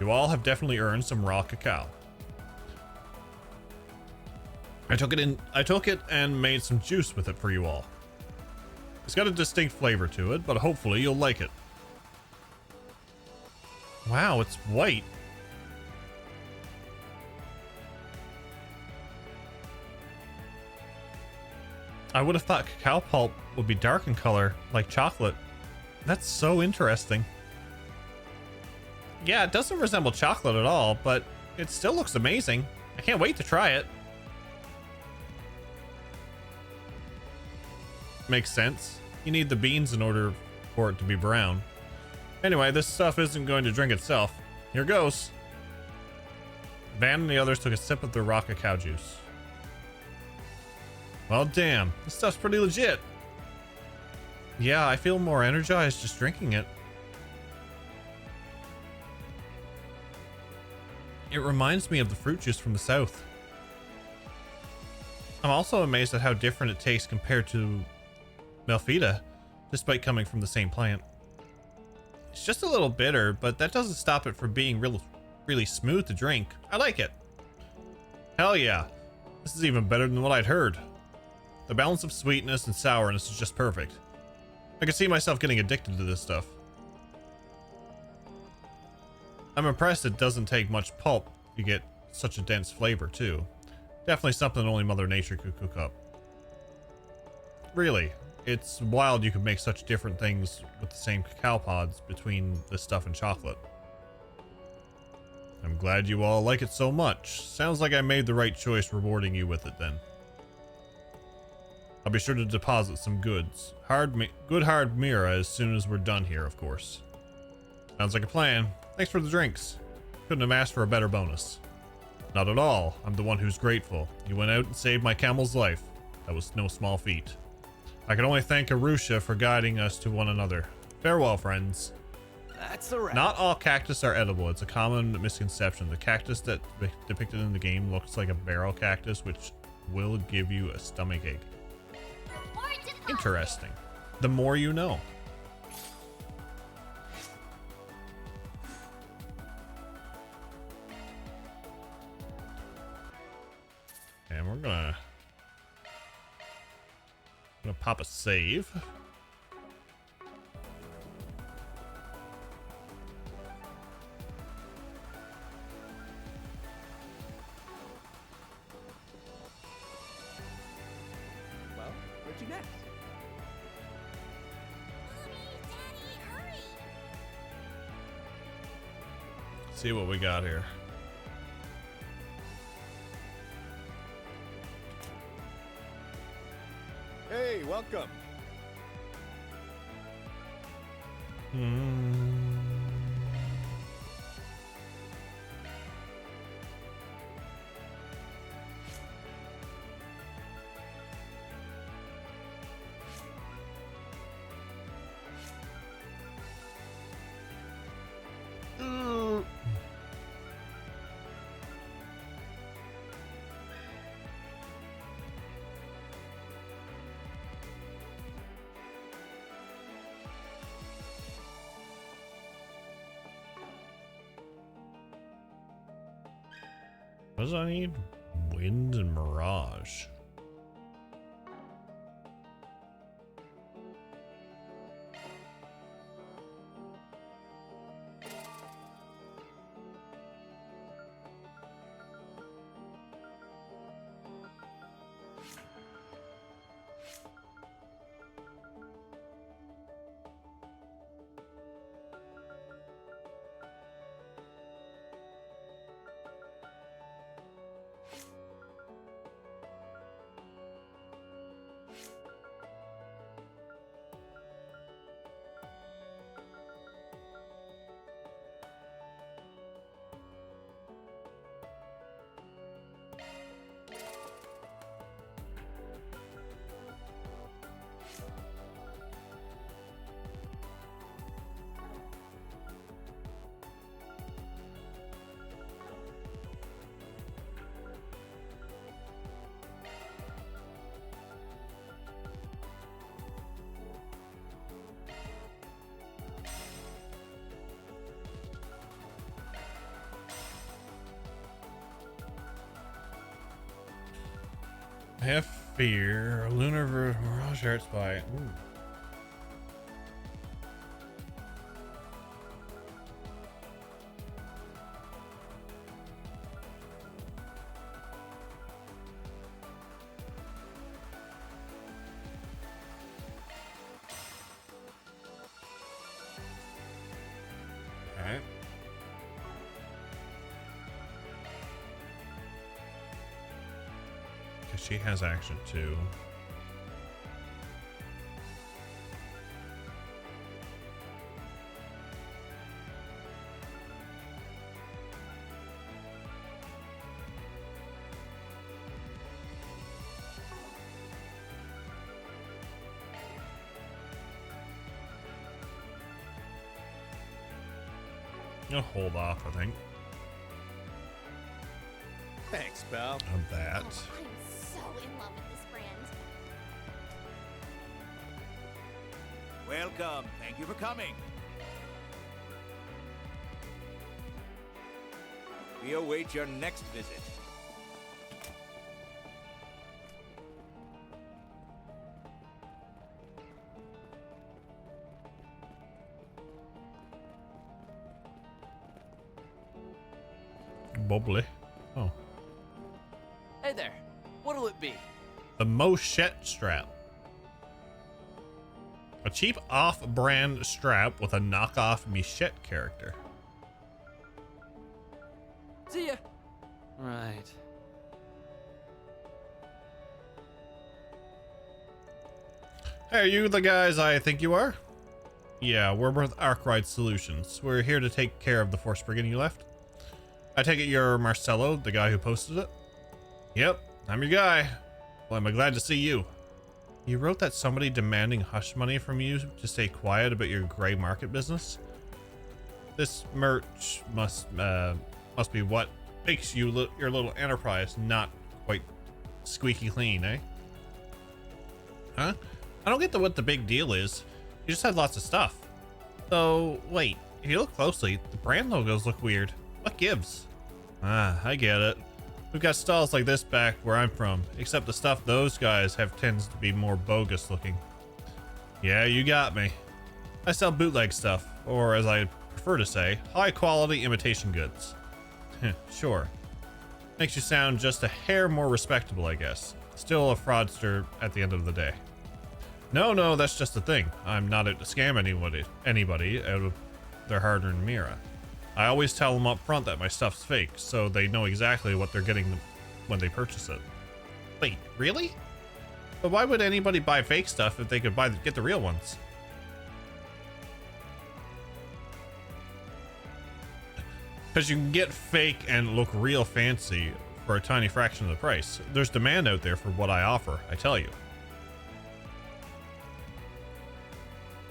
you all have definitely earned some raw cacao. I took it and made some juice with it for you all. It's got a distinct flavor to it, but hopefully you'll like it. Wow, it's white. I would have thought cacao pulp would be dark in color, like chocolate. That's so interesting. Yeah, it doesn't resemble chocolate at all, but it still looks amazing. I can't wait to try it. Makes sense. You need the beans in order for it to be brown. Anyway, this stuff isn't going to drink itself. Here goes. Van and the others took a sip of the raw cacao juice. Well, damn. This stuff's pretty legit. Yeah, I feel more energized just drinking it. It reminds me of the fruit juice from the south. I'm also amazed at how different it tastes compared to Melfita, despite coming from the same plant. It's just a little bitter, but that doesn't stop it from being really smooth to drink. I like it. Hell yeah. This is even better than what I'd heard. The balance of sweetness and sourness is just perfect. I could see myself getting addicted to this stuff. I'm impressed it doesn't take much pulp to get such a dense flavor, too. Definitely something only Mother Nature could cook up. Really, it's wild you could make such different things with the same cacao pods between this stuff and chocolate. I'm glad you all like it so much. Sounds like I made the right choice rewarding you with it then. I'll be sure to deposit some goods. Good hard Mira as soon as we're done here, of course. Sounds like a plan. Thanks for the drinks. Couldn't have asked for a better bonus. Not at all. I'm the one who's grateful. You went out and saved my camel's life. That was no small feat. I can only thank Arusha for guiding us to one another. Farewell, friends. That's a wrap. Not all cactus are edible. It's a common misconception. The cactus that depicted in the game looks like a barrel cactus, which will give you a stomachache. Interesting. The more you know. And we're gonna pop a save. Well, where'd you next? See what we got here. Hey, welcome. What does I need? Wind and mirage. Have fear. Lunar Mirage Art Spy. Ooh. Okay. She has action too. I'll hold off, I think. Thanks, pal. Of that. I'm so in love with this brand. Welcome. Thank you for coming. We await your next visit. Bubbly. Oh. Hey there. What'll it be? The Mochette strap. A cheap off-brand strap with a knockoff Michette character. See ya. Right. Hey, are you the guys I think you are? Yeah, we're with Arkwright Solutions. We're here to take care of the Force Brigand you left. I take it you're Marcelo, the guy who posted it? Yep, I'm your guy. Well, I'm glad to see you. You wrote that somebody demanding hush money from you to stay quiet about your gray market business? This merch must be what makes you your little enterprise not quite squeaky clean, eh? Huh? I don't get what the big deal is. You just had lots of stuff. So, wait, if you look closely, the brand logos look weird. What gives? Ah, I get it. We've got stalls like this back where I'm from, except the stuff those guys have tends to be more bogus looking. Yeah, you got me. I sell bootleg stuff, or as I prefer to say, high quality imitation goods. Sure. Makes you sound just a hair more respectable, I guess. Still a fraudster at the end of the day. No, that's just the thing. I'm not out to scam anybody out of their hard-earned Mira. I always tell them up front that my stuff's fake, so they know exactly what they're getting when they purchase it. Wait, really? But why would anybody buy fake stuff if they could get the real ones? Because you can get fake and look real fancy for a tiny fraction of the price. There's demand out there for what I offer, I tell you.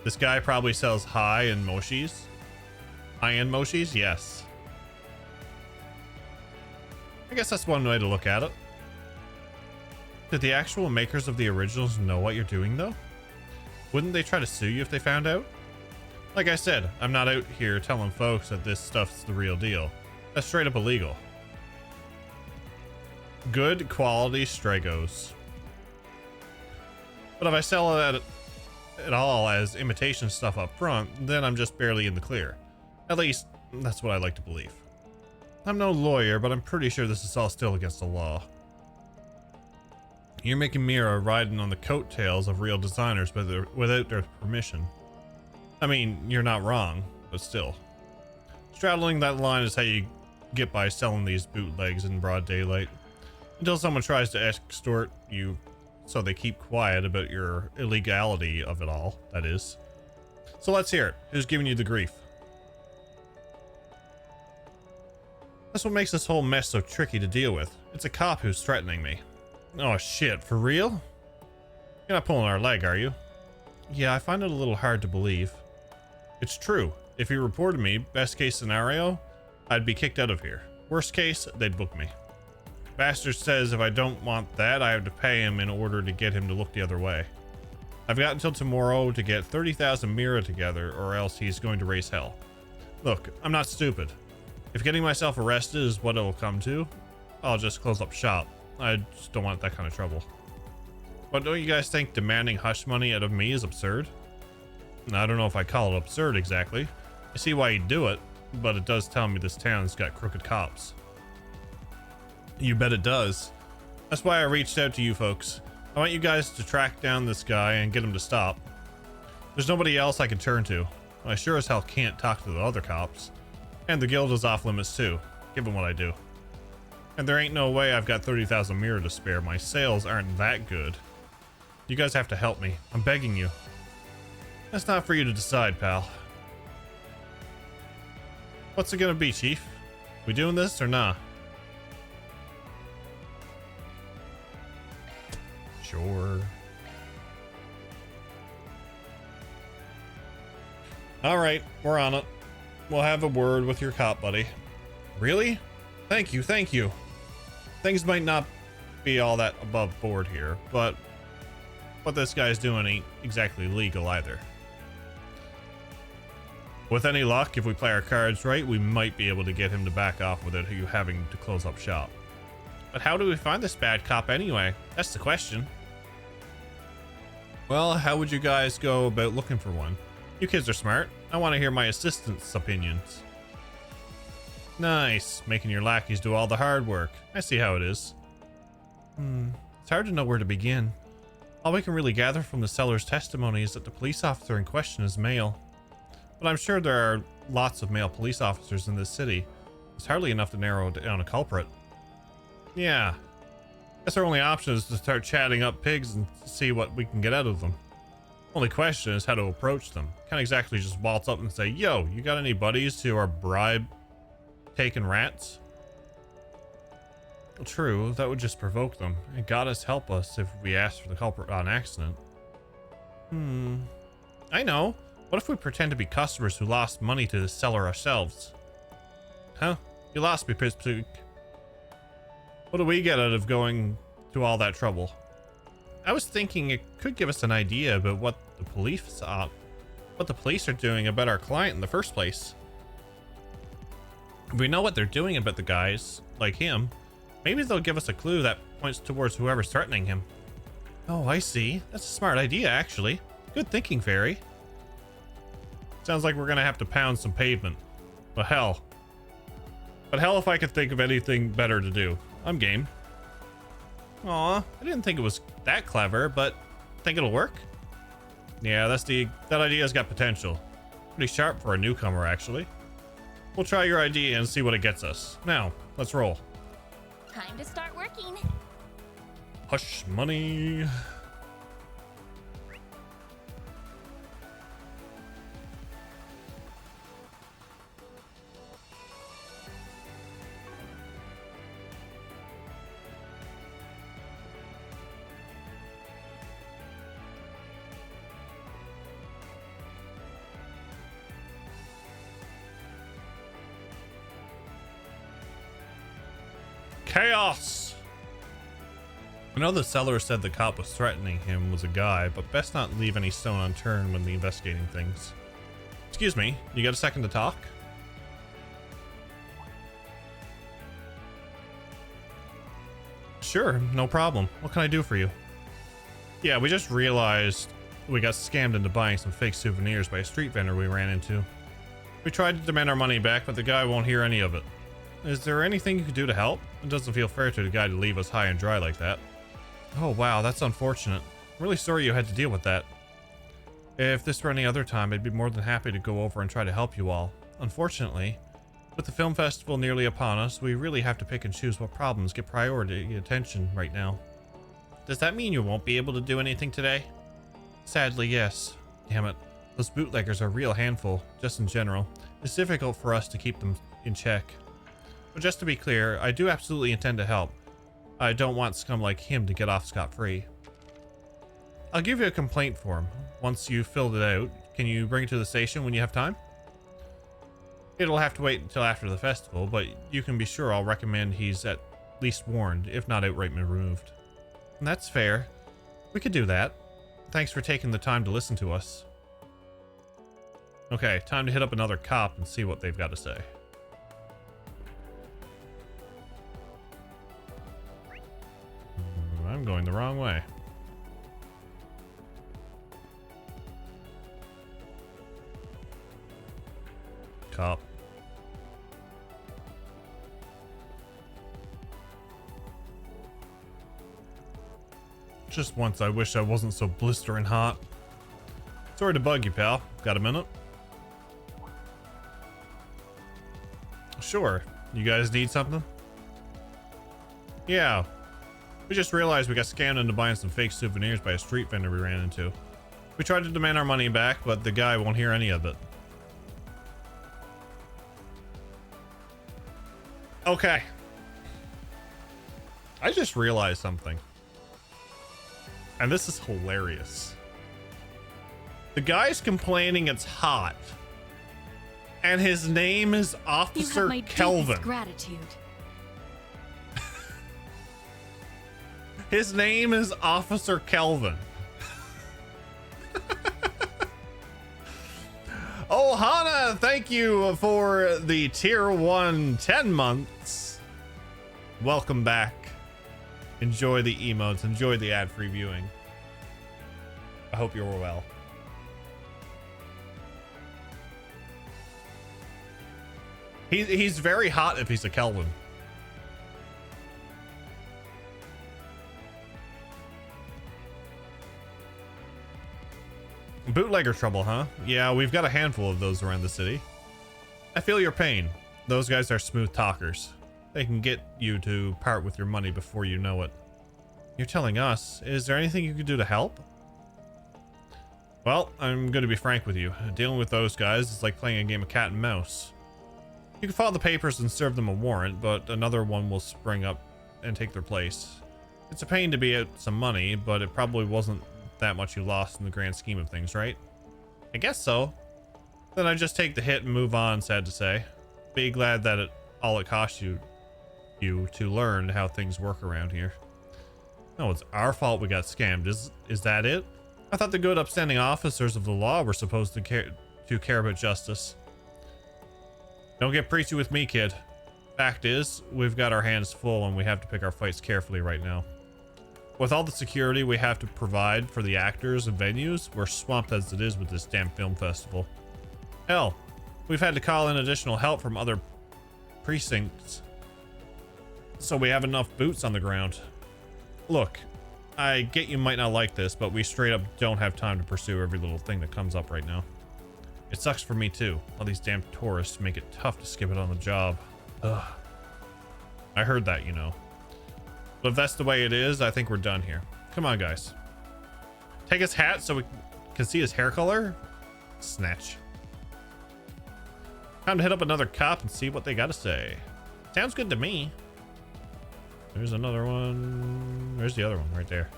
This guy probably sells high-end mochis. High-end mochis? Yes. I guess that's one way to look at it. Did the actual makers of the originals know what you're doing, though? Wouldn't they try to sue you if they found out? Like I said, I'm not out here telling folks that this stuff's the real deal. That's straight up illegal. Good quality Stragos. But if I sell it at all as imitation stuff up front, then I'm just barely in the clear. At least, that's what I like to believe. I'm no lawyer, but I'm pretty sure this is all still against the law. You're making Mira riding on the coattails of real designers without their permission. I mean, you're not wrong, but still. Straddling that line is how you get by selling these bootlegs in broad daylight. Until someone tries to extort you so they keep quiet about your illegality of it all, that is. So let's hear it. Who's giving you the grief? That's what makes this whole mess so tricky to deal with. It's a cop who's threatening me. Oh shit, for real? You're not pulling our leg, are you? Yeah, I find it a little hard to believe. It's true. If you reported me, best case scenario, I'd be kicked out of here. Worst case, they'd book me. Bastard says if I don't want that, I have to pay him in order to get him to look the other way. I've got until tomorrow to get 30,000 Mira together, or else he's going to raise hell. Look, I'm not stupid. If getting myself arrested is what it'll come to, I'll just close up shop. I just don't want that kind of trouble. But don't you guys think demanding hush money out of me is absurd? I don't know if I call it absurd exactly. I see why you'd do it, but it does tell me this town's got crooked cops. You bet it does. That's why I reached out to you folks. I want you guys to track down this guy and get him to stop. There's nobody else I can turn to. I sure as hell can't talk to the other cops. And the guild is off limits too, given what I do. And there ain't no way I've got 30,000 Mira to spare. My sales aren't that good. You guys have to help me. I'm begging you. That's not for you to decide, pal. What's it gonna be, Chief? We doing this or nah? Sure. Alright, we're on it. We'll have a word with your cop buddy. Really? Thank you, thank you. Things might not be all that above board here, but what this guy's doing ain't exactly legal either. With any luck, if we play our cards right, we might be able to get him to back off without you having to close up shop. But how do we find this bad cop anyway? That's the question. Well, how would you guys go about looking for one? You kids are smart. I want to hear my assistant's opinions. Nice, making your lackeys do all the hard work. I see how it is. It's hard to know where to begin. All we can really gather from the seller's testimony is that the police officer in question is male. But I'm sure there are lots of male police officers in this city. It's hardly enough to narrow down a culprit. Yeah. Guess our only option is to start chatting up pigs and see what we can get out of them. Only question is how to approach them. Can't exactly just waltz up and say, yo, you got any buddies who are bribe-taking rats? Well, true, that would just provoke them. And goddess help us if we ask for the culprit on accident. I know. What if we pretend to be customers who lost money to the seller ourselves? Huh? You lost me, Pizpook. What do we get out of going to all that trouble? I was thinking it could give us an idea about what the police are doing about our client in the first place. If we know what they're doing about the guys like him, maybe they'll give us a clue that points towards whoever's threatening him. Oh, I see. That's a smart idea, actually. Good thinking, Fairy. Sounds like we're gonna have to pound some pavement. But hell if I could think of anything better to do. I'm game. Aw, I didn't think it was that clever, but think it'll work? Yeah, that idea's got potential. Pretty sharp for a newcomer, actually. We'll try your idea and see what it gets us. Now, let's roll. Time to start working. Hush money. Chaos! I know the seller said the cop was threatening him was a guy, but best not leave any stone unturned when investigating things. Excuse me, you got a second to talk? Sure, no problem. What can I do for you? Yeah, we just realized we got scammed into buying some fake souvenirs by a street vendor we ran into. We tried to demand our money back, but the guy won't hear any of it. Is there anything you could do to help? It doesn't feel fair to the guy to leave us high and dry like that. Oh wow, that's unfortunate. I'm really sorry you had to deal with that. If this were any other time, I'd be more than happy to go over and try to help you all. Unfortunately, with the film festival nearly upon us, we really have to pick and choose what problems get priority attention right now. Does that mean you won't be able to do anything today? Sadly, yes. Damn it. Those bootleggers are a real handful, just in general. It's difficult for us to keep them in check. But just to be clear, I do absolutely intend to help. I don't want scum like him to get off scot-free. I'll give you a complaint form. Once you've filled it out, can you bring it to the station when you have time? It'll have to wait until after the festival, but you can be sure I'll recommend he's at least warned, if not outright removed. And that's fair. We could do that. Thanks for taking the time to listen to us. Okay, time to hit up another cop and see what they've got to say. I'm going the wrong way. Cop. Just once I wish I wasn't so blistering hot. Sorry to bug you, pal. Got a minute? Sure. You guys need something? Yeah. We just realized we got scammed into buying some fake souvenirs by a street vendor we ran into. We tried to demand our money back, but the guy won't hear any of it. Okay. I just realized something. And this is hilarious. The guy's complaining it's hot. And his name is Officer Kelvin. Gratitude. His name is Officer Kelvin. Oh, Hana, thank you for the tier 1 10 months. Welcome back. Enjoy the emotes. Enjoy the ad-free viewing. I hope you're well. He's very hot if he's a Kelvin. Bootlegger trouble, huh? Yeah, we've got a handful of those around the city. I feel your pain. Those guys are smooth talkers. They can get you to part with your money before you know it. You're telling us, is there anything you could do to help? Well, I'm going to be frank with you. Dealing with those guys is like playing a game of cat and mouse. You can file the papers and serve them a warrant, but another one will spring up and take their place. It's a pain to be out some money, but it probably wasn't that much you lost in the grand scheme of things, right? I guess so. Then I just take the hit and move on, sad to say. Be glad that all it cost you to learn how things work around here. No, it's our fault we got scammed. Is that it? I thought the good, upstanding officers of the law were supposed to care about justice. Don't get preachy with me, kid. Fact is, we've got our hands full and we have to pick our fights carefully right now. With all the security we have to provide for the actors and venues, we're swamped as it is with this damn film festival. Hell, we've had to call in additional help from other precincts, so we have enough boots on the ground. Look, I get you might not like this, but we straight up don't have time to pursue every little thing that comes up right now. It sucks for me too. All these damn tourists make it tough to skip it on the job. Ugh. I heard that, you know. But if that's the way it is, I think we're done here. Come on, guys. Take his hat so we can see his hair color. Snatch. Time to hit up another cop and see what they got to say. Sounds good to me. There's another one. There's the other one right there.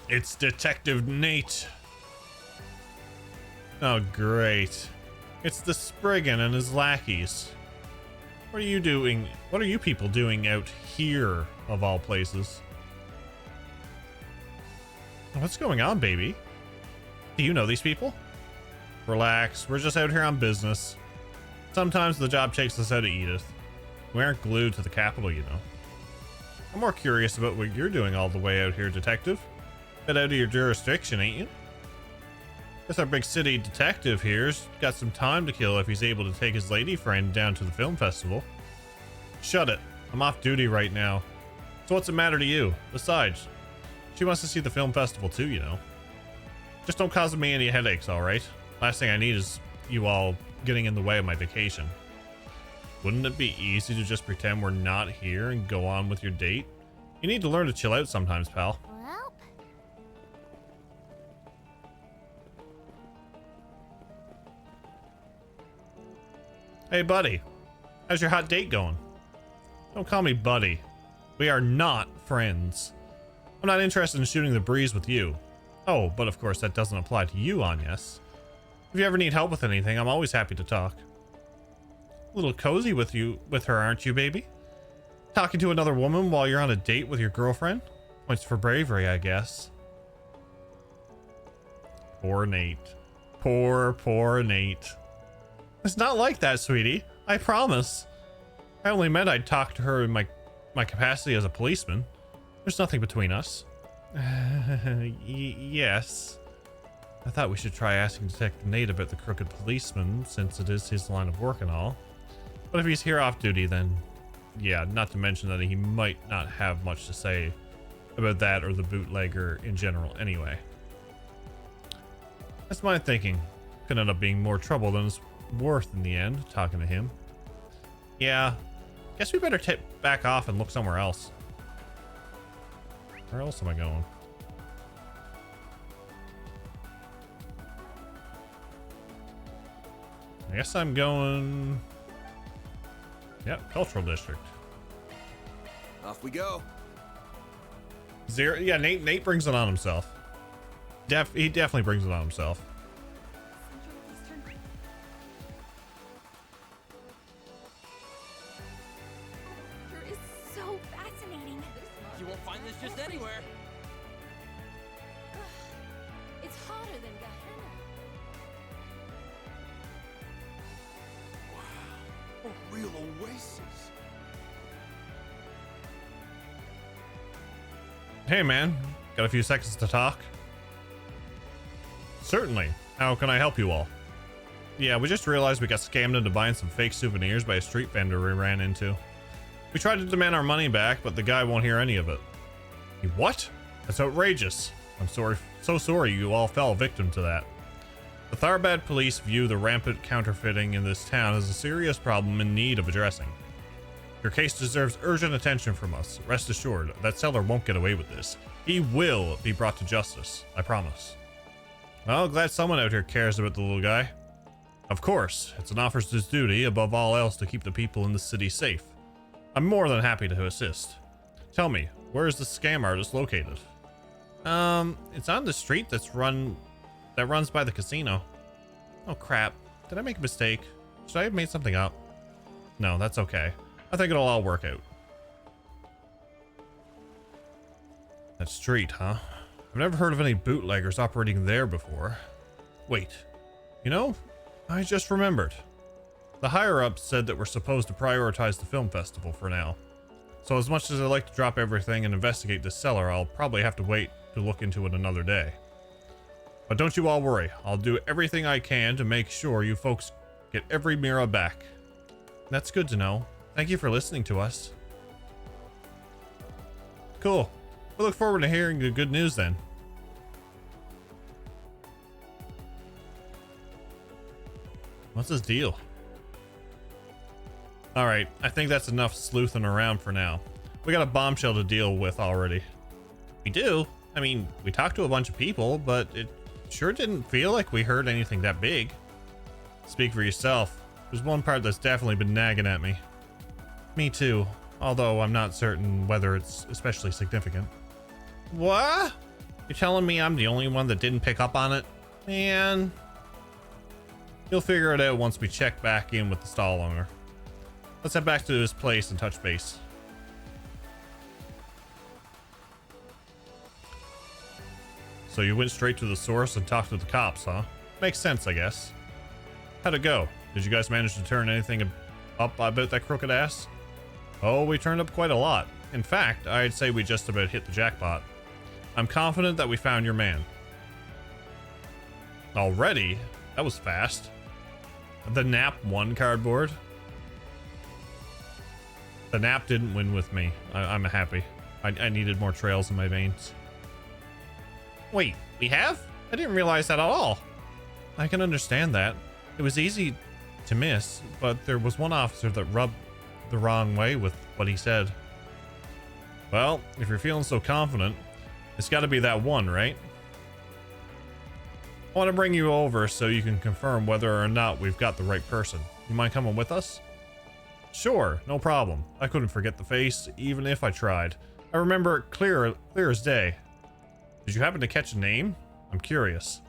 It's Detective Nate. Oh, great. It's the Spriggan and his lackeys. What are you doing? What are you people doing out here, of all places? What's going on, baby? Do you know these people? Relax, we're just out here on business. Sometimes the job takes us out of Edith. We aren't glued to the capital, you know. I'm more curious about what you're doing all the way out here, detective. Bit out of your jurisdiction, ain't you? Guess our big city detective here's got some time to kill if he's able to take his lady friend down to the film festival. Shut it. I'm off duty right now. So what's it matter to you? Besides, she wants to see the film festival too, you know. Just don't cause me any headaches, alright? Last thing I need is you all getting in the way of my vacation. Wouldn't it be easy to just pretend we're not here and go on with your date? You need to learn to chill out sometimes, pal. Well, Hey, buddy. How's your hot date going? Don't call me buddy. We are not friends. I'm not interested in shooting the breeze with you. Oh, but of course that doesn't apply to you, Agnes. If you ever need help with anything, I'm always happy to talk. A little cozy with her, aren't you, baby? Talking to another woman while you're on a date with your girlfriend? Points for bravery, I guess. Poor Nate. Poor Nate. It's not like that, sweetie. I promise. I only meant I'd talk to her in my capacity as a policeman. There's nothing between us. Yes. I thought we should try asking Detective Nate about the crooked policeman, since it is his line of work and all. But if he's here off duty, then yeah, not to mention that he might not have much to say about that or the bootlegger in general anyway. That's my thinking. Could end up being more trouble than it's worth in the end, talking to him. Yeah, guess we better back off and look somewhere else. Where else am I going? I guess I'm going... Yep, Cultural District. Off we go. Zero. Yeah, Nate brings it on himself. He definitely brings it on himself. Is so fascinating. You won't find this just anywhere. It's hotter than Gehenna. Wow, a real oasis. Hey man, got a few seconds to talk? Certainly. How can I help you all? Yeah, we just realized we got scammed into buying some fake souvenirs by a street vendor we ran into. We tried to demand our money back, but the guy won't hear any of it. What? That's outrageous. I'm so sorry you all fell victim to that. The Tharbad police view the rampant counterfeiting in this town as a serious problem in need of addressing. Your case deserves urgent attention from us. Rest assured, that seller won't get away with this. He will be brought to justice, I promise. Well, glad someone out here cares about the little guy. Of course, it's an officer's duty above all else to keep the people in the city safe. I'm more than happy to assist. Tell me, where is the scam artist located? It's on the street that runs by the casino. Oh crap, did I make a mistake? Should I have made something up? No, that's okay. I think it'll all work out. That street, huh? I've never heard of any bootleggers operating there before. Wait, you know, I just remembered. The higher-ups said that we're supposed to prioritize the film festival for now. So as much as I'd like to drop everything and investigate this seller, I'll probably have to wait to look into it another day. But don't you all worry, I'll do everything I can to make sure you folks get every mirror back. That's good to know. Thank you for listening to us. Cool. We look forward to hearing the good news then. What's his deal? Alright, I think that's enough sleuthing around for now. We got a bombshell to deal with already. We do? I mean, we talked to a bunch of people, but it sure didn't feel like we heard anything that big. Speak for yourself. There's one part that's definitely been nagging at me. Me too, although I'm not certain whether it's especially significant. What? You're telling me I'm the only one that didn't pick up on it? Man. You'll figure it out once we check back in with the stall owner. Let's head back to his place and touch base. So you went straight to the source and talked to the cops, huh? Makes sense, I guess. How'd it go? Did you guys manage to turn anything up about that crooked ass? Oh, we turned up quite a lot. In fact, I'd say we just about hit the jackpot. I'm confident that we found your man. Already? That was fast. The Nap won cardboard. The Nap didn't win with me. I'm happy. I needed more trails in my veins. Wait, we have? I didn't realize that at all. I can understand that. It was easy to miss, but there was one officer that rubbed the wrong way with what he said. Well, if you're feeling so confident, it's got to be that one, right? I want to bring you over so you can confirm whether or not we've got the right person. You mind coming with us? Sure, no problem. I couldn't forget the face, even if I tried. I remember it clear as day. Did you happen to catch a name? I'm curious.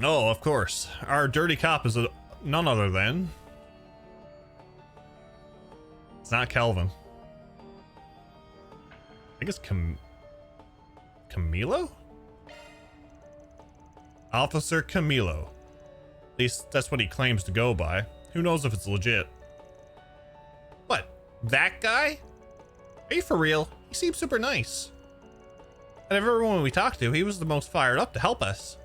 Oh, of course. Our dirty cop is none other than... It's not Kelvin. I think it's Camilo? Officer Camilo. At least that's what he claims to go by. Who knows if it's legit? What? That guy? Are you for real? He seems super nice. And of everyone we talked to, he was the most fired up to help us.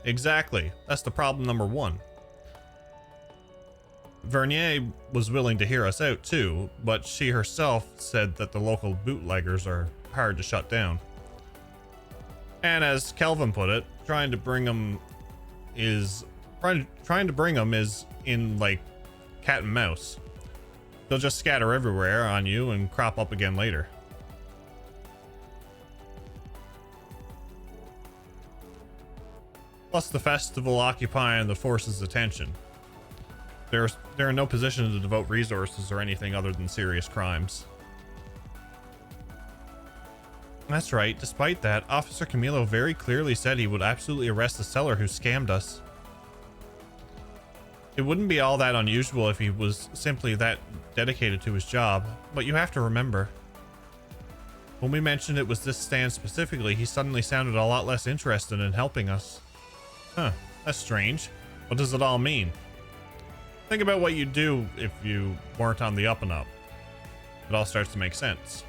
Exactly. That's the problem number one. Vernier was willing to hear us out too, but she herself said that the local bootleggers are hard to shut down. And as Kelvin put it, trying to bring them is in like cat and mouse. They'll just scatter everywhere on you and crop up again later. Plus the festival occupying the force's attention. They're in no position to devote resources or anything other than serious crimes. That's right. Despite that, Officer Camilo very clearly said he would absolutely arrest the seller who scammed us. It wouldn't be all that unusual if he was simply that dedicated to his job, but you have to remember, when we mentioned it was this stand specifically, he suddenly sounded a lot less interested in helping us. Huh, that's strange. What does it all mean? Think about what you'd do if you weren't on the up and up. It all starts to make sense.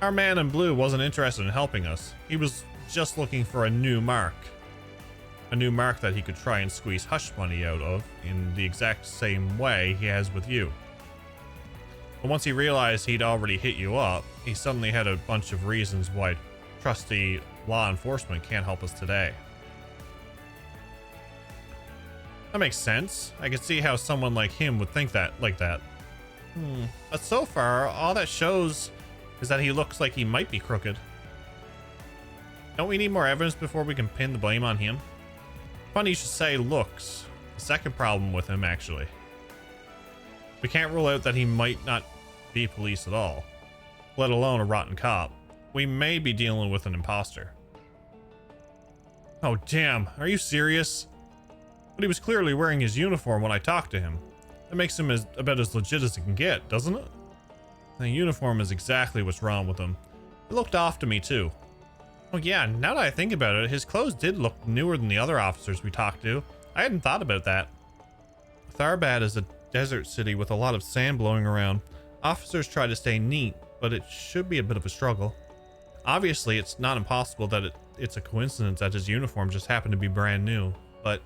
Our man in blue wasn't interested in helping us. He was just looking for a new mark. A new mark that he could try and squeeze hush money out of in the exact same way he has with you. But once he realized he'd already hit you up, he suddenly had a bunch of reasons why trusty law enforcement can't help us today. That makes sense. I can see how someone like him would think that like that. But so far, all that shows is that he looks like he might be crooked. Don't we need more evidence before we can pin the blame on him? Funny you should say looks. The second problem with him, actually. We can't rule out that he might not be police at all, let alone a rotten cop. We may be dealing with an imposter. Oh damn, are you serious? But he was clearly wearing his uniform when I talked to him. That makes him about as legit as it can get, doesn't it? The uniform is exactly what's wrong with him. It looked off to me too. Oh yeah, now that I think about it, his clothes did look newer than the other officers we talked to. I hadn't thought about that. Tharbad is a desert city with a lot of sand blowing around. Officers try to stay neat, but it should be a bit of a struggle. Obviously, it's not impossible that it's a coincidence that his uniform just happened to be brand new, but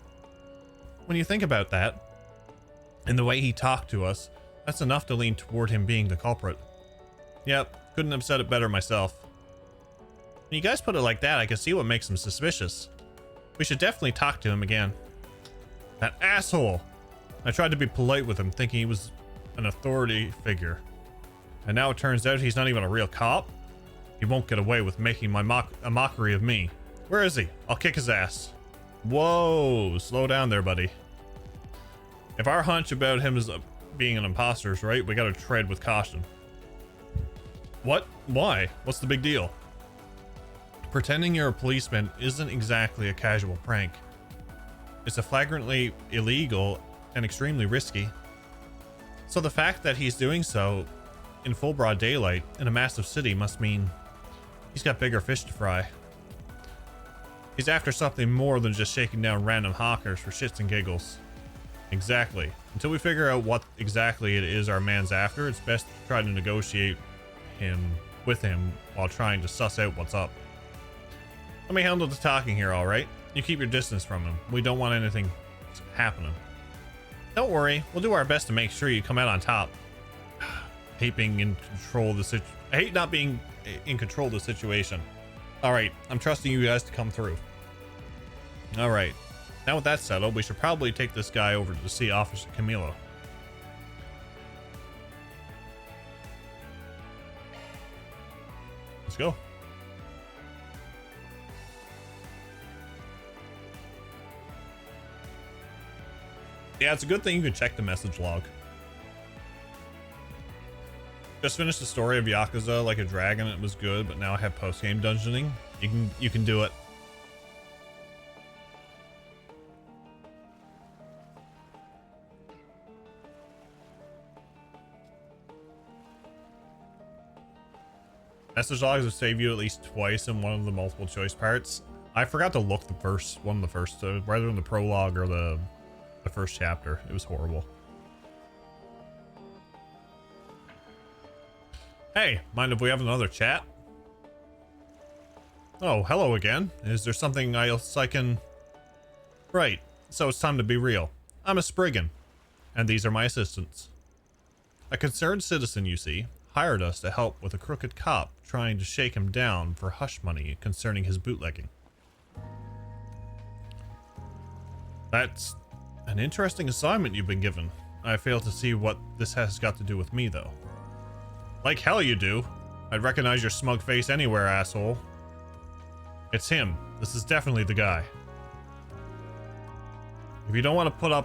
when you think about that, and the way he talked to us, that's enough to lean toward him being the culprit. Yep, couldn't have said it better myself. When you guys put it like that, I can see what makes him suspicious. We should definitely talk to him again. That asshole! I tried to be polite with him, thinking he was an authority figure. And now it turns out he's not even a real cop? He won't get away with making a mockery of me. Where is he? I'll kick his ass. Whoa, slow down there, buddy. If our hunch about him is being an imposter is right, we gotta tread with caution. What? Why? What's the big deal? Pretending you're a policeman isn't exactly a casual prank. It's a flagrantly illegal and extremely risky. So the fact that he's doing so in full broad daylight in a massive city must mean he's got bigger fish to fry. He's after something more than just shaking down random hawkers for shits and giggles. Exactly. Until we figure out what exactly it is our man's after, it's best to try to negotiate with him while trying to suss out what's up. Let me handle the talking here, alright? You keep your distance from him. We don't want anything happening. Don't worry, we'll do our best to make sure you come out on top. I hate not being in control of the situation. Alright, I'm trusting you guys to come through. Alright, now with that settled, we should probably take this guy over to see Officer Camilo. Let's go. Yeah, it's a good thing you can check the message log. Just finished the story of Yakuza Like a Dragon. It was good, but now I have post-game dungeoning. You can do it. Message logs will save you at least twice in one of the multiple choice parts. I forgot to look whether in the prologue or the first chapter. It was horrible. Hey, mind if we have another chat? Oh, hello again. Is there something else I can... Right, so it's time to be real. I'm a Spriggan, and these are my assistants. A concerned citizen, you see, hired us to help with a crooked cop trying to shake him down for hush money concerning his bootlegging. That's an interesting assignment you've been given. I fail to see what this has got to do with me, though. Like hell you do. I'd recognize your smug face anywhere, asshole. It's him. This is definitely the guy. If you don't want to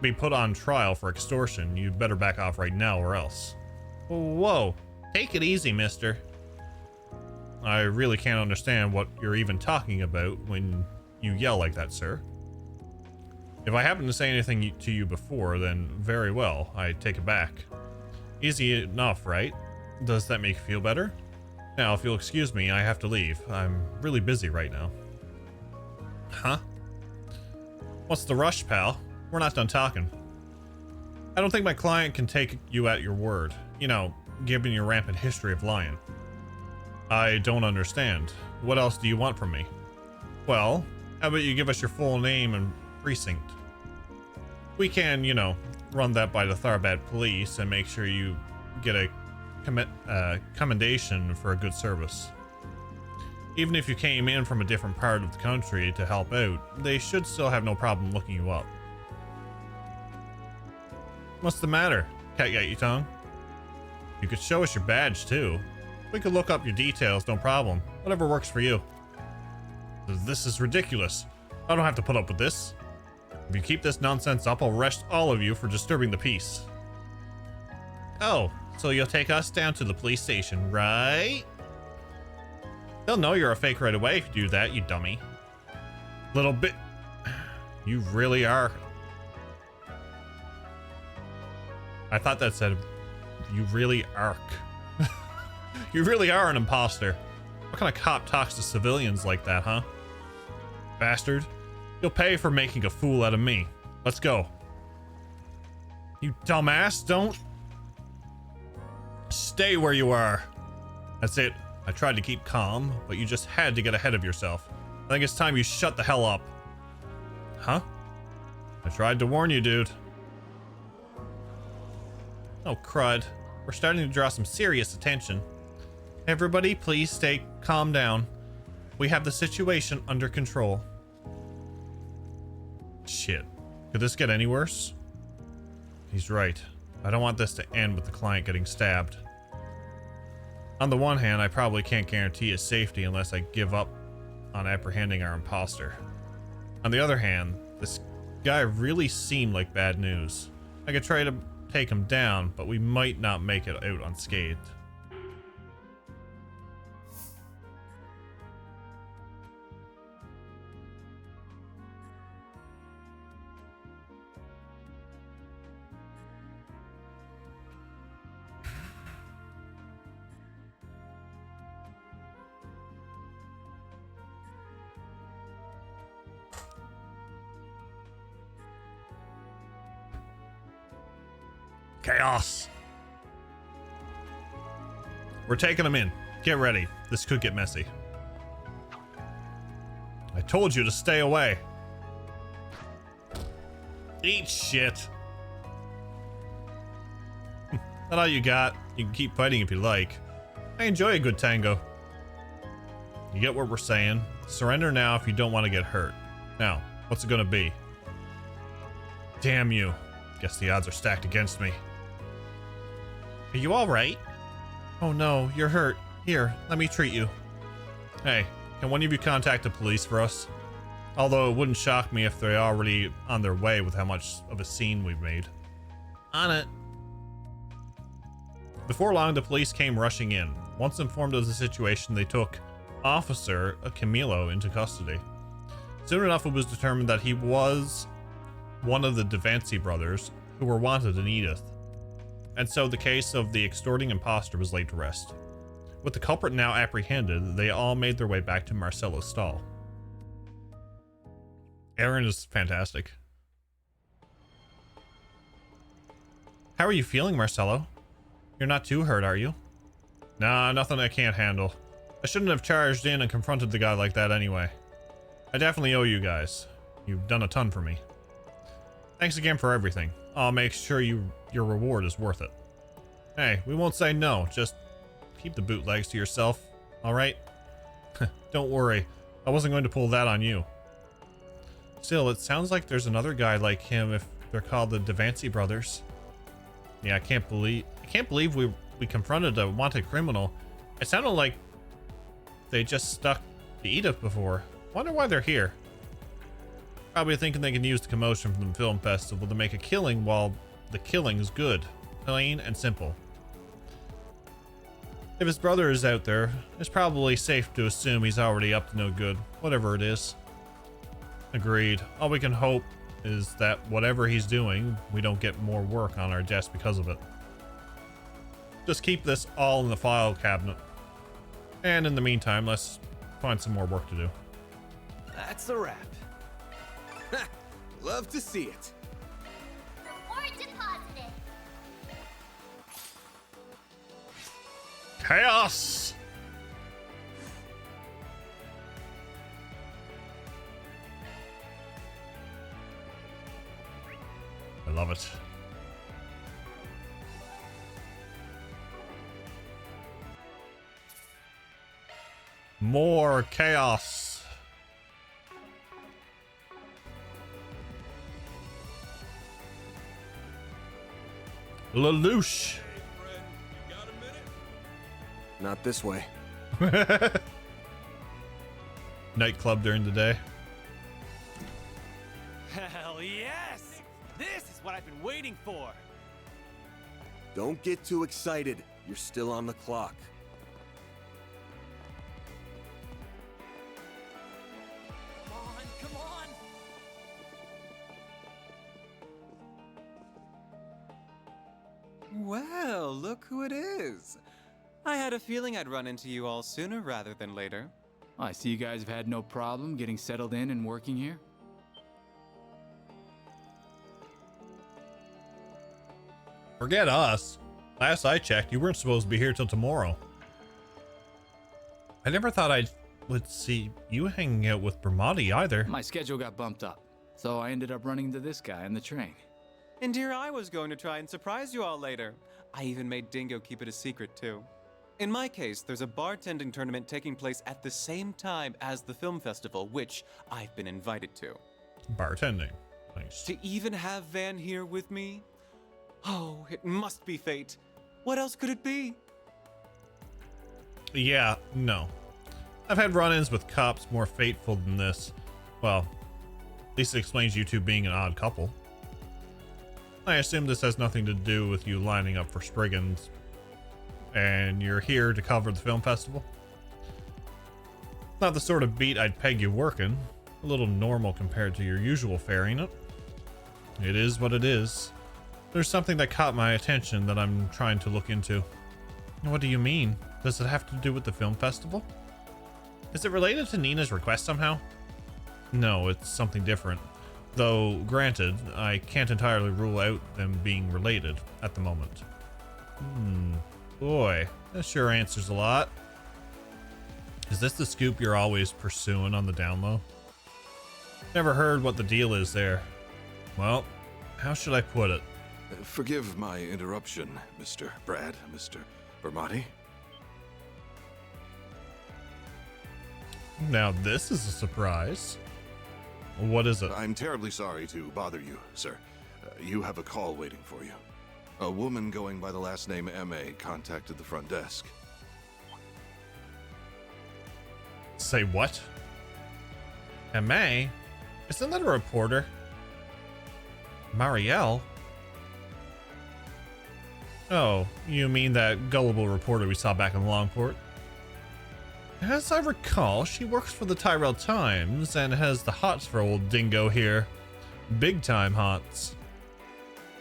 be put on trial for extortion, you'd better back off right now or else. Whoa. Take it easy, mister. I really can't understand what you're even talking about when you yell like that, sir. If I happened to say anything to you before, then very well, I take it back. Easy enough, right? Does that make you feel better? Now, if you'll excuse me, I have to leave. I'm really busy right now. Huh? What's the rush, pal? We're not done talking. I don't think my client can take you at your word. You know, given your rampant history of lying. I don't understand. What else do you want from me? Well, How about you give us your full name and precinct? We can, you know, run that by the Tharbad police and make sure you get a commendation for a good service. Even if you came in from a different part of the country to help out, they should still have no problem looking you up. What's the matter? Cat got your tongue? You could show us your badge too. We could look up your details, no problem. Whatever works for you. This is ridiculous. I don't have to put up with this. If you keep this nonsense up, I'll arrest all of you for disturbing the peace. Oh, so you'll take us down to the police station, right? They'll know you're a fake right away if you do that, you dummy. Little bit... You really are... I thought that said, you really are... You really are an imposter. What kind of cop talks to civilians like that, huh? Bastard. You'll pay for making a fool out of me. Let's go. You dumbass, don't... Stay where you are. That's it. I tried to keep calm, but you just had to get ahead of yourself. I think it's time you shut the hell up. Huh? I tried to warn you, dude. Oh, crud. We're starting to draw some serious attention. Everybody, please stay calm down. We have the situation under control. Shit. Could this get any worse? He's right. I don't want this to end with the client getting stabbed. On the one hand, I probably can't guarantee his safety unless I give up on apprehending our imposter. On the other hand, this guy really seemed like bad news. I could try to take him down, but we might not make it out unscathed. Chaos. We're taking them in. Get ready. This could get messy. I told you to stay away. Eat shit. That all you got? You can keep fighting if you like. I enjoy a good tango. You get what we're saying. Surrender now if you don't want to get hurt. Now, what's it gonna be? Damn you. Guess the odds are stacked against me. Are you alright? Oh no, you're hurt. Here, let me treat you. Hey, can one of you contact the police for us? Although it wouldn't shock me if they're already on their way with how much of a scene we've made. On it. Before long, the police came rushing in. Once informed of the situation, they took Officer Camilo into custody. Soon enough, it was determined that he was one of the Daybreak brothers who were wanted in Edith. And so the case of the extorting imposter was laid to rest. With the culprit now apprehended, they all made their way back to Marcelo's stall. Aaron is fantastic. How are you feeling, Marcelo? You're not too hurt, are you? Nah, nothing I can't handle. I shouldn't have charged in and confronted the guy like that anyway. I definitely owe you guys. You've done a ton for me. Thanks again for everything. I'll make sure your reward is worth it. Hey, we won't say no, just keep the bootlegs to yourself, alright? Don't worry, I wasn't going to pull that on you. Still, it sounds like there's another guy like him if they're called the Daybreak brothers. Yeah, I can't believe we confronted a wanted criminal. It sounded like they just stuck to Edith before. Wonder why they're here. Probably thinking they can use the commotion from the film festival to make a killing while the killing's good. Plain and simple. If his brother is out there, it's probably safe to assume he's already up to no good, whatever it is. Agreed. All we can hope is that whatever he's doing, we don't get more work on our desk because of it. Just keep this all in the file cabinet. And in the meantime, let's find some more work to do. That's a wrap. Love to see it. Reward deposited. Chaos! love it. More chaos. Lelouch. Not this way. Nightclub during the day. Hell yes! This is what I've been waiting for. Don't get too excited. You're still on the clock. Come on! Well, look who it is. I had a feeling I'd run into you all sooner rather than later. I see you guys have had no problem getting settled in and working here. Forget us. Last I checked, you weren't supposed to be here till tomorrow. I never thought I would see you hanging out with Bramati either. My schedule got bumped up, so I ended up running into this guy on the train. And here I was going to try and surprise you all later. I even made Dingo keep it a secret, too. In my case, there's a bartending tournament taking place at the same time as the film festival, which I've been invited to. Bartending. Nice. To even have Van here with me? Oh, it must be fate. What else could it be? Yeah, no. I've had run-ins with cops more fateful than this. Well, at least it explains you two being an odd couple. I assume this has nothing to do with you lining up for Spriggans. And you're here to cover the film festival? Not the sort of beat I'd peg you working. A little normal compared to your usual fare, ain't it? It is what it is. There's something that caught my attention that I'm trying to look into. What do you mean? Does it have to do with the film festival? Is it related to Nina's request somehow? No, it's something different. Though, granted, I can't entirely rule out them being related at the moment. Boy, that sure answers a lot. Is this the scoop you're always pursuing on the down low? Never heard what the deal is there. Well, how should I put it? Forgive my interruption, Mr. Brad, Mr. Bramati. Now this is a surprise. What is it? I'm terribly sorry to bother you, sir. You have a call waiting for you. A woman going by the last name M.A. contacted the front desk. Say what? M.A.? Isn't that a reporter? Marielle? Oh, you mean that gullible reporter we saw back in Longport? As I recall, she works for the Tyrell Times and has the hots for old Dingo here. Big time hots.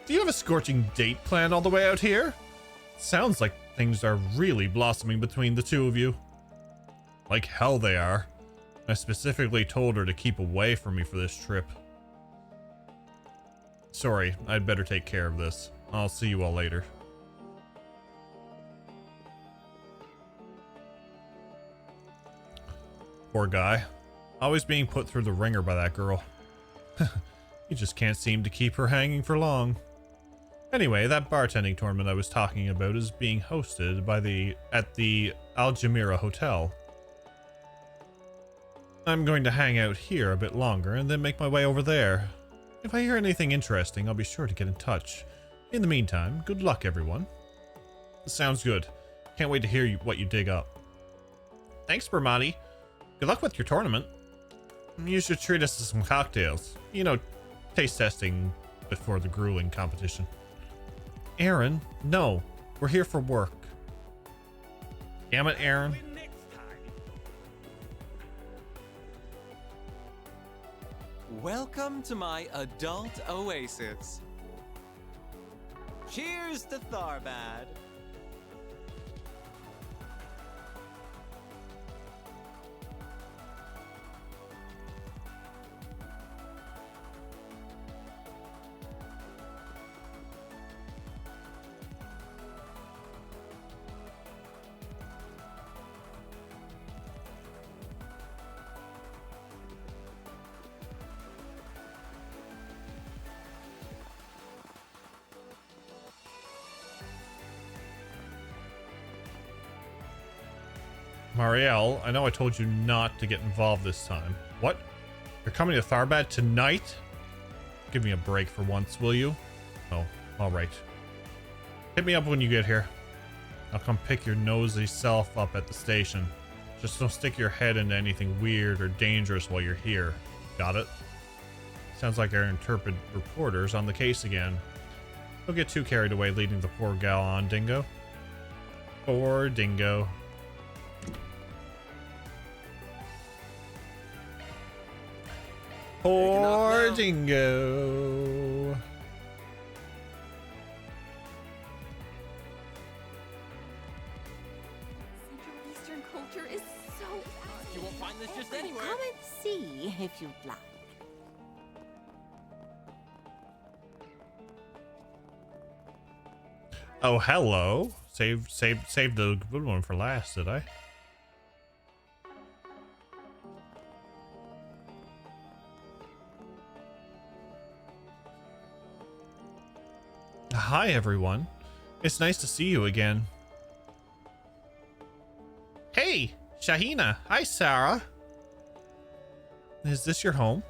Do you have a scorching date planned all the way out here? Sounds like things are really blossoming between the two of you. Like hell they are. I specifically told her to keep away from me for this trip. Sorry, I'd better take care of this. I'll see you all later. Poor guy. Always being put through the ringer by that girl. You just can't seem to keep her hanging for long. Anyway, that bartending tournament I was talking about is being hosted at the Aljamira Hotel. I'm going to hang out here a bit longer and then make my way over there. If I hear anything interesting, I'll be sure to get in touch. In the meantime, good luck, everyone. Sounds good. Can't wait to hear what you dig up. Thanks, Bramati. Good luck with your tournament. You should treat us to some cocktails. You know, taste testing before the grueling competition. Aaron, no. We're here for work. Damn it, Aaron. Welcome to my adult oasis. Cheers to Tharbad. Marielle, I know I told you not to get involved this time. What? You're coming to Tharbad tonight? Give me a break for once, will you? Oh, alright. Hit me up when you get here. I'll come pick your nosy self up at the station. Just don't stick your head into anything weird or dangerous while you're here. Got it? Sounds like our intrepid reporter's on the case again. Don't get too carried away leading the poor gal on, Dingo. Poor Dingo. Poor Dingo. Central Eastern culture is so You won't find this just anywhere. Come and see if you'd like. Oh, hello. Save the good one for last, did I? Hi, everyone. It's nice to see you again. Hey, Shahina. Hi, Sarah. Is this your home?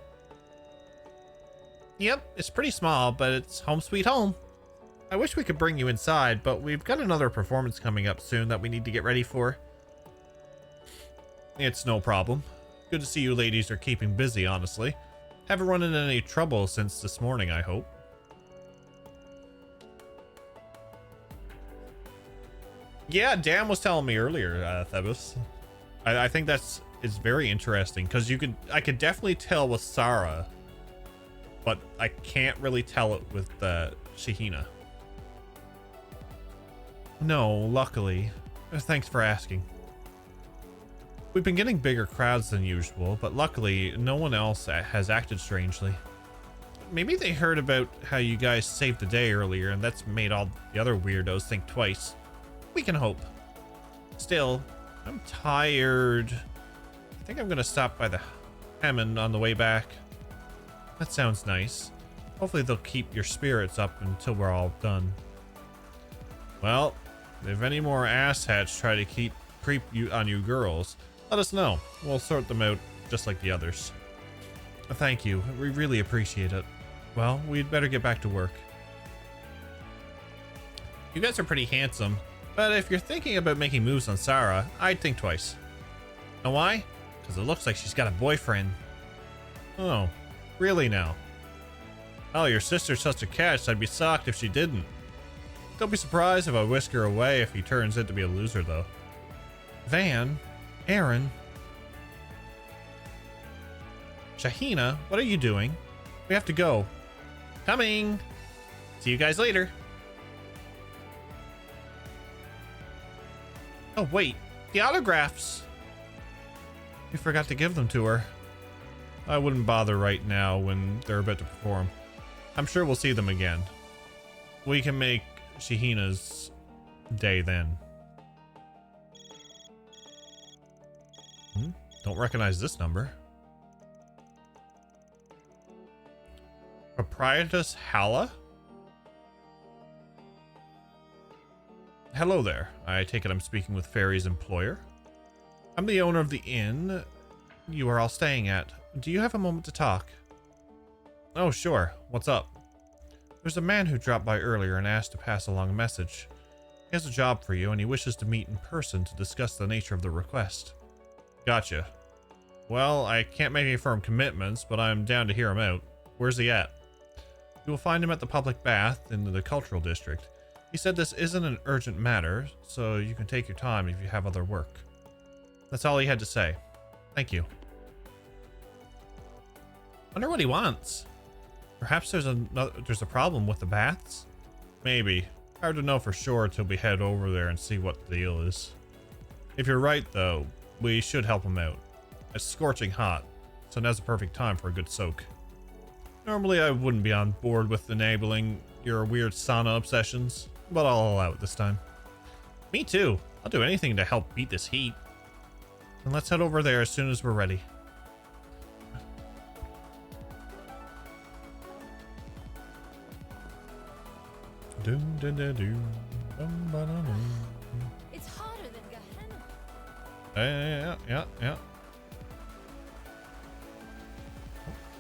Yep, it's pretty small, but it's home sweet home. I wish we could bring you inside, but we've got another performance coming up soon that we need to get ready for. It's no problem. Good to see you ladies are keeping busy, honestly. Haven't run into any trouble since this morning, I hope. Yeah, Dan was telling me earlier, Thebus. I think it's very interesting because I could definitely tell with Sarah, but I can't really tell it with Shahina. No, luckily. Thanks for asking. We've been getting bigger crowds than usual, but luckily no one else has acted strangely. Maybe they heard about how you guys saved the day earlier, and that's made all the other weirdos think twice. We can hope. Still, I'm tired. I think I'm gonna stop by the Hammond on the way back. That sounds nice. Hopefully they'll keep your spirits up until we're all done. Well, if any more asshats try to creep you on you girls, let us know. We'll sort them out just like the others. Thank you. We really appreciate it. Well, we'd better get back to work. You guys are pretty handsome, but if you're thinking about making moves on Sarah, I'd think twice. Know why? Because it looks like she's got a boyfriend. Oh, really now? Oh, your sister's such a catch, I'd be shocked if she didn't. Don't be surprised if I whisk her away if he turns out to be a loser, though. Van? Aaron? Shahina, what are you doing? We have to go. Coming! See you guys later. Oh, wait. The autographs! You forgot to give them to her. I wouldn't bother right now when they're about to perform. I'm sure we'll see them again. We can make Shahina's day then. Don't recognize this number. Proprietress Hala? Hello there. I take it I'm speaking with Fairy's employer. I'm the owner of the inn you are all staying at. Do you have a moment to talk? Oh, sure. What's up? There's a man who dropped by earlier and asked to pass along a message. He has a job for you and he wishes to meet in person to discuss the nature of the request. Gotcha. Well, I can't make any firm commitments, but I'm down to hear him out. Where's he at? You will find him at the public bath in the cultural district. He said this isn't an urgent matter, so you can take your time if you have other work. That's all he had to say. Thank you. Wonder what he wants. Perhaps there's a problem with the baths? Maybe. Hard to know for sure until we head over there and see what the deal is. If you're right, though, we should help him out. It's scorching hot, so now's the perfect time for a good soak. Normally I wouldn't be on board with enabling your weird sauna obsessions, but I'll allow it this time. Me too. I'll do anything to help beat this heat. And let's head over there as soon as we're ready. It's hotter than Gehenna. Yeah.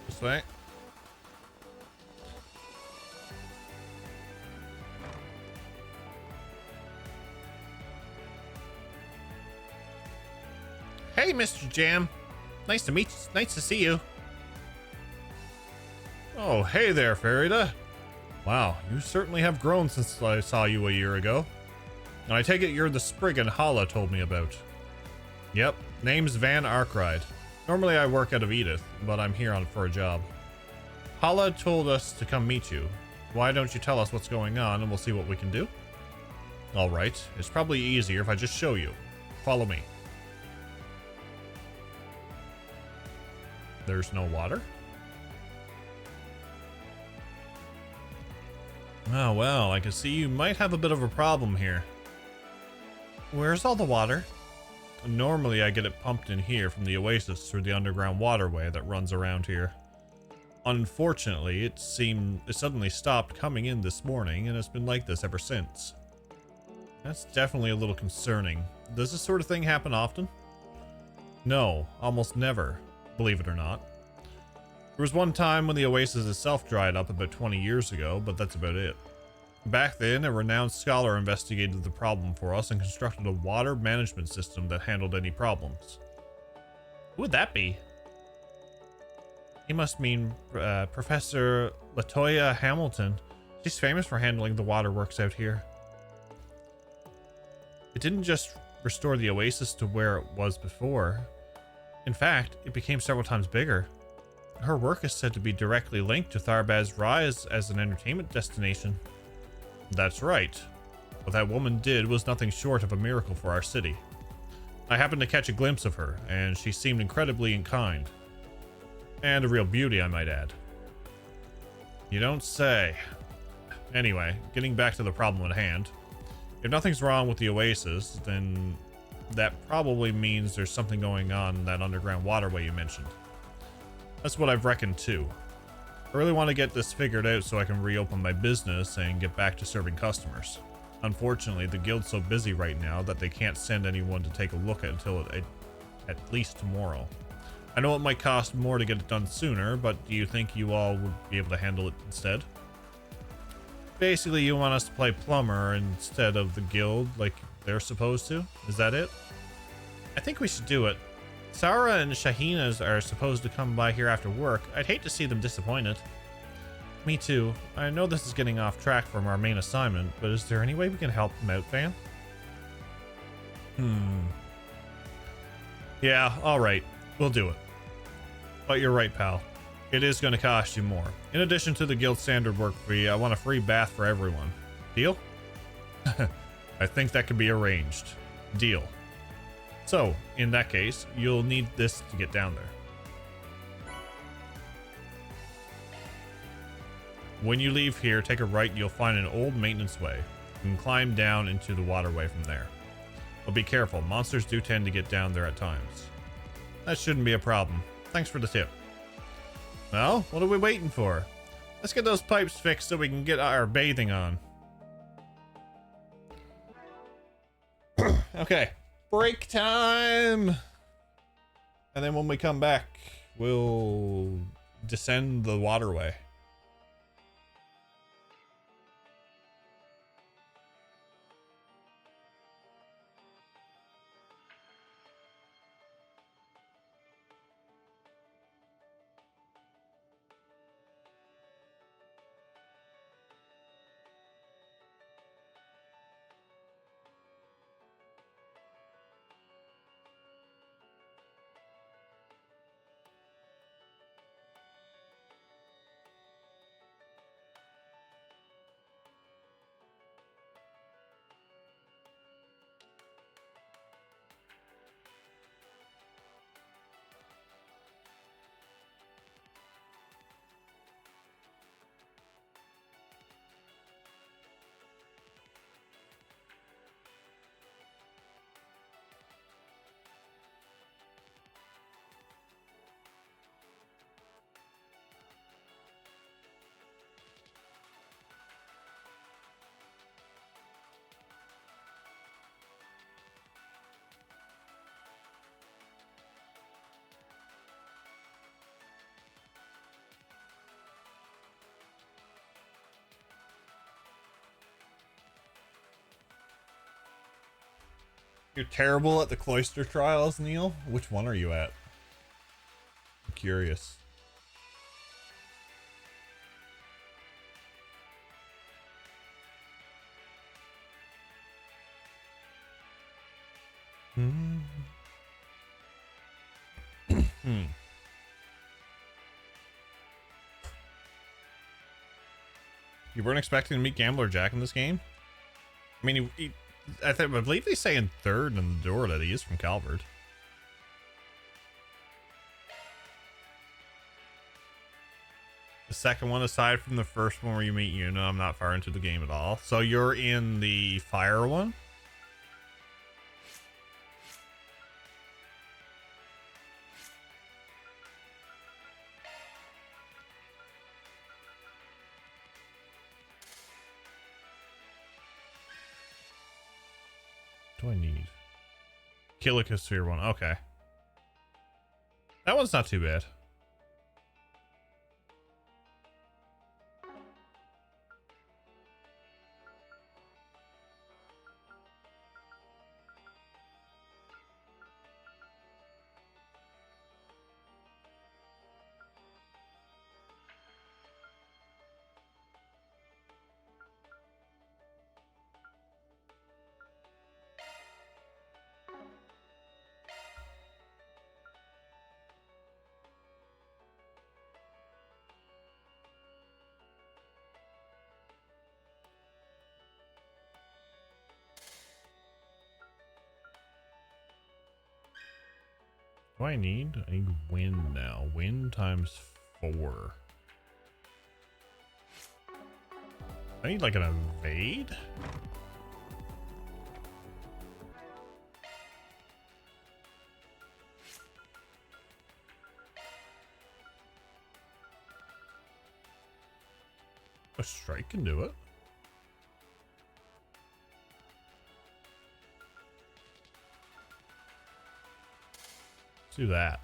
This way. Hey, Mr. Jam. Nice to meet you. Nice to see you. Oh, hey there, Farida. Wow, you certainly have grown since I saw you a year ago. And I take it you're the Spriggan Hala told me about. Yep, name's Van Arkride. Normally I work out of Edith, but I'm here for a job. Hala told us to come meet you. Why don't you tell us what's going on and we'll see what we can do? Alright, it's probably easier if I just show you. Follow me. There's no water? Oh well, I can see you might have a bit of a problem here. Where's all the water? Normally I get it pumped in here from the oasis through the underground waterway that runs around here. Unfortunately, it suddenly stopped coming in this morning and it's been like this ever since. That's definitely a little concerning. Does this sort of thing happen often? No, almost never, believe it or not. There was one time when the oasis itself dried up about 20 years ago, but that's about it. Back then, a renowned scholar investigated the problem for us and constructed a water management system that handled any problems. Who would that be? He must mean Professor Latoya Hamilton. She's famous for handling the waterworks out here. It didn't just restore the oasis to where it was before. In fact, it became several times bigger. Her work is said to be directly linked to Tharbad's rise as an entertainment destination. That's right. What that woman did was nothing short of a miracle for our city. I happened to catch a glimpse of her, and she seemed incredibly kind. And a real beauty, I might add. You don't say. Anyway, getting back to the problem at hand. If nothing's wrong with the oasis, then that probably means there's something going on in that underground waterway you mentioned. That's what I've reckoned too. I really want to get this figured out so I can reopen my business and get back to serving customers. Unfortunately, the guild's so busy right now that they can't send anyone to take a look until at least tomorrow. I know it might cost more to get it done sooner, but do you think you all would be able to handle it instead? Basically, you want us to play plumber instead of the guild like they're supposed to? Is that it? I think we should do it. Sarah and Shahina's are supposed to come by here after work. I'd hate to see them disappointed. Me too. I know this is getting off track from our main assignment, but is there any way we can help them out, Van? Yeah, alright. We'll do it. But you're right, pal. It is going to cost you more. In addition to the guild standard work fee, I want a free bath for everyone. Deal? I think that can be arranged. Deal. So, in that case, you'll need this to get down there. When you leave here, take a right and you'll find an old maintenance way. You can climb down into the waterway from there. But be careful, monsters do tend to get down there at times. That shouldn't be a problem. Thanks for the tip. Well, what are we waiting for? Let's get those pipes fixed so we can get our bathing on. Okay. Break time! And then when we come back, we'll descend the waterway. You're terrible at the cloister trials, Neil. Which one are you at? I'm curious. Hmm. You weren't expecting to meet Gambler Jack in this game? I mean, I believe they say in third in the door that he is from Calvert. The second one, aside from the first one where you meet Yuna, I'm not far into the game at all. So you're in the fire one? What do I need? Kilika Sphere one. Okay. That one's not too bad. What do I need? I need wind now. Wind times 4. I need like an evade? A strike can do it. Let's do that.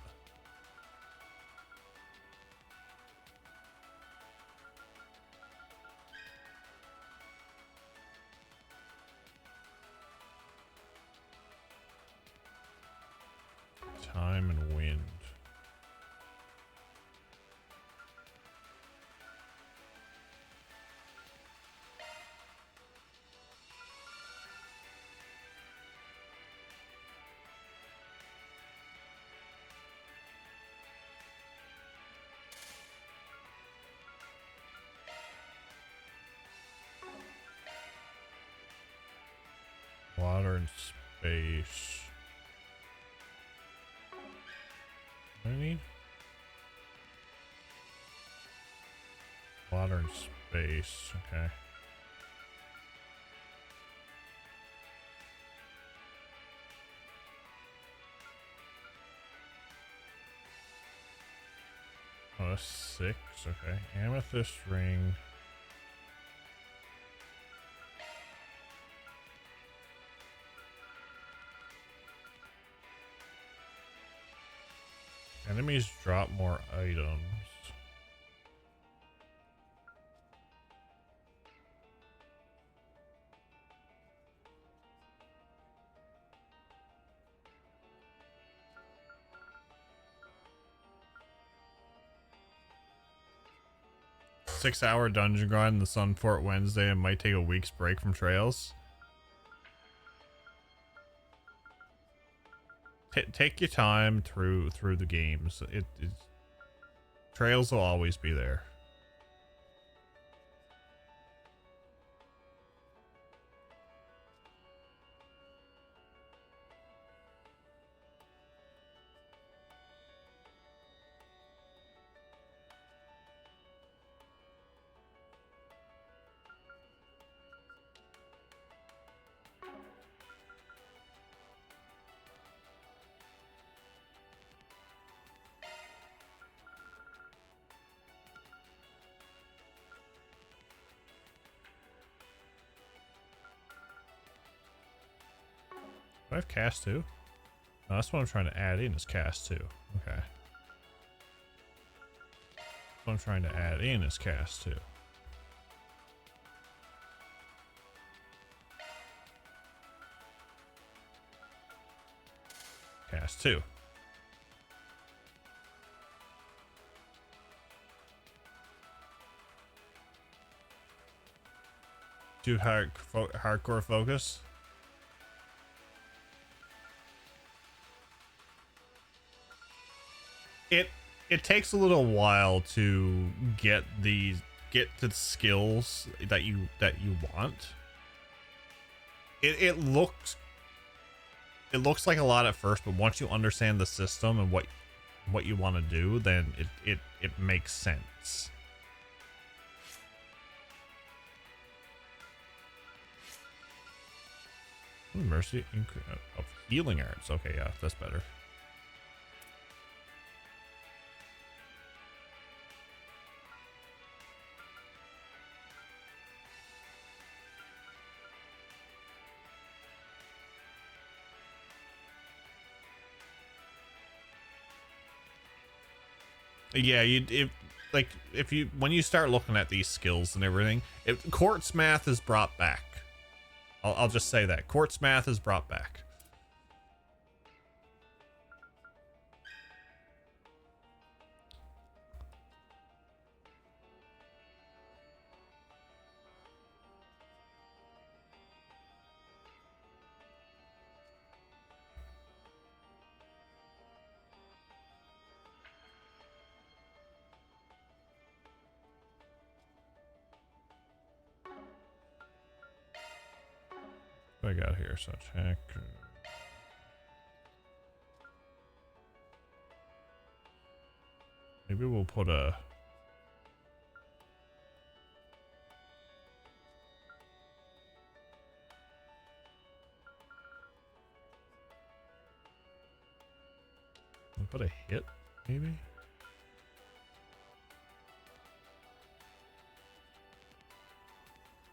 Time and wind. Water and space. What do I need? Water and space. Okay. Oh, that's 6. Okay. Amethyst ring. Enemies drop more items. Six-hour dungeon grind in the Sunfort Wednesday and might take a week's break from Trails. Take your time through the games. Trails will always be there. Do I have cast 2? No, that's what I'm trying to add in is cast 2. Okay. What I'm trying to add in is cast 2. Yes, two. Too hardcore focus. It takes a little while to get to the skills that you want. It looks like a lot at first, but once you understand the system and what you want to do, then it makes sense. Ooh, mercy of healing arts. Okay, yeah, that's better. Yeah, when you start looking at these skills and everything, quartz math is brought back. I'll just say that quartz math is brought back. What I got here? So check. Maybe we'll put a. We'll put a hit, maybe.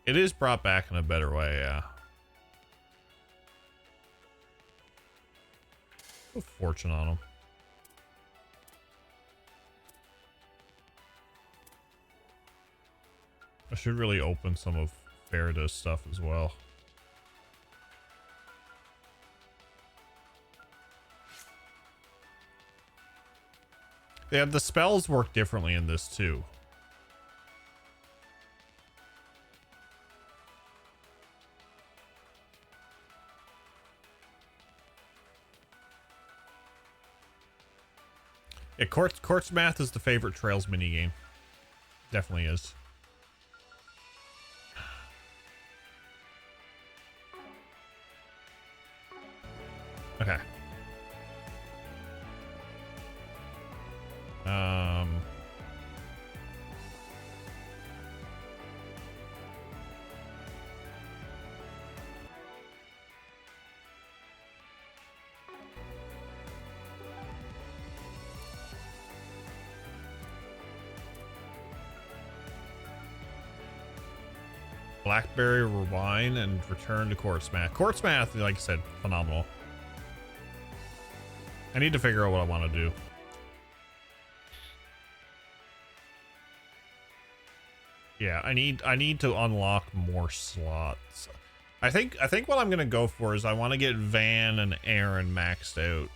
It is brought back in a better way, yeah. Put fortune on him. I should really open some of Farida's stuff as well. Yeah, the spells work differently in this too. Yeah, Quartz Math is the favorite Trails minigame. Definitely is. Okay. Blackberry Rewind and return to Quartz Math. Quartz Math, like I said, phenomenal. I need to figure out what I want to do. Yeah, I need to unlock more slots. I think what I'm gonna go for is I want to get Van and Aaron maxed out.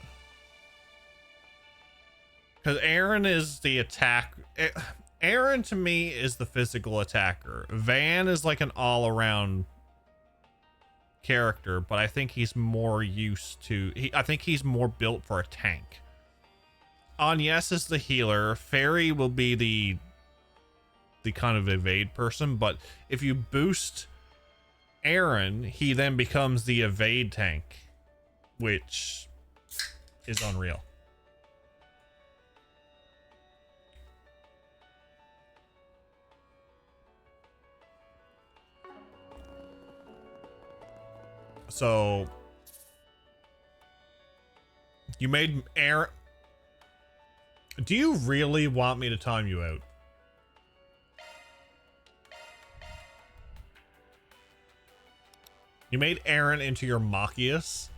Because Aaron is the attack. Aaron to me is the physical attacker. Van is like an all-around character, but I think he's more used to. I think he's more built for a tank. Agnes is the healer. Fairy will be the kind of evade person, but if you boost Aaron, he then becomes the evade tank, which is unreal. So you made Aaron. Do you really want me to time you out? You made Aaron into your Machias.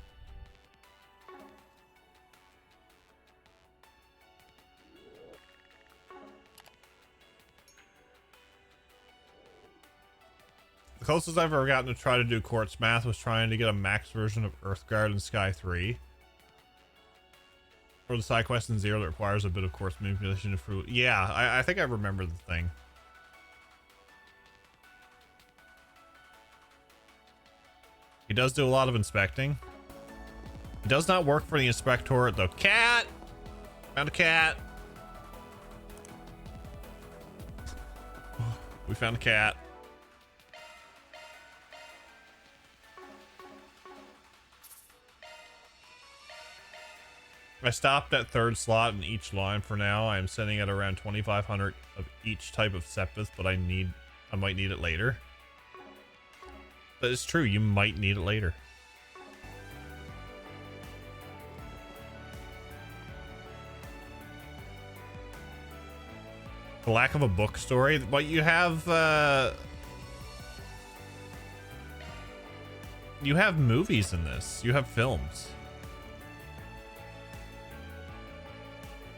The closest I've ever gotten to try to do Quartz Math was trying to get a max version of Earthguard in Sky 3. Or the side quest in Zero that requires a bit of course manipulation to fruit. Yeah, I think I remember the thing. He does do a lot of inspecting. It does not work for the inspectorate though. Cat! Found a cat. We found a cat. I stopped at third slot in each line for now. I am sitting at around 2,500 of each type of sepith, but I might need it later. That is true, you might need it later. The lack of a book story, but you have movies in this. You have films.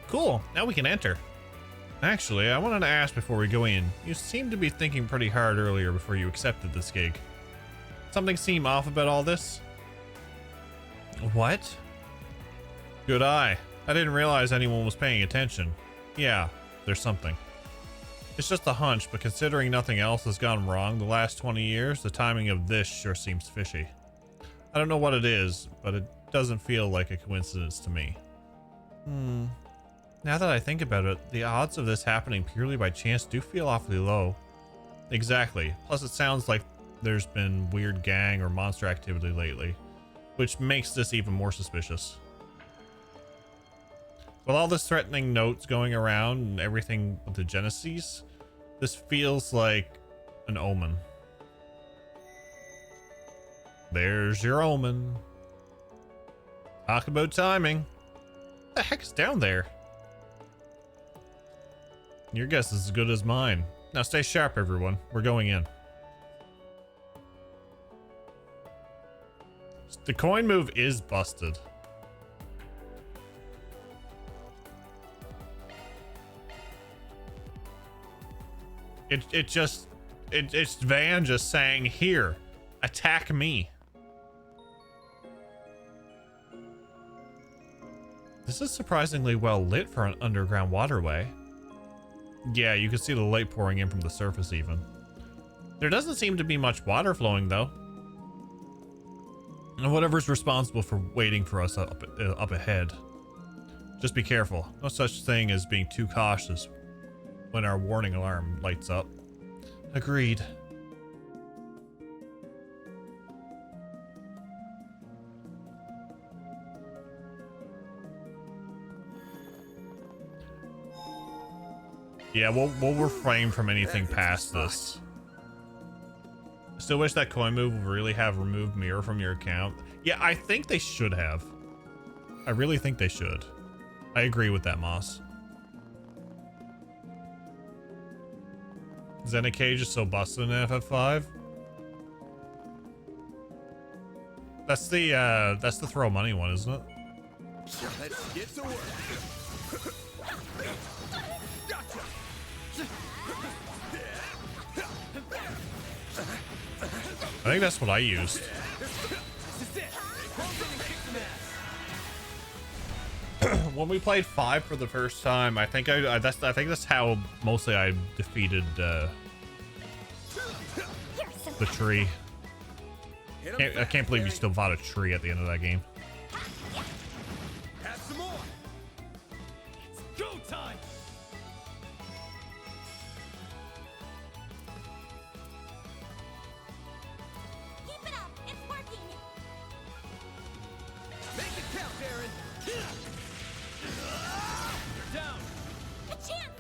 Cool, now we can enter. Actually, I wanted to ask before we go in. You seemed to be thinking pretty hard earlier before you accepted this gig. Something seem off about all this? What? Good eye. I didn't realize anyone was paying attention. Yeah, there's something. It's just a hunch, but considering nothing else has gone wrong the last 20 years, the timing of this sure seems fishy. I don't know what it is, but it doesn't feel like a coincidence to me. Now that I think about it, the odds of this happening purely by chance do feel awfully low. Exactly. Plus it sounds like there's been weird gang or monster activity lately, which makes this even more suspicious. With all this threatening notes going around and everything with the Genesis, this feels like an omen. There's your omen. Talk about timing. What the heck is down there? Your guess is as good as mine. Now stay sharp, everyone. We're going in. The coin move is busted. It's Van just saying, here, attack me. This is surprisingly well lit for an underground waterway. Yeah, you can see the light pouring in from the surface even. There doesn't seem to be much water flowing though. And whatever's responsible for waiting for us up ahead. Just be careful. No such thing as being too cautious when our warning alarm lights up. Agreed. Yeah, we'll refrain from anything past this. I still wish that coin move would really have removed mirror from your account. Yeah, I think they should have. I really think they should. I agree with that, Moss. Zenocage is so busted in FF5. That's the throw money one, isn't it? Let's get to work. Gotcha. I think that's what I used. When we played 5 for the first time, I think that's how mostly I defeated the tree. I can't believe you still fought a tree at the end of that game. Have some more. It's go time. Keep it up. It's working. Make it count, Darren. You're down. A chance.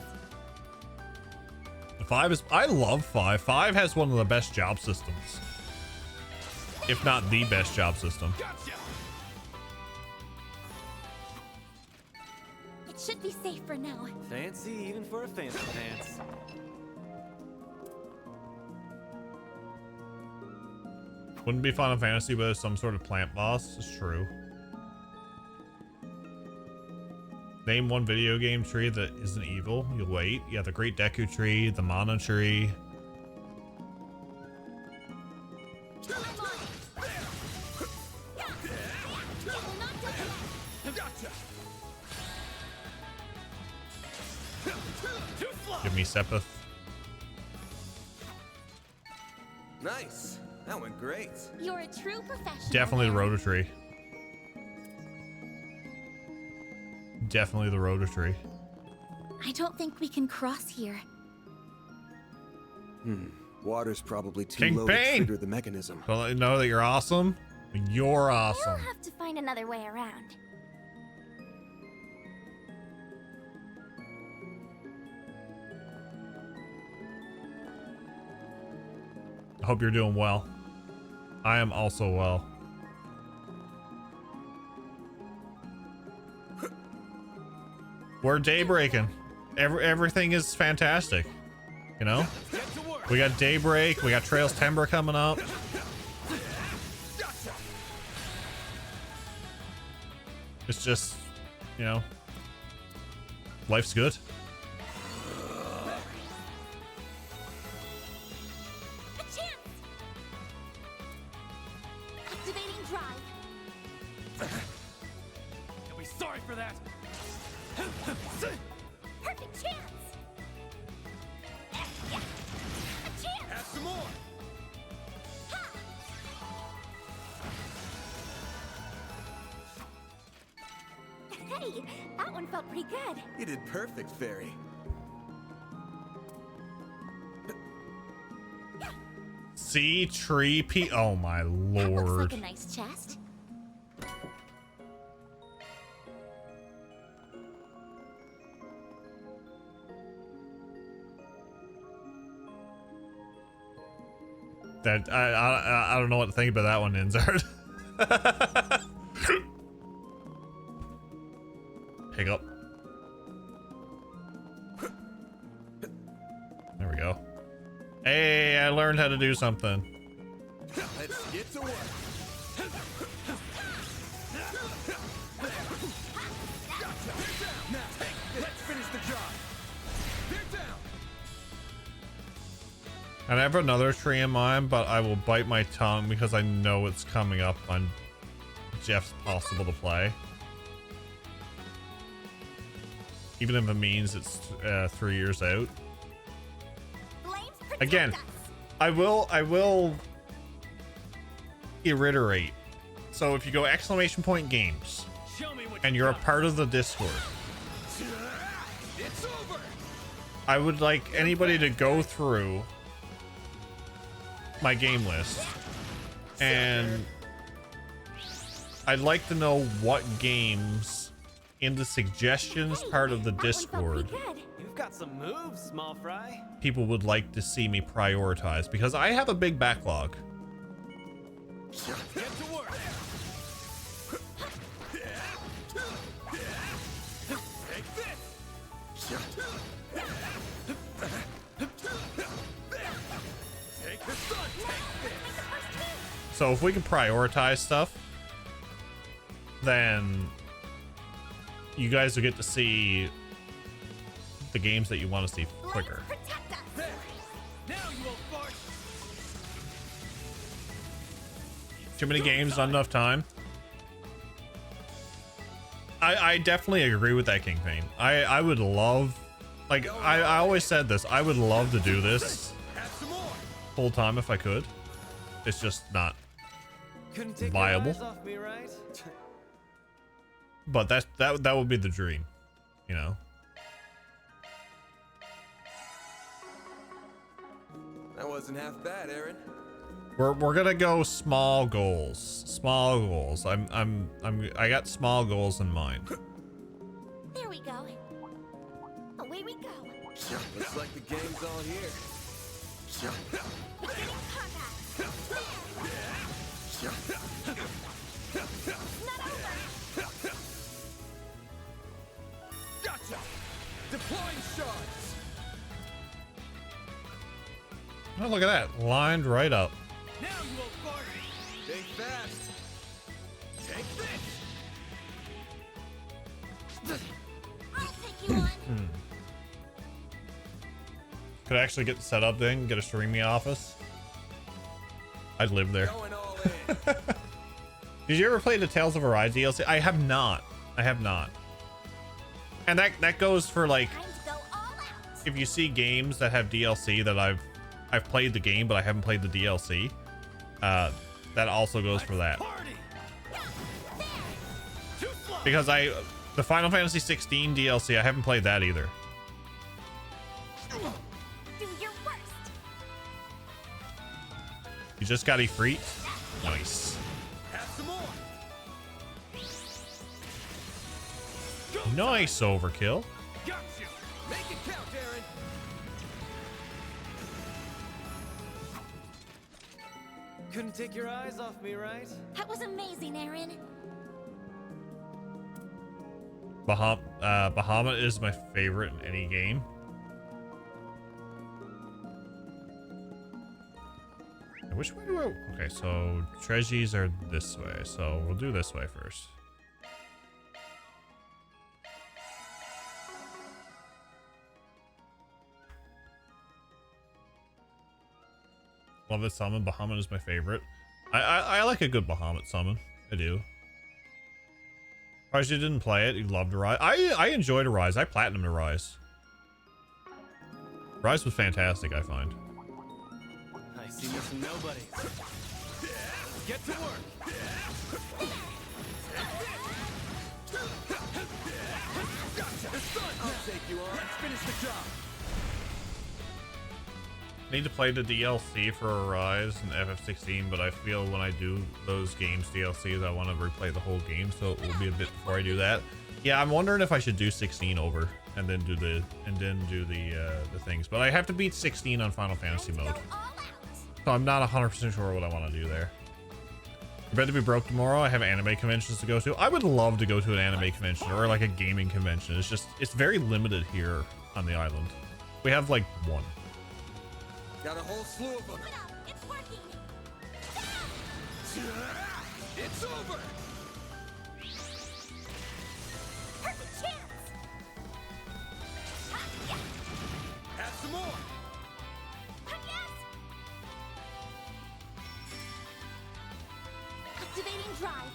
5 is, I love 5. 5 has one of the best job systems, if not the best job system. Gotcha. It should be safe for now. Fancy even for a fancy pants. Wouldn't be Final Fantasy with some sort of plant boss. It's true. Name one video game tree that isn't evil. You'll wait. Yeah, the Great Deku tree, the Mana tree. Give me Sepith. Nice. That went great. You're a true professional. Definitely the Rototree. Definitely the Rototree. I don't think we can cross here. Water's probably too King low Bane! to trigger the mechanism. Well, I know that you're awesome. You're awesome. We'll have to find another way around. I hope you're doing well. I am also well. We're daybreaking. Everything is fantastic. You know? We got Daybreak, we got Trails Timber coming up. It's just, you know, life's good. A chance! Activating drive. You'll be sorry for that. Perfect chance! A chance! Have some more. Hey, that one felt pretty good. You did perfect, Fairy. Sea tree P. Oh my That looks lord. like a nice chest. That I don't know what to think about that one, Inzard. Pick up. There we go. Hey, I learned how to do something. Let's get to work. Now, let's finish the job. They're down. And I have another tree in mind, but I will bite my tongue because I know it's coming up on Jeff's possible to play. Even if it means it's 3 years out. Again, I will reiterate. So if you go !games and you're a part of the Discord, It's over. I would like anybody to go through my game list, and I'd like to know what games in the suggestions part of the Discord You've got some moves, small fry. people would like to see me prioritize, because I have a big backlog. Get to work. Take this. Take the sun. Take this. So if we can prioritize stuff, then you guys will get to see the games that you want to see quicker. There. Now you will fart. Too many games, not enough time. I definitely agree with that, King Pain. I would love, like, I always said this, I would love to do this full time if I could. It's just not Couldn't take viable. your eyes off me, right? But that would be the dream, you know. That wasn't half bad, Aaron. We're gonna go small goals. Small goals. I got small goals in mind. There we go. Away we go. Looks like the game's all here. Beginning combat. Not over. Gotcha. Deploying shards. Oh, look at that. Lined right up. Now you will fart. Think fast. Take this. I'll take you on. Could I actually get set up then? Get a streaming office? I'd live there. Going all in. Did you ever play the Tales of Arise DLC? I have not. I have not. And that goes for like Time to go all out. if you see games that have DLC that I've played the game, but I haven't played the DLC, that also goes for that. Because the Final Fantasy 16 DLC, I haven't played that either. Do your worst. You just got Ifrit? Nice. Have some more. Nice overkill. Got you. Make it count, Aaron. Couldn't take your eyes off me, right? That was amazing, Aaron. Bahamut is my favorite in any game. Which way do I... Okay, so treasures are this way. So we'll do this way first. Love this summon. Bahamut is my favorite. I like a good Bahamut summon. I do. Surprised you didn't play it. You loved Arise. I enjoyed Arise. I platinumed Arise. Arise was fantastic, I find. I see missing nobody. Get to work. Gotcha. The sun. I'll take you on. Let's finish the job. Need to play the DLC for Arise and FF16, but I feel when I do those games DLCs, I want to replay the whole game, so it will be a bit before I do that. Yeah, I'm wondering if I should do 16 over and then do the things, but I have to beat 16 on Final Fantasy mode, so I'm not 100% sure what I want to do there. Prepared to be broke tomorrow. I have anime conventions to go to. I would love to go to an anime convention or like a gaming convention. It's very limited here on the island. We have like one. Got a whole slew of them. It's working. It's over. Perfect chance. Have some more. Activating drive.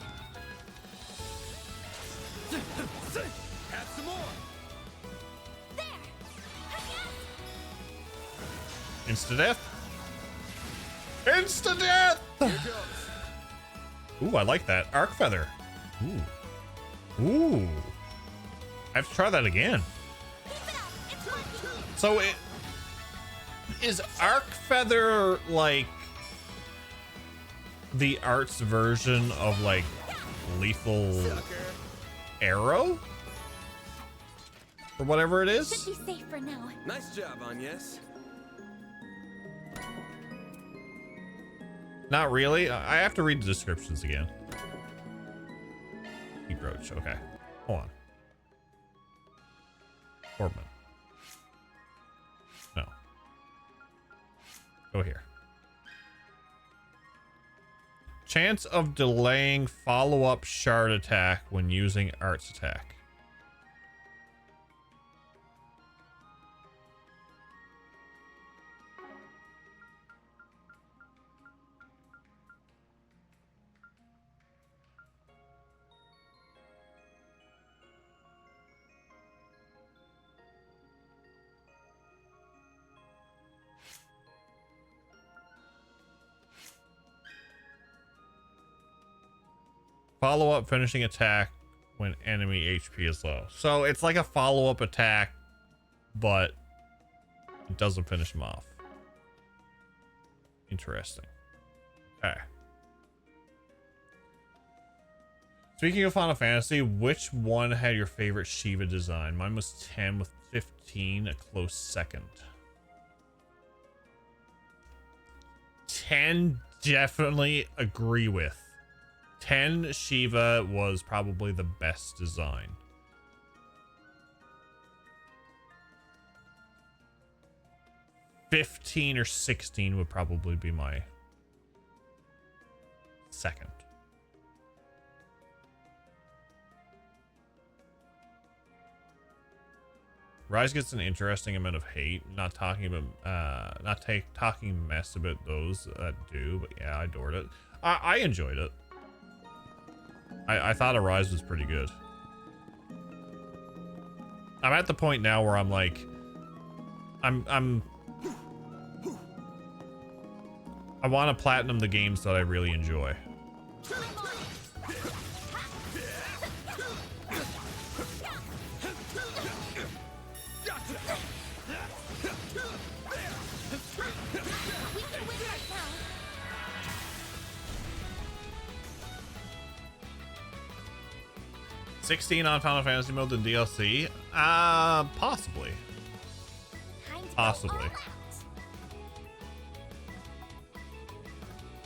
Have some more. Insta-death? Insta-death! Ooh, I like that. Arc Feather. Ooh. Ooh. I have to try that again. So it... Is Arc Feather like... the art's version of like Lethal Arrow? Or whatever it is? Should be safe for now. Nice job, Agnes. Not really. I have to read the descriptions again. Roach. Okay. Hold on. Orbman. No. Go here. Chance of delaying follow-up shard attack when using arts attack. Follow-up finishing attack when enemy HP is low. So it's like a follow-up attack, but it doesn't finish them off. Interesting. Okay. Speaking of Final Fantasy, which one had your favorite Shiva design? Mine was 10 with 15, a close second. 10 definitely agree with. 10 Shiva was probably the best design. $15 or $16 would probably be my second. Rise gets an interesting amount of hate. Not talking about, talking mess about those that do, but yeah, I adored it. I enjoyed it. I thought Arise was pretty good. I'm at the point now where I'm like, I want to platinum the games that I really enjoy. $16 on Final Fantasy mode than DLC? Possibly. Possibly.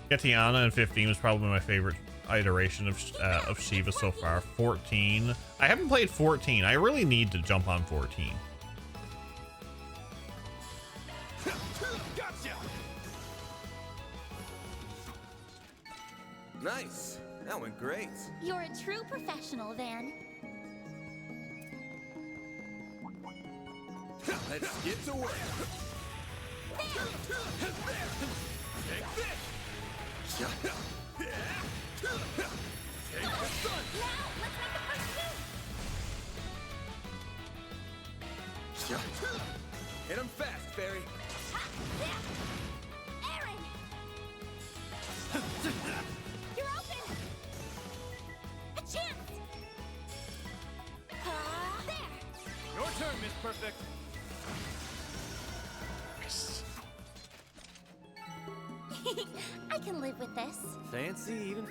Katiana in 15 was probably my favorite iteration of Shiva so far. 14. I haven't played 14. I really need to jump on 14. Nice. That went great. You're a true professional, Van. Let's get to work. Take this. Take the sun. Now, let's make the first move. Hit him fast, Barry. Aaron! You're open! A chance! There! Your turn, Miss Perfect. I can live with this. Fancy even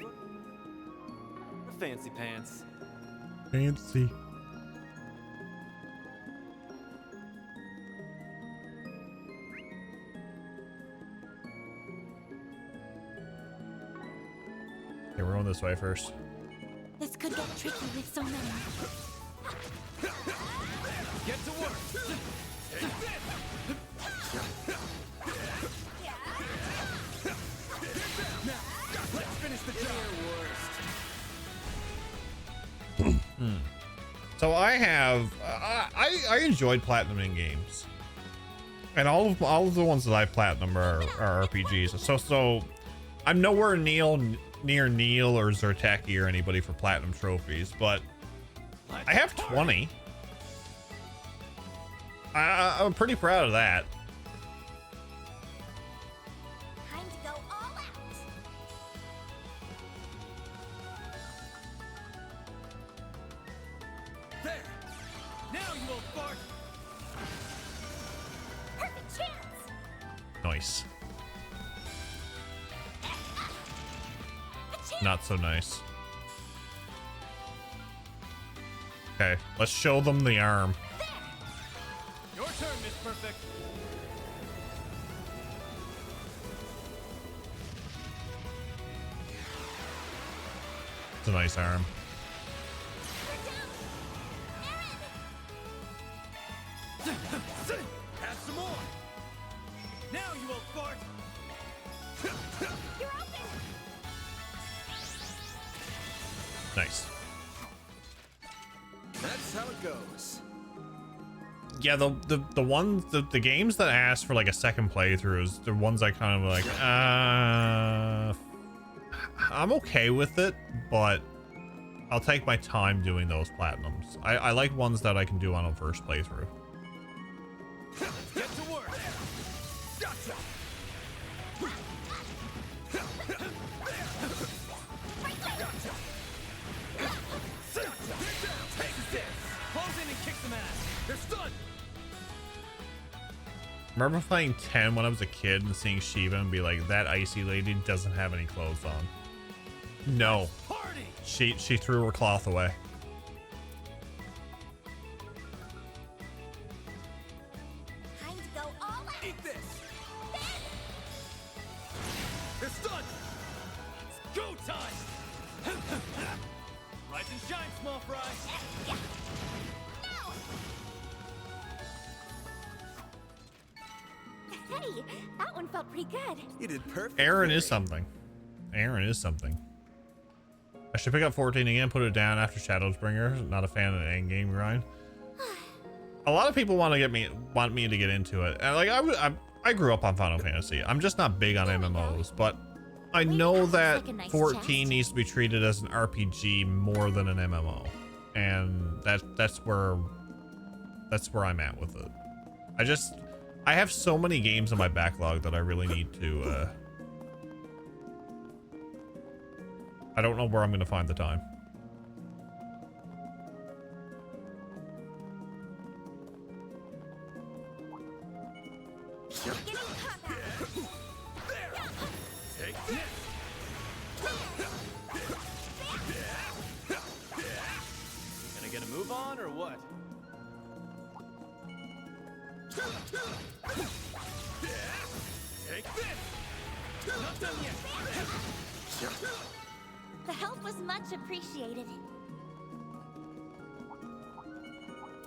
for fancy pants. Fancy. Okay, we're going this way first. This could get tricky with so many. Get to work. Take this. Let's finish the job. So I have I enjoyed platinuming games, and all of the ones that I platinum are RPGs. So I'm nowhere near Neil or Zertaki or anybody for platinum trophies, but I have 20. I'm pretty proud of that. Time to go all out. There. Now you won't fart. Perfect chance. Nice. Not so nice. Okay, let's show them the arm. Your turn, Miss Perfect. It's a nice arm. Have some more. Now you won't fart. You're open. Nice. That's how it goes. Yeah, the games that ask for like a second playthrough is the ones I kind of like, I'm okay with it, but I'll take my time doing those platinums. I like ones that I can do on a first playthrough. Get to work. Gotcha. Take this. Close in and kick some ass. They're stunned. Remember playing 10 when I was a kid and seeing Shiva and be like, that icy lady doesn't have any clothes on. No. Party. She threw her cloth away. Time to go all out. Eat this. They're stunned. It's go time. Rise and shine, small fry. Hey, that one felt pretty good. You did perfect. Aaron is something. Aaron is something. I should pick up 14 again, put it down after Shadowsbringer. Not a fan of the end game grind. A lot of people want me to get into it. And like I grew up on Final Fantasy. I'm just not big on MMOs, but I know that 14 needs to be treated as an RPG more than an MMO. And that's where I'm at with it. I have so many games in my backlog that I really need to, I don't know where I'm gonna find the time. Gonna get a move on or what? Take this! Not done yet! The help was much appreciated.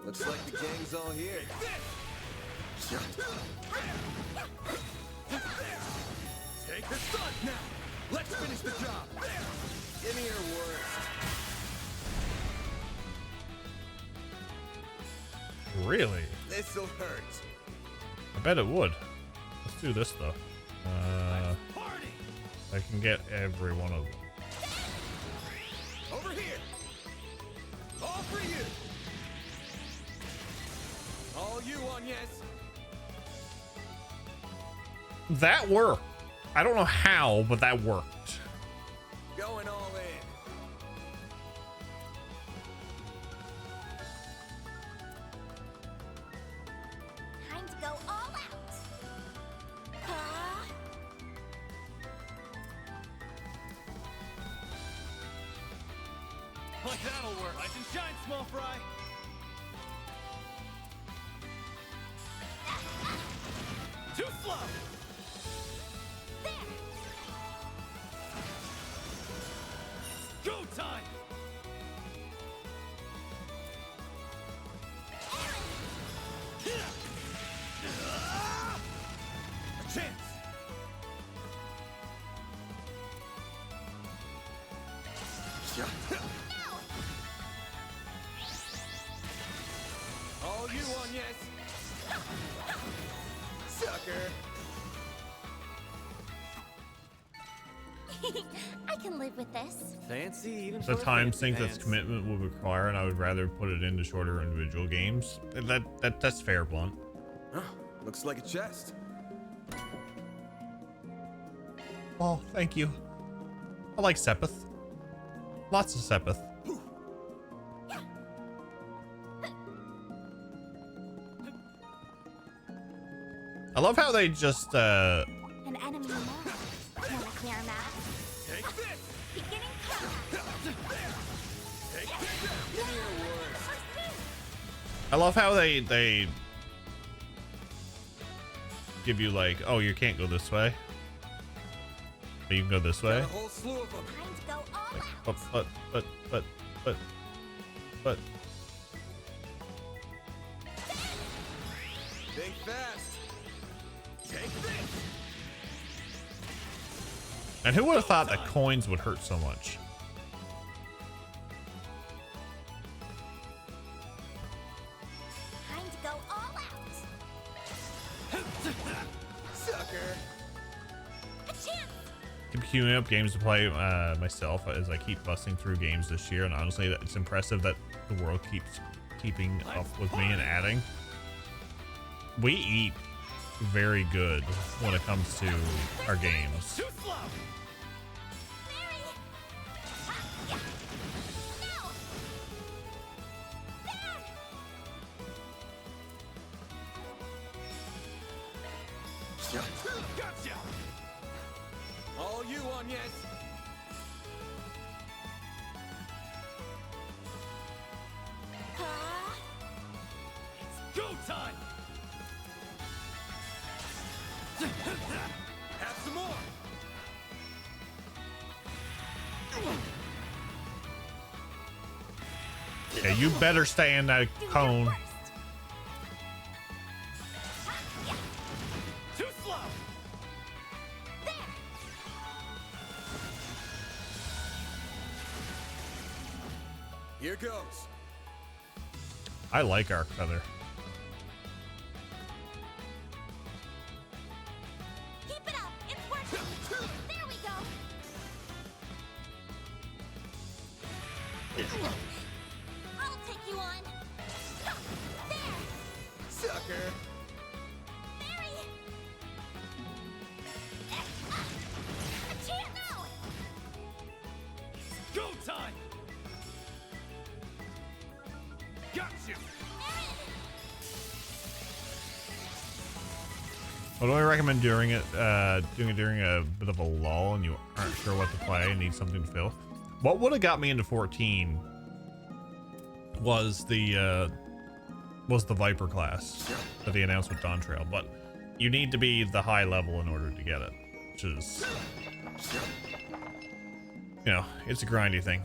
Looks like the gang's all here. Take the sun now! Let's finish the job! Give me your worst. Really? This'll hurt. I bet it would. Let's do this though. I can get every one of them. Over here! All for you! All you on yes! That worked. I don't know how, but that worked. Going all in. Time to go all out. Like that'll work. Rise and shine, small fry. Too slow. Go time. A chance! All you on yes! Sucker! I can live with this. Fancy even The for a time fancy sink pants. that's commitment will require, and I would rather put it into shorter individual games. That's fair, Blunt. Huh, looks like a chest. Oh, thank you. I like Sepith. Lots of Sepith. I love how they just An enemy more. Wanna clear him out? Take this! Beginning combat. Take this! Give me your worst. I love how they give you like, oh, you can't go this way, but you can go this way. Got a whole slew of them. Time to go all out. But Think fast. Take this! and who would have thought that coins would hurt so much? Time to go all out. Sucker. A chance. Keep queuing up games to play myself as I keep busting through games this year, and honestly, it's impressive that the world keeps keeping up with me and adding. We eat very good when it comes to our games. Too slow! Gotcha! All you on yes! It's go time! Have some more! Yeah, you better stay in that cone. Too slow! Here goes. I like Arc Feather. Keep it up. It's working. There we go. I'll take you on. There. Sucker. What do I recommend doing it during a bit of a lull and you aren't sure what to play and need something to fill? What would have got me into 14 was the Viper class that they announced with Dawn Trail, but you need to be the high level in order to get it, which is, you know, it's a grindy thing.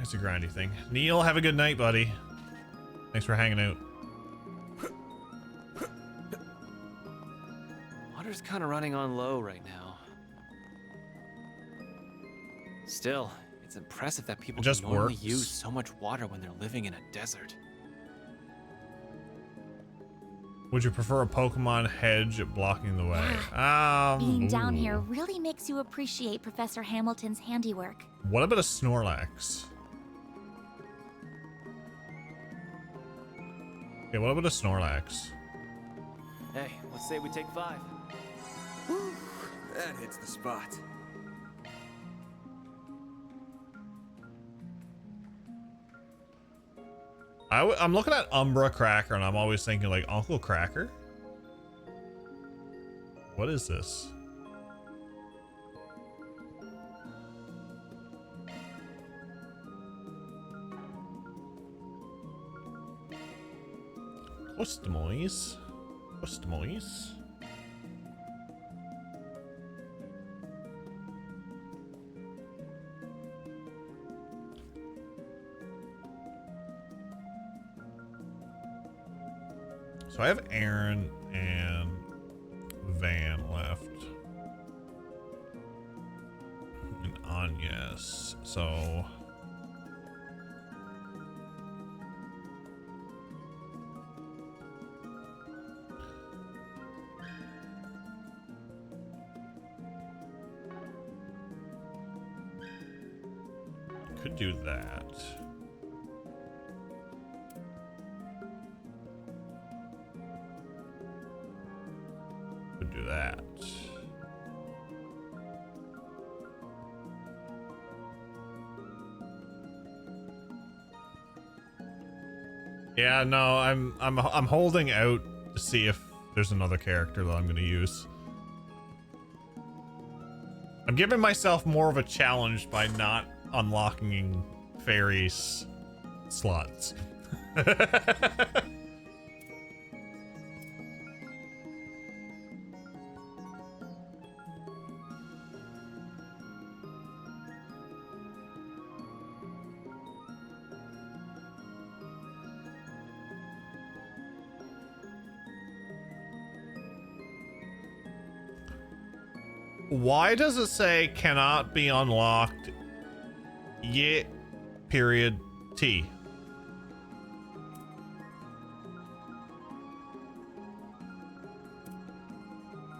It's a grindy thing. Neil, have a good night, buddy. Thanks for hanging out. Water's kind of running on low right now. Still, it's impressive that people Just can normally works. use so much water when they're living in a desert. Would you prefer a Pokemon hedge blocking the way? Being down ooh. here really makes you appreciate Professor Hamilton's handiwork. What about a Snorlax? Okay, what about a Snorlax? Hey, let's say we take 5. Whew, that hits the spot. I'm looking at Umbra Cracker and I'm always thinking like Uncle Cracker. What is this? Customize. Customize. So I have Aaron and Van left. And Agnes. So could do that. Could do that. Yeah, no, I'm holding out to see if there's another character that I'm going to use. I'm giving myself more of a challenge by not unlocking fairies slots. Why does it say cannot be unlocked yet period T?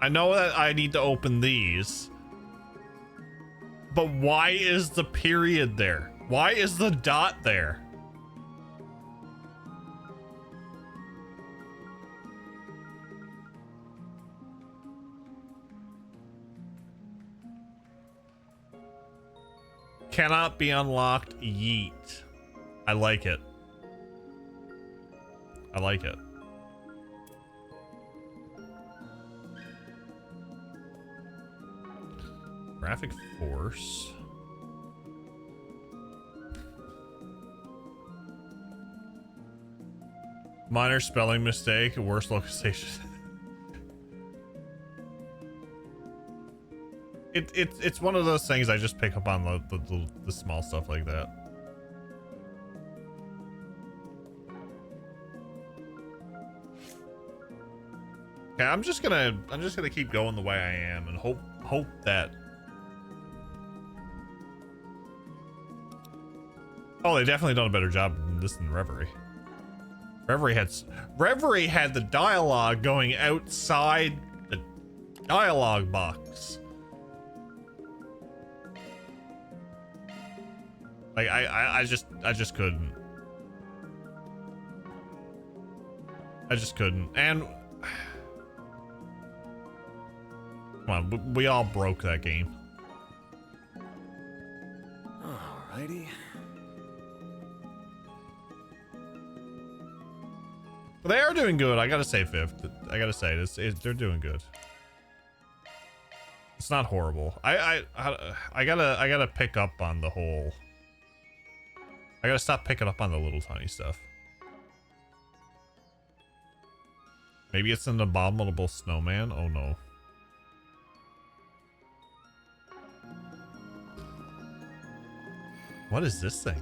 I know that I need to open these, but why is the period there? Why is the dot there? Cannot be unlocked yeet. I like it. I like it. Graphic force. Minor spelling mistake, worst localization. It's one of those things I just pick up on the small stuff like that. Okay, I'm just gonna keep going the way I am and hope that. Oh, they definitely done a better job than this than Reverie. Reverie had the dialogue going outside the dialogue box. Like I just couldn't. I just couldn't. And come on, we all broke that game. Alrighty. They are doing good. I gotta say, Fifth. I gotta say, they're doing good. It's not horrible. I gotta pick up on the whole. I gotta stop picking up on the little tiny stuff. Maybe it's an abominable snowman. Oh no. What is this thing?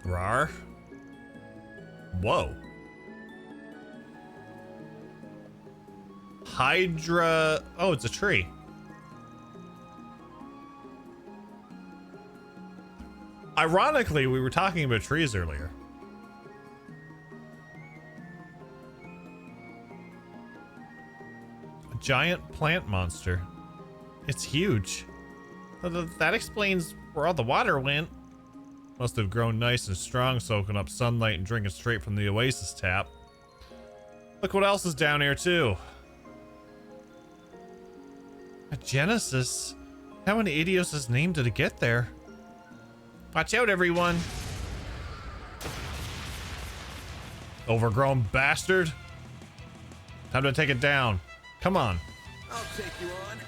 Rar? Whoa. Hydra. Oh, it's a tree. Ironically, we were talking about trees earlier. A giant plant monster. It's huge. That explains where all the water went. Must have grown nice and strong, soaking up sunlight and drinking straight from the oasis tap. Look what else is down here too. A Genesis? How in Idios' name did it get there? Watch out, everyone. Overgrown bastard. Time to take it down. Come on. I'll take you on.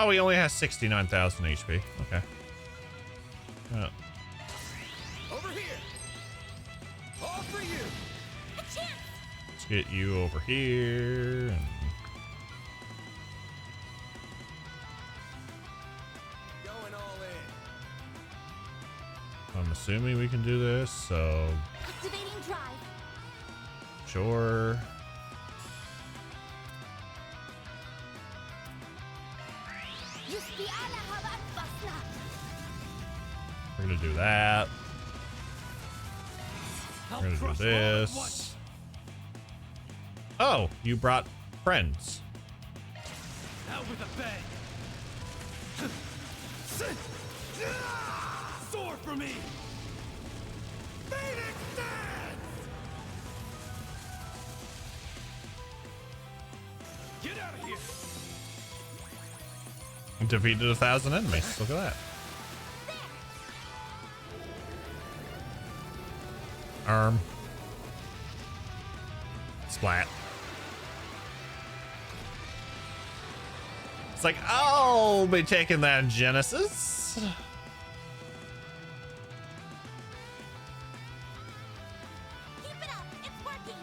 Oh, he only has 69,000 HP. Okay. Over here. All for you. Let's get you over here. Going all in. I'm assuming we can do this, so Activating drive. sure. We're gonna do that. We're gonna do this. Oh, you brought friends. Out with a bang. Sword for me. Phoenix dance. Get out of here. Defeated 1,000 enemies. Look at that. Arm. Splat. It's like, I'll be taking that Genesis. Keep it up. It's working.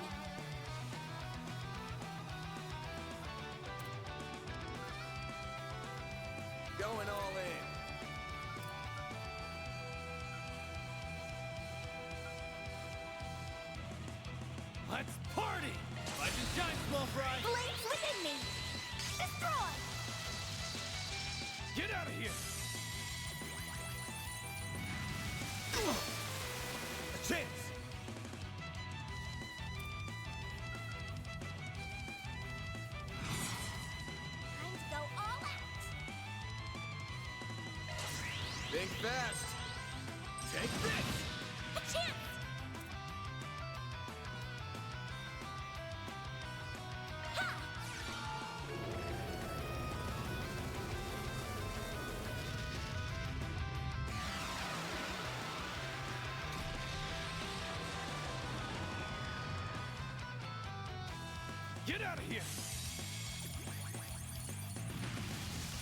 Going all in. Let's party! Rise and shine, small fry! Flames within me. Destroy. Get out of here! A chance! Time to go all out. Think fast! Take this! A chance. Get out of here!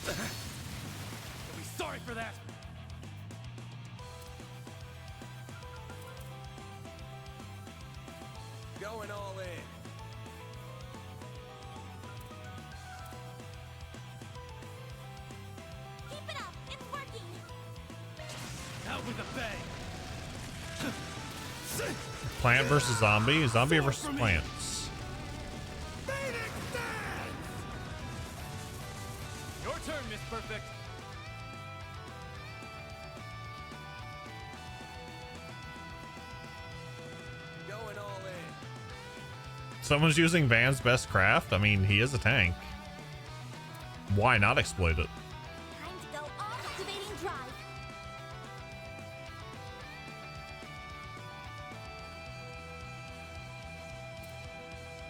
You'll be sorry for that! Going all in. Keep it up. It's working. Out with a bang! Plant versus zombie. Zombie versus plants. Phoenix dance! Your turn, Miss Perfect. Going all in. Someone's using Van's best craft. I mean, he is a tank. Why not exploit it? Time to go all activating drive.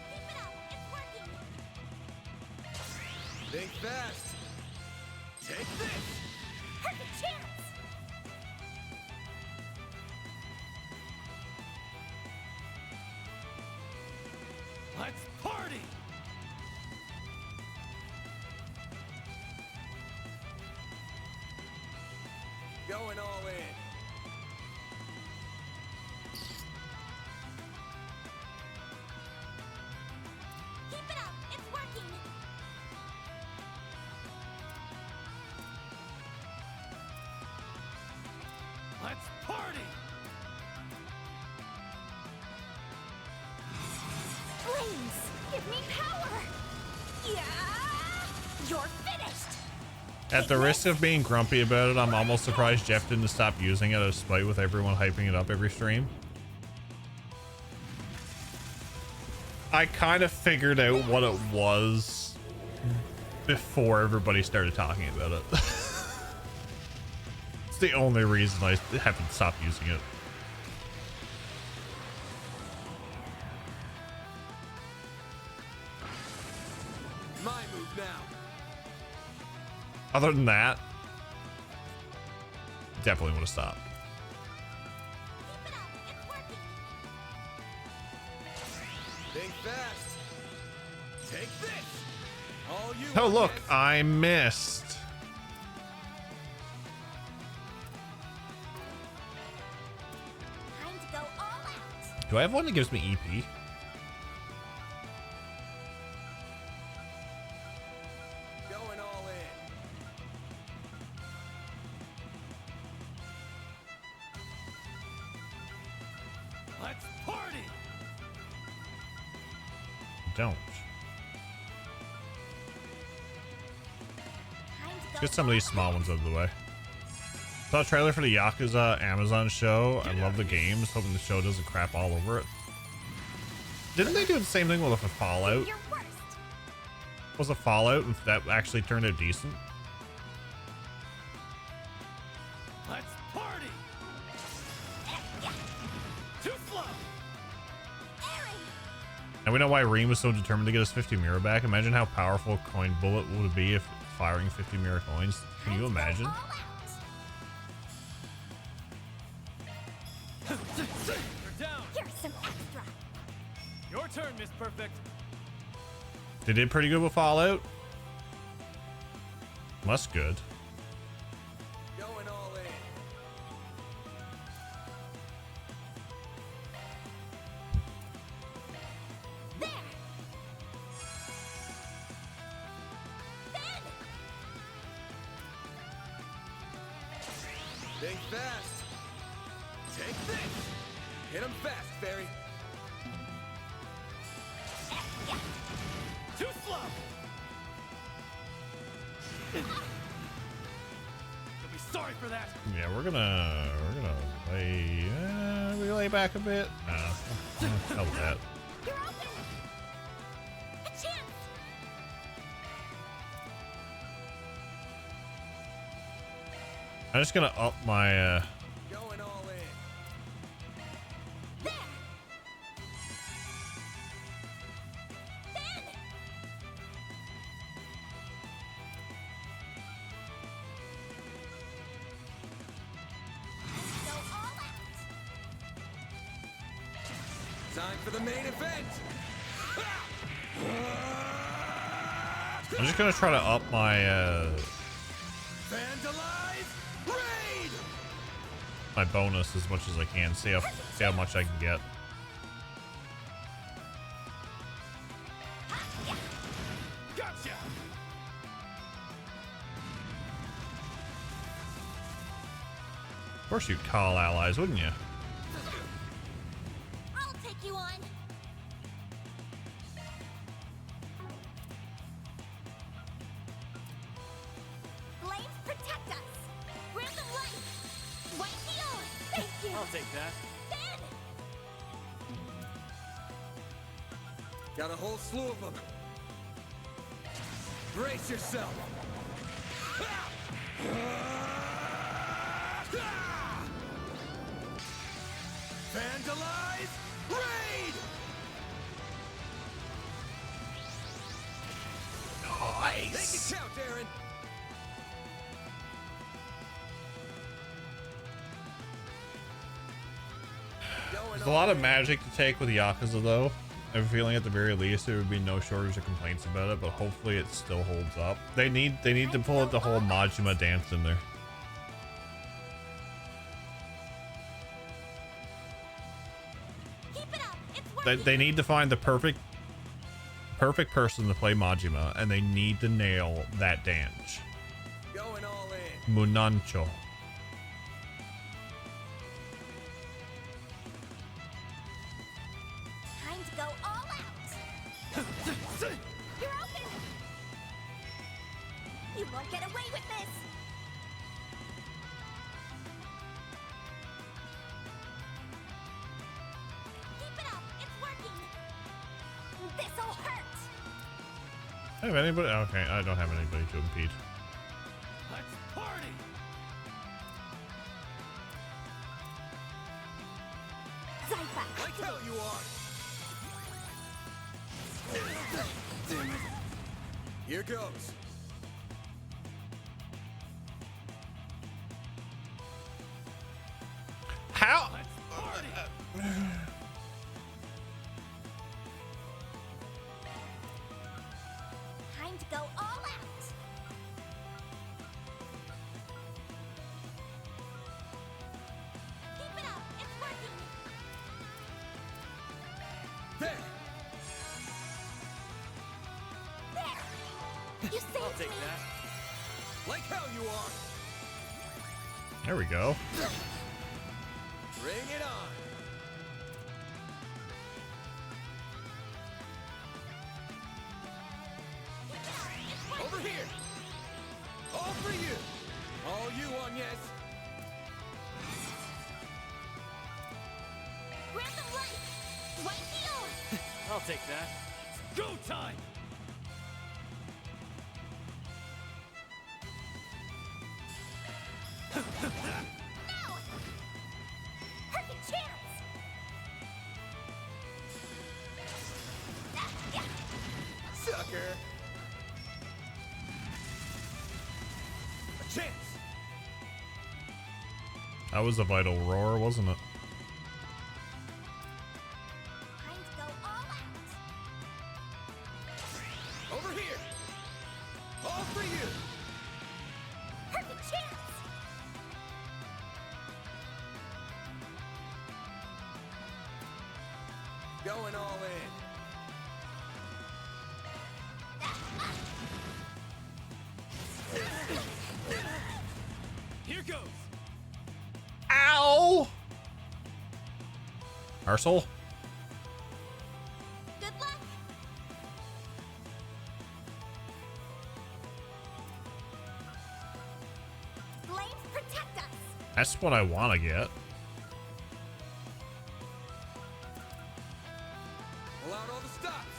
Keep it up. It's working. Think fast. Take this! Let's party! Going all in. Keep it up. It's working. Let's party! Flames, give me power. Yeah, you're finished. At the risk of being grumpy about it, I'm almost surprised Jeff didn't stop using it out of spite with everyone hyping it up every stream. I kind of figured out what it was before everybody started talking about it. It's the only reason I haven't stopped using it. My move now. Other than that, definitely want to stop. Think fast. Take this. All you Oh, look, kids. I missed. Time to go all out. Do I have one that gives me EP? Going all in. Let's party. Don't. Time to Let's go get some of these small ones out of the way. Saw a trailer for the Yakuza Amazon show. I love the games, hoping the show doesn't crap all over it. Didn't they do the same thing with a Fallout? your worst. Was a Fallout and that actually turned out decent? Let's party. Too slow. And we know why Reem was so determined to get his 50 mirror back. Imagine how powerful a coin bullet would be if firing 50 mirror coins. Can you imagine? You're down. Here's some extra. Your turn, Miss Perfect. They did pretty good with Fallout. Must good. Going all in. There. Think fast. Take this. Hit him fast, Fairy. Too slow. You'll be sorry for that. Yeah, we're gonna lay we lay back a bit. Hell with that. You're open. A chance. I'm just gonna up my Going all in. There. Go all out. Time for the main event. I'm just gonna try to up my Vandalize. Raid. my bonus as much as I can. See how much I can get. Gotcha. Of course you'd call allies, wouldn't you? I'll take you on. Flames protect us. Random light. White heal. Thank you. I'll take that. Ben. Got a whole slew of them. Brace yourself. Vandalize. Raid. Nice. Make it count, Aaron. There's a lot of magic to take with Yakuza though. I have a feeling at the very least there would be no shortage of complaints about it, but hopefully it still holds up. They need to pull out the whole Majima dance in there. They need to find the perfect person to play Majima, and they need to nail that dance. Going all in. Munancho. Time to go all out. You're open. You won't get away with this. Keep it up. It's working. This'll hurt. I have anybody? Okay, I don't have anybody to impede. Let's party. Like hell you are. Here goes. How? Time to go all out. Keep it up. It's working. There. There. You saved I'll take me. that. Like hell you are. There we go. Bring it on. Over here. All for you. All you on, yes. Random light. White heel. I'll take that. It's go time. No. Perfect chance. Sucker. A chance. That was a vital roar, wasn't it? Time to go all out. Over here. All for you. Perfect chance. Going all in. Here goes. Ow! Arsehole? Good luck. Flames protect us. That's what I want to get. Pull out all the stops.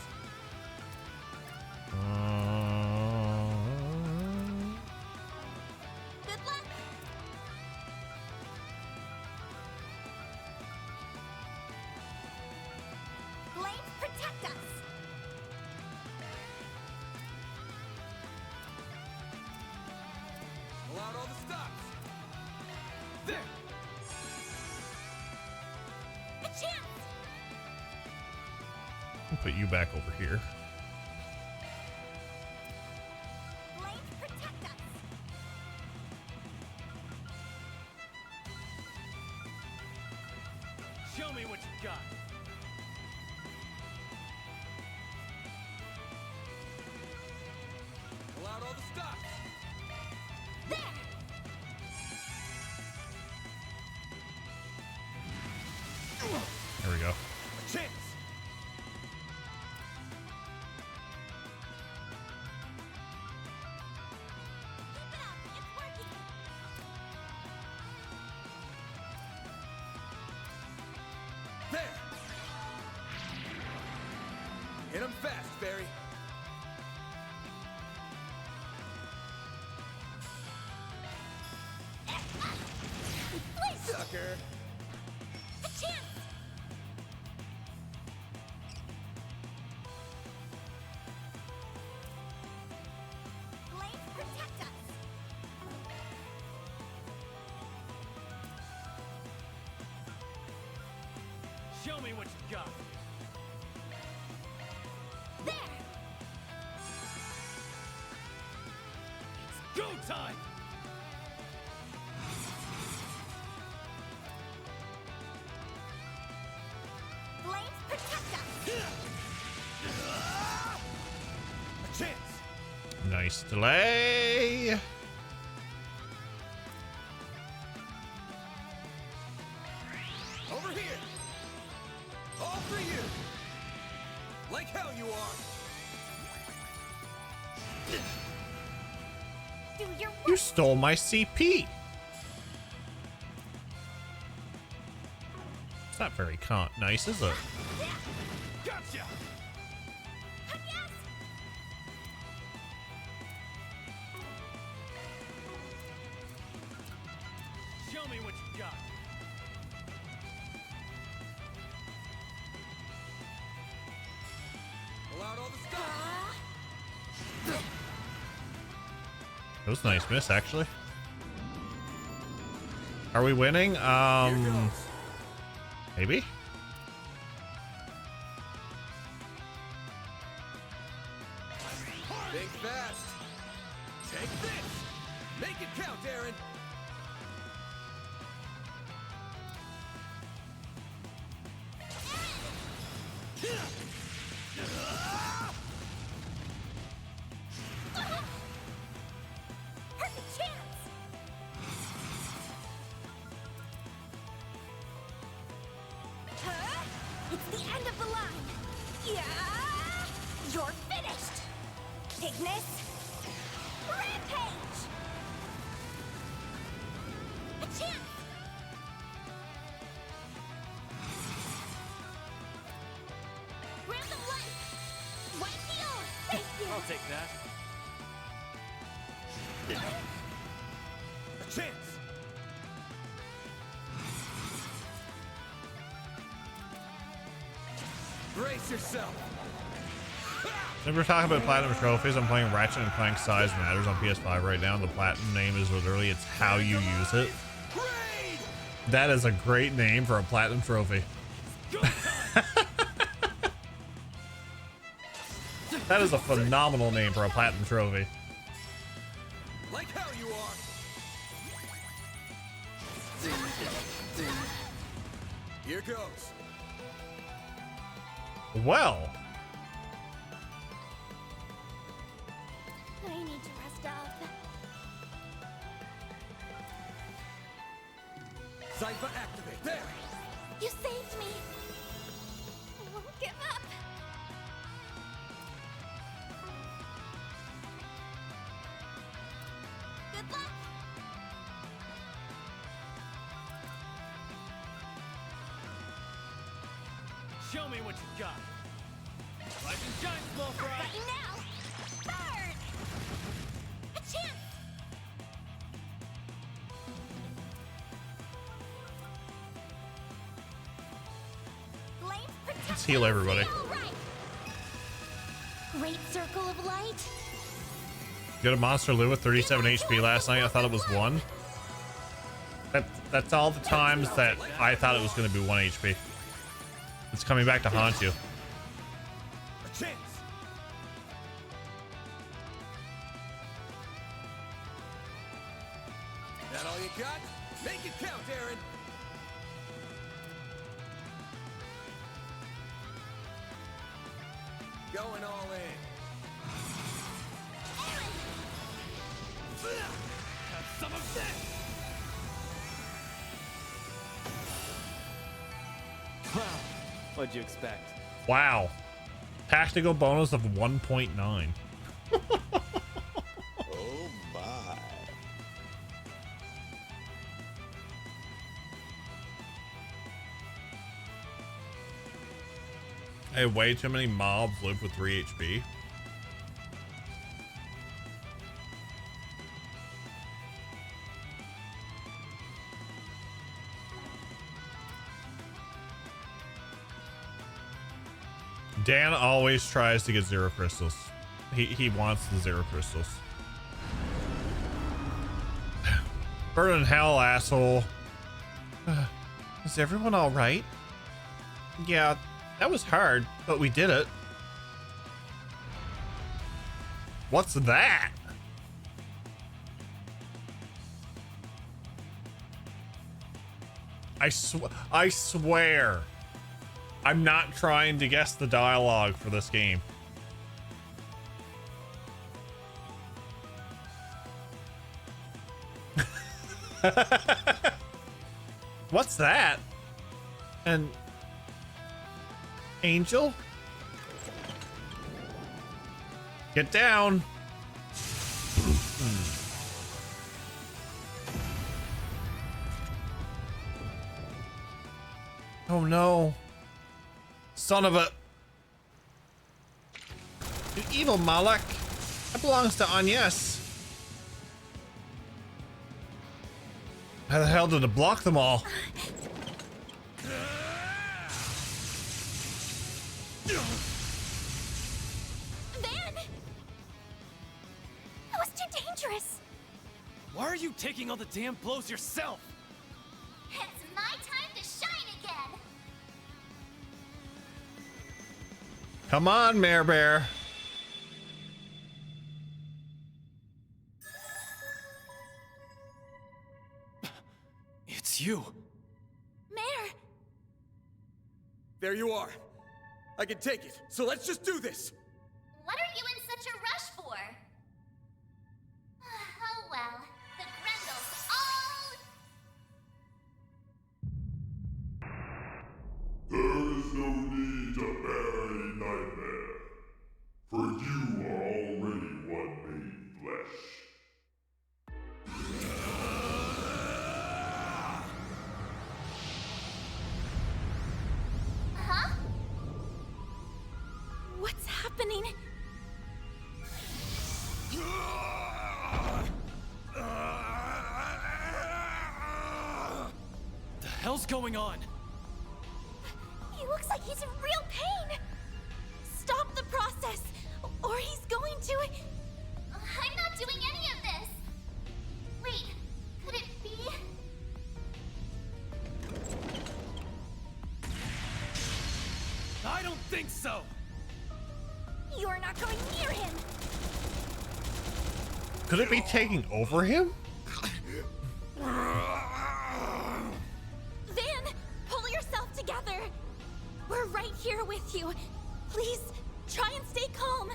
Good luck. Flames protect us. Pull out all the stops. There. A chance. I'll put you back over here. Flames protect us. Show me what you got. Pull out all the stops. There. There we go. A chance. Keep it up. It's working. There. Hit him fast, Barry. Sucker. A chance. Flames protect us. Show me what you got. Showtime! Flames protect us! A chance! Nice delay. Over here! All for you! Like hell you are! Do your You stole my CP. It's not very nice, is it? Gotcha! Show me what you got! Pull out all the stuff! It was a nice miss, actually. Are we winning? Maybe? Think fast! Take this! Make it count, Aaron! perfect chance! Huh? It's the end of the line! Yeah! You're finished! Ignis! Rampage! A chance! Random light! White field! Thank you! I'll take that. A chance! Brace yourself! When we're talking about platinum trophies, I'm playing Ratchet and Clank Size Matters on PS5 right now. The platinum name is literally, it's how you use it. That is a great name for a platinum trophy. That is a phenomenal name for a platinum trophy. Like hell you are! Here goes. Well, I need to rest up. Cypher activate. There! You saved me! I won't give up! Good luck! Show me what you got. Rise and shine, small fry. Got you now! Burn! A chance! Flames protect let's heal everybody. all right. Great circle of light. Get a monster live with 37 HP last night. I thought it was 1. That's all the times that I thought it was going to be 1 HP. It's coming back to haunt you. A chance. That all you got? Make it count, Aaron. Going all in. Have some of this. Wow. What'd you expect? Wow. Tactical bonus of 1.9. Oh my. Hey, way too many mobs live with 3 HP. Dan always tries to get 0 crystals. He wants the 0 crystals. Burn in hell, asshole. Is everyone all right? Yeah, that was hard, but we did it. What's that? I swear. I'm not trying to guess the dialogue for this game. What's that? An angel? Get down. Oh no. Son of a... You evil Malak. That belongs to Agnes. How the hell did it block them all? Van! That was too dangerous. Why are you taking all the damn blows yourself? It's my time to shine again. Come on, Mare Bear. It's you. Mare! There you are. I can take it, so let's just do this. What are you in such a rush for? Oh well, the Grendels all... There is no need to bear any nightmare, for you are already one made flesh. Huh? What's happening? The hell's going on? He looks like he's in real pain. Stop the process, or he's going to... I'm not doing any of this. Wait, could it be... I don't think so! You're not going near him! Could it be taking over him? Van, pull yourself together. We're right here with you. Please, try and stay calm.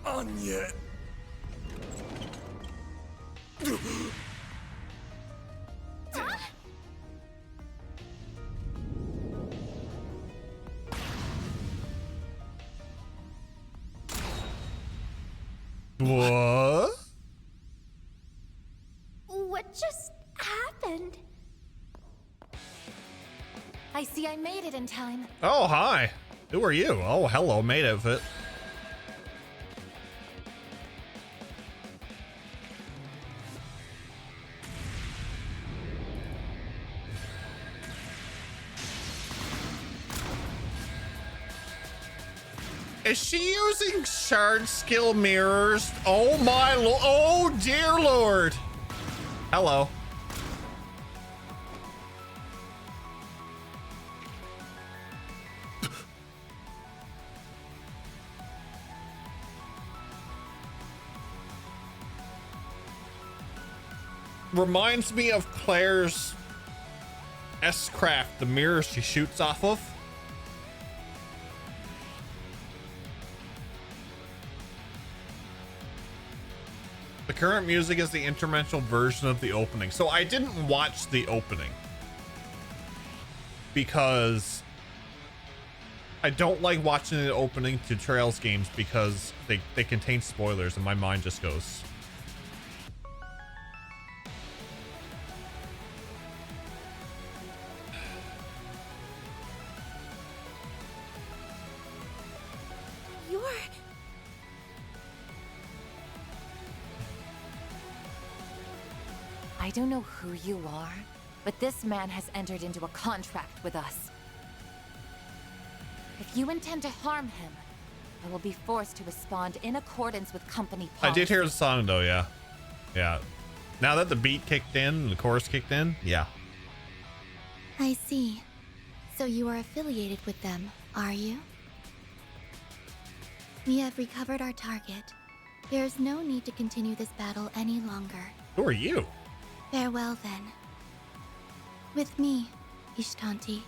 Anya. Huh? What? What just happened? I see I made it in time. Oh, hi. Who are you? Oh, hello, maid outfit. Is she using shard skill mirrors? Oh my lord. Oh dear lord. Hello. Reminds me of Claire's S-Craft, the mirrors she shoots off of. The current music is the intermental version of the opening. So I didn't watch the opening because I don't like watching the opening to Trails games because they contain spoilers and my mind just goes. I don't know who you are, but this man has entered into a contract with us. If you intend to harm him, I will be forced to respond in accordance with company policy. I did hear the song though, yeah. Yeah. Now that the beat kicked in and the chorus kicked in, yeah. I see. So you are affiliated with them, are you? We have recovered our target. There's no need to continue this battle any longer. Who are you? Farewell, then. With me, Ishtanti.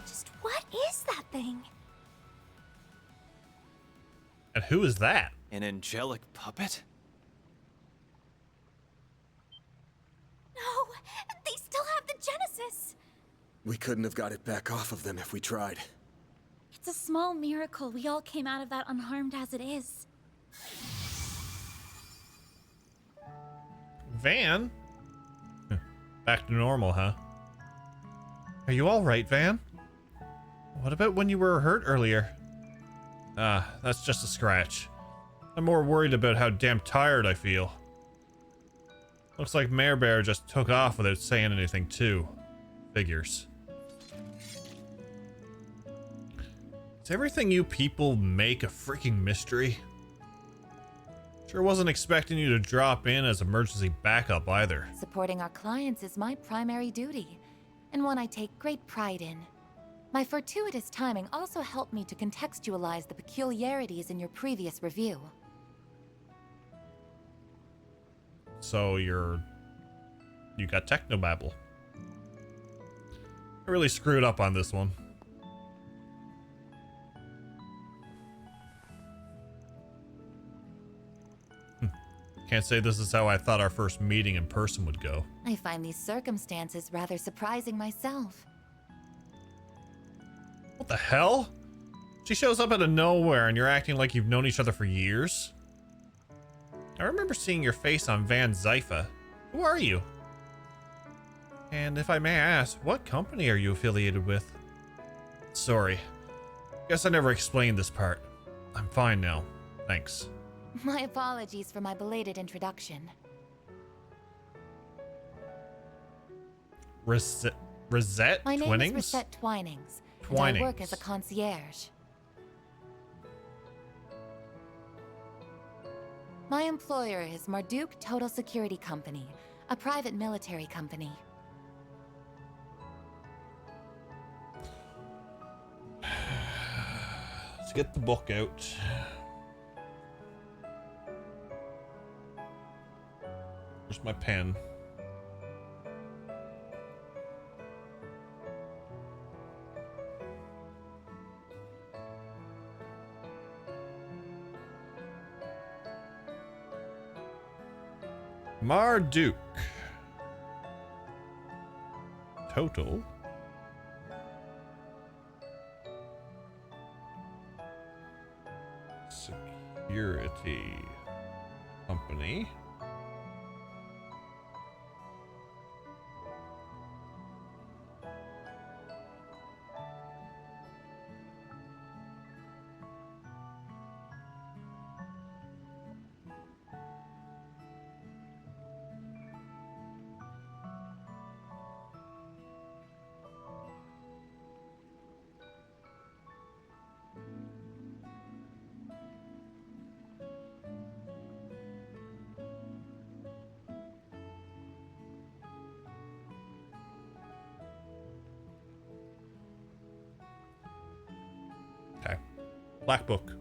Just what is that thing? And who is that? An angelic puppet? No! They still have the Genesis! We couldn't have got it back off of them if we tried. It's a small miracle we all came out of that unharmed as it is. Van? Back to normal, huh? Are you alright, Van? What about when you were hurt earlier? Ah, that's just a scratch. I'm more worried about how damn tired I feel. Looks like Mare Bear just took off without saying anything too. Figures. Is everything you people make a freaking mystery? Sure wasn't expecting you to drop in as emergency backup either. Supporting our clients is my primary duty, and one I take great pride in. My fortuitous timing also helped me to contextualize the peculiarities in your previous review. So you got technobabble. I really screwed up on this one. Can't say this is how I thought our first meeting in person would go. I find these circumstances rather surprising myself. What the hell? She shows up out of nowhere and you're acting like you've known each other for years? I remember seeing your face on Van Zypha. Who are you? And if I may ask, what company are you affiliated with? Sorry. Guess I never explained this part. I'm fine now. Thanks. My apologies for my belated introduction. Rosette My name Twinnings? is Rosette Twinings, and Twinings. I work as a concierge. My employer is Marduk Total Security Company, a private military company. Let's get the book out. Where's my pen? Marduk. Total. Security Company. Okay. Black book.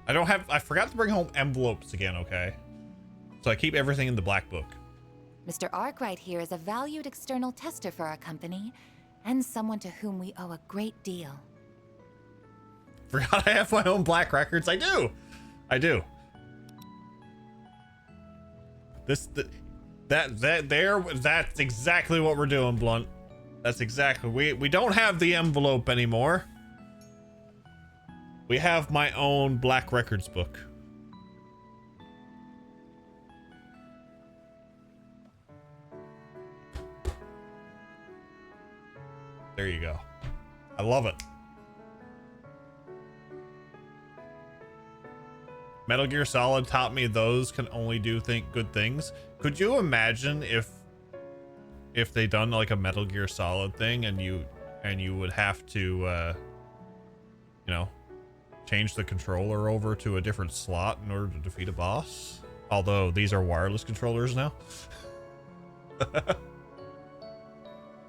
I forgot to bring home envelopes again, okay? So I keep everything in the black book. Mr. Arkwright here is a valued external tester for our company, and someone to whom we owe a great deal. Forgot I have my own black records. I do. That's exactly what we're doing, Blunt. That's exactly. We don't have the envelope anymore. We have my own black records book. There you go. I love it. Metal Gear Solid taught me those can only do good things. Could you imagine if they done like a Metal Gear Solid thing and you would have to you know, change the controller over to a different slot in order to defeat a boss? Although these are wireless controllers now.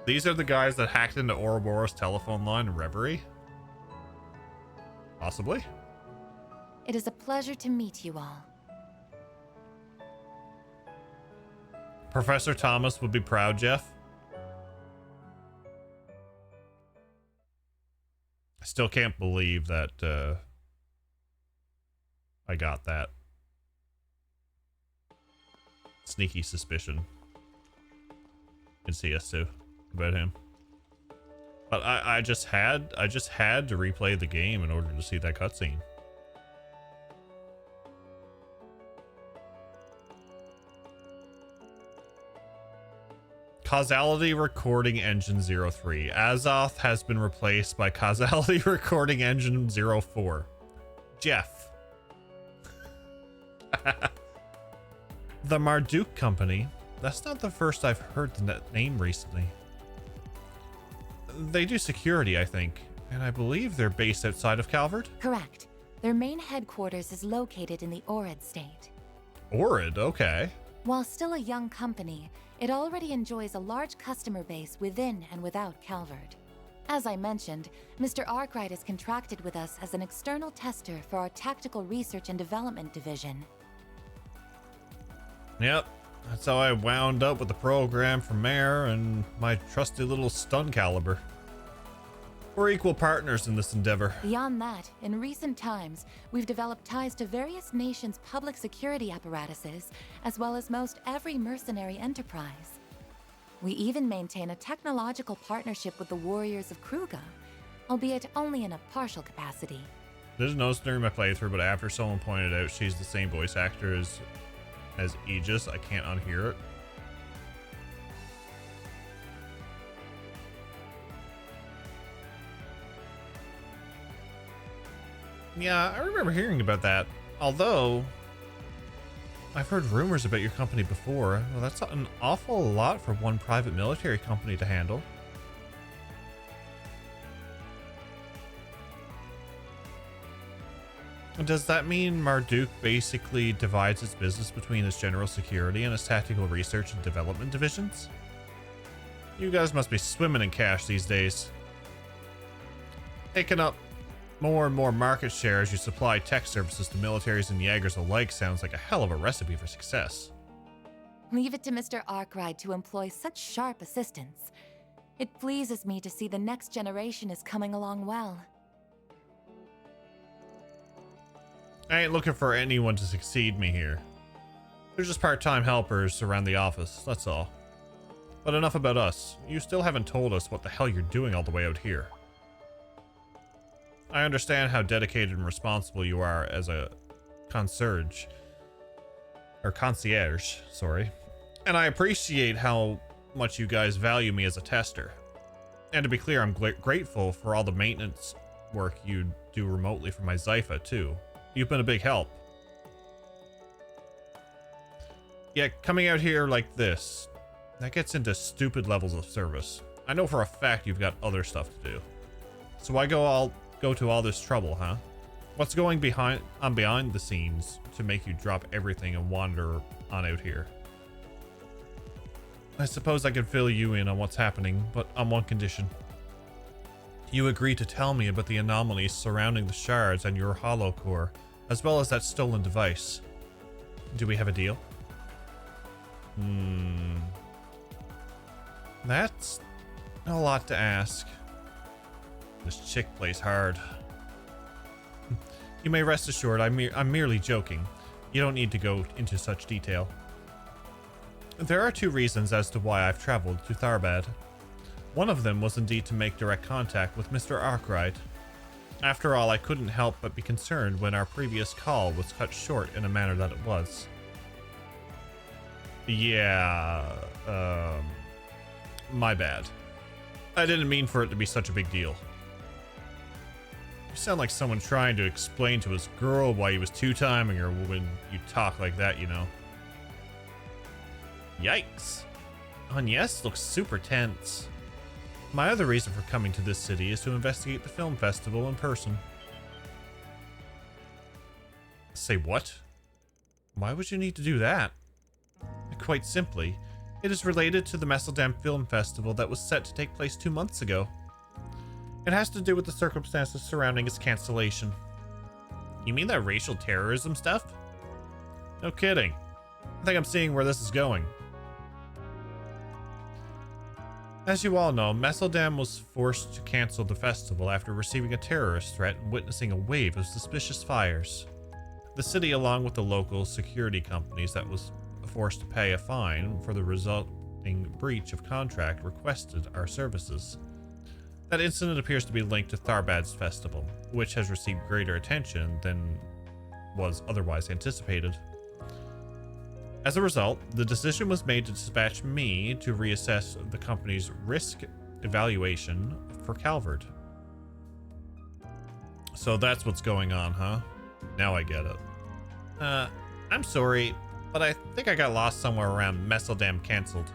These are the guys that hacked into Ouroboros' telephone line in Reverie? Possibly. It is a pleasure to meet you all. Professor Thomas would be proud, Jeff. I still can't believe that I got that. Sneaky suspicion in CS2 about him. But I just had to replay the game in order to see that cutscene. Causality Recording Engine 03. Azoth has been replaced by Causality Recording Engine 04. Jeff. The Marduk Company. That's not the first I've heard the name recently. They do security, I think, and I believe they're based outside of Calvert? Correct. Their main headquarters is located in the Orid state. Orid, okay. While still a young company, it already enjoys a large customer base within and without Calvert. As I mentioned, Mr. Arkwright is contracted with us as an external tester for our Tactical Research and Development Division. Yep, that's how I wound up with the program from Mare and my trusty little stun caliber. We're equal partners in this endeavor. Beyond that, in recent times, we've developed ties to various nations' public security apparatuses, as well as most every mercenary enterprise. We even maintain a technological partnership with the Warriors of Kruga, albeit only in a partial capacity. Didn't notice during my playthrough, but after someone pointed out she's the same voice actor as Aegis, I can't unhear it. Yeah, I remember hearing about that. Although, I've heard rumors about your company before. Well, that's an awful lot for one private military company to handle. Does that mean Marduk basically divides its business between its general security and its tactical research and development divisions? You guys must be swimming in cash these days. Taking up more and more market share as you supply tech services to militaries and Jaegers alike sounds like a hell of a recipe for success. Leave it to Mr. Arkwright to employ such sharp assistance. It pleases me to see the next generation is coming along well. I ain't looking for anyone to succeed me here. They're just part-time helpers around the office, that's all. But enough about us. You still haven't told us what the hell you're doing all the way out here. I understand how dedicated and responsible you are as a concierge, sorry. And I appreciate how much you guys value me as a tester. And to be clear, I'm grateful for all the maintenance work you do remotely for my Zypha, too. You've been a big help. Yeah, coming out here like this, that gets into stupid levels of service. I know for a fact you've got other stuff to do. So why go to all this trouble, huh? What's going behind the scenes to make you drop everything and wander on out here? I suppose I could fill you in on what's happening, but on one condition. You agree to tell me about the anomalies surrounding the shards and your hollow core, as well as that stolen device. Do we have a deal? That's a lot to ask. This chick plays hard. You may rest assured I'm merely joking. You don't need to go into such detail. There are two reasons as to why I've traveled to Tharbad. One of them was indeed to make direct contact with Mr. Arkwright. After all, I couldn't help but be concerned when our previous call was cut short in a manner that it was. Yeah, my bad. I didn't mean for it to be such a big deal. You sound like someone trying to explain to his girl why he was two-timing her when you talk like that, you know. Yikes. Agnes looks super tense. My other reason for coming to this city is to investigate the film festival in person. Say what? Why would you need to do that? Quite simply, It is related to the Messeldam Film Festival that was set to take place 2 months ago. It has to do with the circumstances surrounding its cancellation. You mean that racial terrorism stuff? No kidding. I think I'm seeing where this is going. As you all know, Messeldam was forced to cancel the festival after receiving a terrorist threat and witnessing a wave of suspicious fires. The city, along with the local security companies that was forced to pay a fine for the resulting breach of contract, requested our services. That incident appears to be linked to Tharbad's festival, which has received greater attention than was otherwise anticipated. As a result, the decision was made to dispatch me to reassess the company's risk evaluation for Calvard. So that's what's going on, huh? Now I get it. I'm sorry, but I think I got lost somewhere around Messeldam canceled.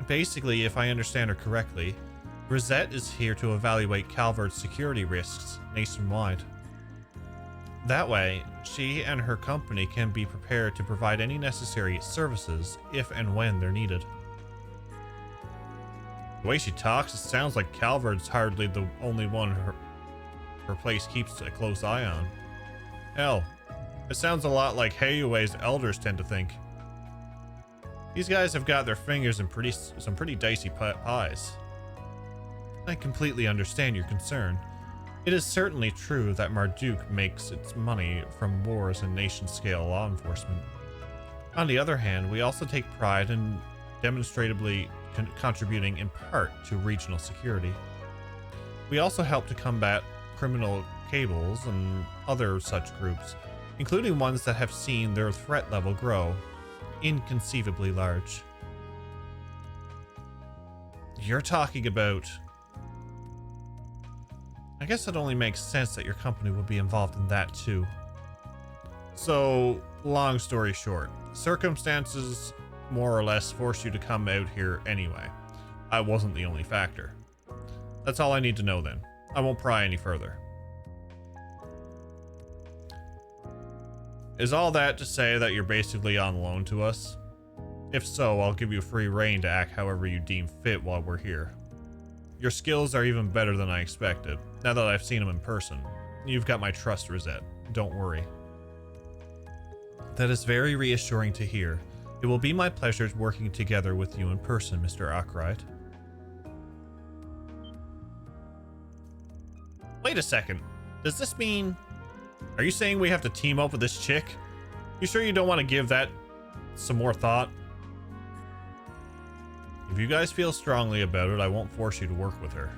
Basically, if I understand her correctly, Rosette is here to evaluate Calvard's security risks nationwide. That way, she and her company can be prepared to provide any necessary services if and when they're needed. The way she talks, it sounds like Calvard's hardly the only one her place keeps a close eye on. Hell, it sounds a lot like Hayue's elders tend to think. These guys have got their fingers in some pretty dicey pies. I completely understand your concern. It is certainly true that Marduk makes its money from wars and nation-scale law enforcement. On the other hand, we also take pride in demonstrably contributing in part to regional security. We also help to combat criminal cabals and other such groups, including ones that have seen their threat level grow inconceivably large. You're talking about... I guess it only makes sense that your company would be involved in that too. So, long story short, circumstances more or less forced you to come out here anyway. I wasn't the only factor. That's all I need to know then. I won't pry any further. Is all that to say that you're basically on loan to us? If so, I'll give you free rein to act however you deem fit while we're here. Your skills are even better than I expected, now that I've seen them in person. You've got my trust, Rosette. Don't worry. That is very reassuring to hear. It will be my pleasure working together with you in person, Mr. Arkwright. Wait a second. Does this mean... Are you saying we have to team up with this chick? You sure you don't want to give that some more thought? If you guys feel strongly about it, I won't force you to work with her.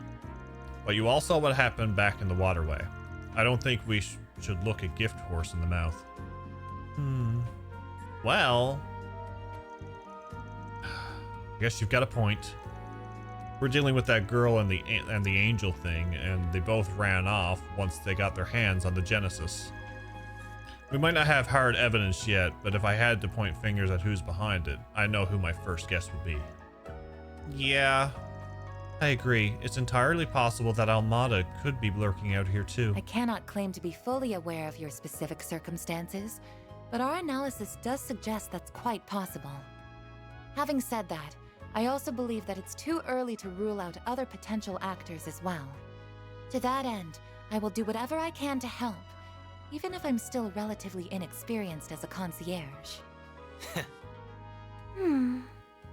But you all saw what happened back in the waterway. I don't think we should look a gift horse in the mouth. Well... I guess you've got a point. We're dealing with that girl and the angel thing, and they both ran off once they got their hands on the Genesis. We might not have hard evidence yet, but if I had to point fingers at who's behind it, I know who my first guess would be. Yeah, I agree. It's entirely possible that Almada could be lurking out here too. I cannot claim to be fully aware of your specific circumstances, but our analysis does suggest that's quite possible. Having said that, I also believe that it's too early to rule out other potential actors as well. To that end, I will do whatever I can to help, even if I'm still relatively inexperienced as a concierge.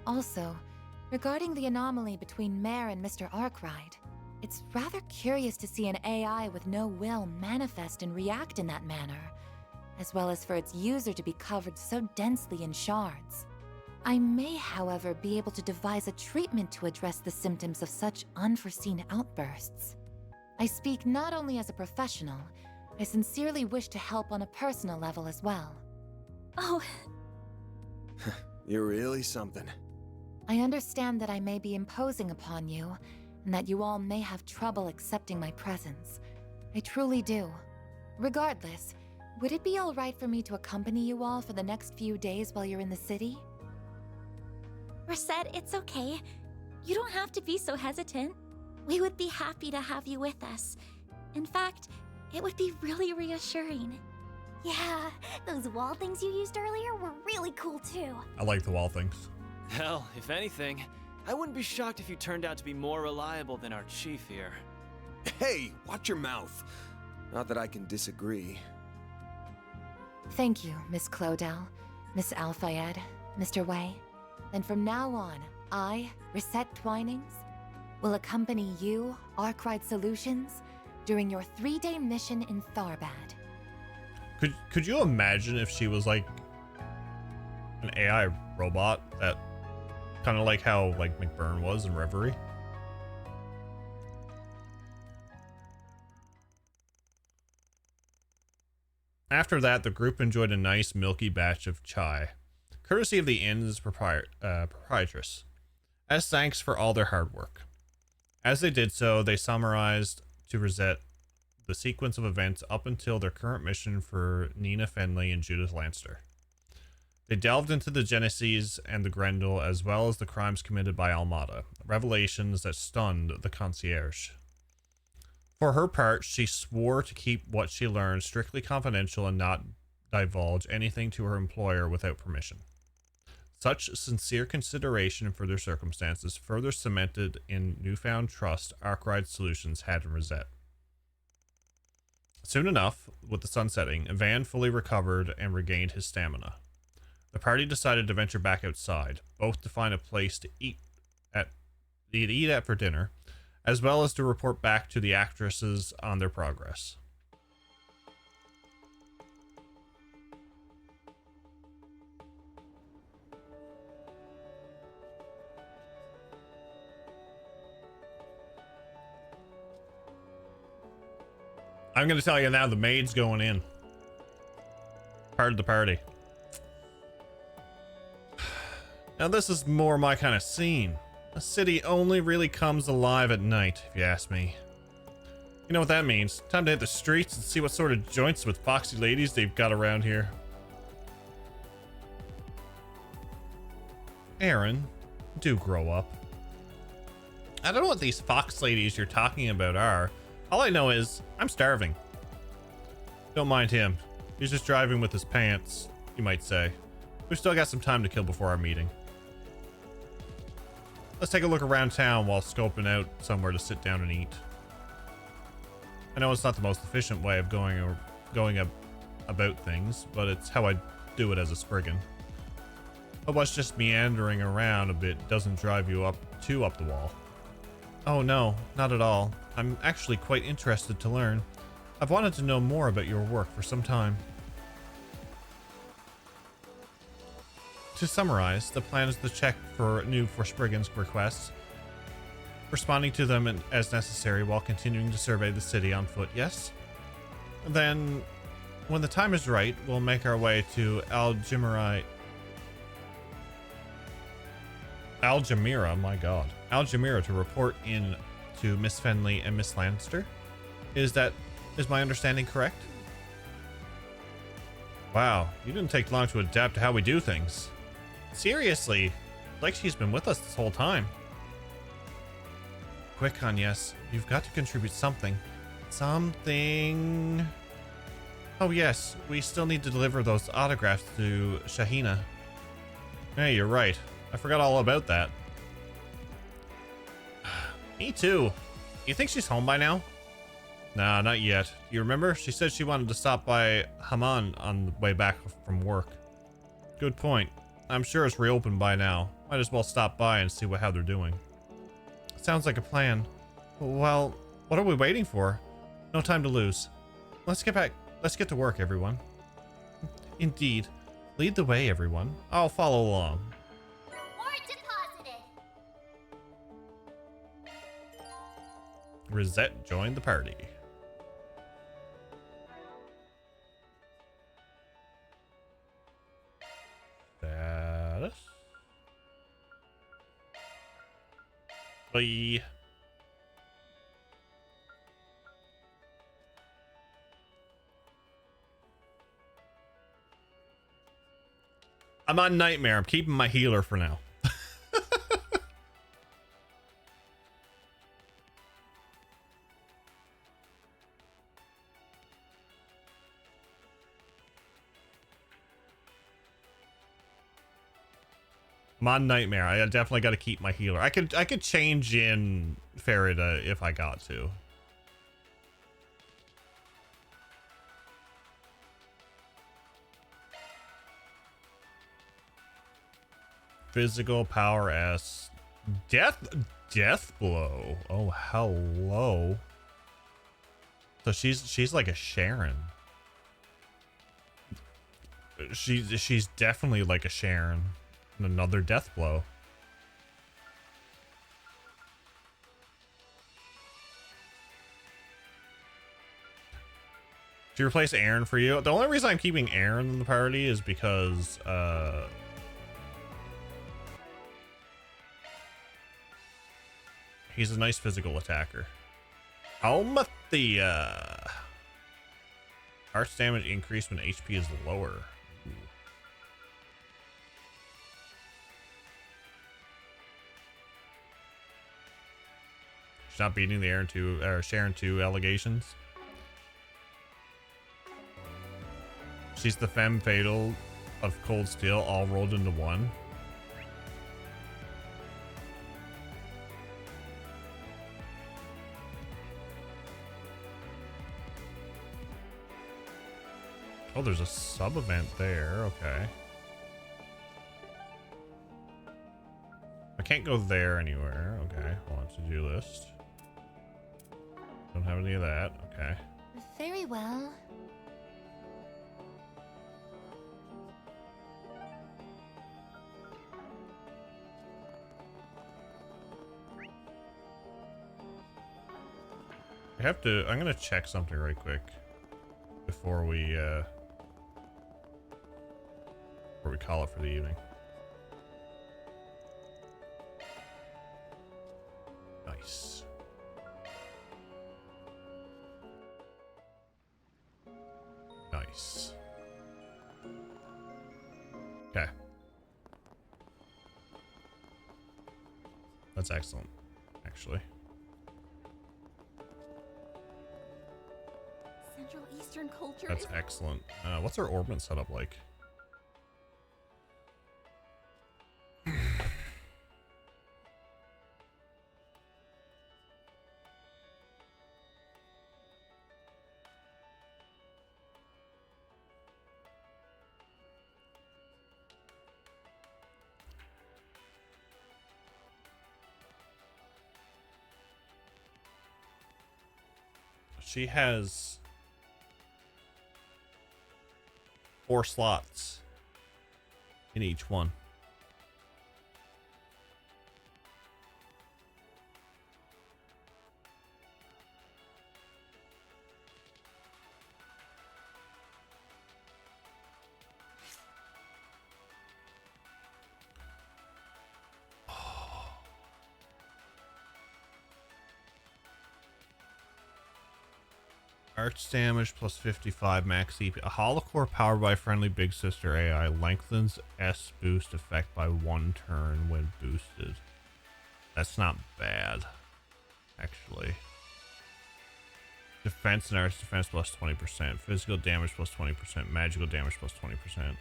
Also, regarding the anomaly between Mare and Mr. Arkwright, it's rather curious to see an AI with no will manifest and react in that manner, as well as for its user to be covered so densely in shards. I may, however, be able to devise a treatment to address the symptoms of such unforeseen outbursts. I speak not only as a professional, I sincerely wish to help on a personal level as well. Oh. You're really something. I understand that I may be imposing upon you, and that you all may have trouble accepting my presence. I truly do. Regardless, would it be alright for me to accompany you all for the next few days while you're in the city? Rosette, it's okay. You don't have to be so hesitant. We would be happy to have you with us. In fact, it would be really reassuring. Yeah, those wall things you used earlier were really cool too. I like the wall things. Hell, if anything, I wouldn't be shocked if you turned out to be more reliable than our chief here. Hey, watch your mouth. Not that I can disagree. Thank you, Miss Clodell, Miss Alfayed, Mr. Wei. Then from now on, I, Reset Twinings, will accompany you, Arkwright Solutions, during your 3-day mission in Tharbad. Could you imagine if she was like an AI robot that kind of like how like McBurn was in Reverie? After that, the group enjoyed a nice milky batch of chai, courtesy of the inn's proprietress, as thanks for all their hard work. As they did so, they summarized to Rosette the sequence of events up until their current mission for Nina Fenley and Judith Lanster. They delved into the Genesis and the Grendel, as well as the crimes committed by Almada, revelations that stunned the concierge. For her part, she swore to keep what she learned strictly confidential and not divulge anything to her employer without permission. Such sincere consideration for their circumstances further cemented in newfound trust Arkwright Solutions had in Rosette. Soon enough, with the sun setting, Van fully recovered and regained his stamina. The party decided to venture back outside, both to find a place to eat at for dinner, as well as to report back to the actresses on their progress. I'm going to tell you now, the maid's going in. Part of the party. Now this is more my kind of scene. A city only really comes alive at night, if you ask me. You know what that means. Time to hit the streets and see what sort of joints with foxy ladies they've got around here. Aaron, do grow up. I don't know what these fox ladies you're talking about are. All I know is, I'm starving. Don't mind him. He's just driving with his pants, you might say. We've still got some time to kill before our meeting. Let's take a look around town while scoping out somewhere to sit down and eat. I know it's not the most efficient way of going about things, but it's how I do it as a Spriggan. Hope us just meandering around a bit doesn't drive you up the wall. Oh no, not at all. I'm actually quite interested to learn. I've wanted to know more about your work for some time. To summarize, the plan is to check for Spriggan's requests, responding to them as necessary while continuing to survey the city on foot, yes? Then, when the time is right, we'll make our way to Algemira, my god. Algemira to report in to Miss Fenley and Miss Lanster. Is my understanding correct? Wow, you didn't take long to adapt to how we do things. Seriously, like she's been with us this whole time. Quick, Agnes, you've got to contribute something. Something. Oh yes, we still need to deliver those autographs to Shahina. Hey, you're right. I forgot all about that. Me too. You think she's home by now? Nah, not yet. You remember? She said she wanted to stop by Haman on the way back from work. Good point. I'm sure it's reopened by now. Might as well stop by and see how they're doing. Sounds like a plan. Well, what are we waiting for? No time to lose. Let's get to work, everyone. Indeed. Lead the way, everyone. I'll follow along. Reward deposited. Rosette joined the party. Status. Bye. I'm on Nightmare. I'm keeping my healer for now. I'm on Nightmare. I definitely got to keep my healer. I could change in Farida if I got to. Physical power S. Death blow. Oh, hello. So she's like a Sharon. She's definitely like a Sharon. Another death blow. To replace Aaron for you. The only reason I'm keeping Aaron in the party is because he's a nice physical attacker. Almathea. Arch damage increase when HP is lower. Ooh. She's not beating the Sharon 2 allegations. She's the femme fatal of Cold Steel, all rolled into one. Oh, there's a sub-event there. Okay. I can't go there anywhere. Okay, hold on, to-do list. Don't have any of that. Okay. Very well. I'm gonna check something right quick before we call it for the evening. Nice. Nice. Okay. That's excellent, actually. Central Eastern culture. That's excellent. What's our orbit setup like? She has 4 slots in each one. Arch damage plus 55 max EP. A holocore powered by friendly Big Sister AI lengthens S boost effect by 1 turn when boosted. That's not bad, actually. Defense and arch defense plus 20%. Physical damage plus 20%. Magical damage plus 20%.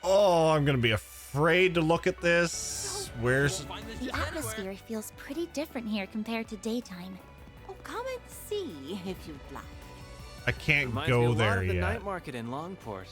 Oh, I'm gonna be afraid to look at this. Where's the atmosphere feels pretty different here compared to daytime. Oh, come and see if you'd like. I can't Reminds me go a lot there of the yet. night market in Longport.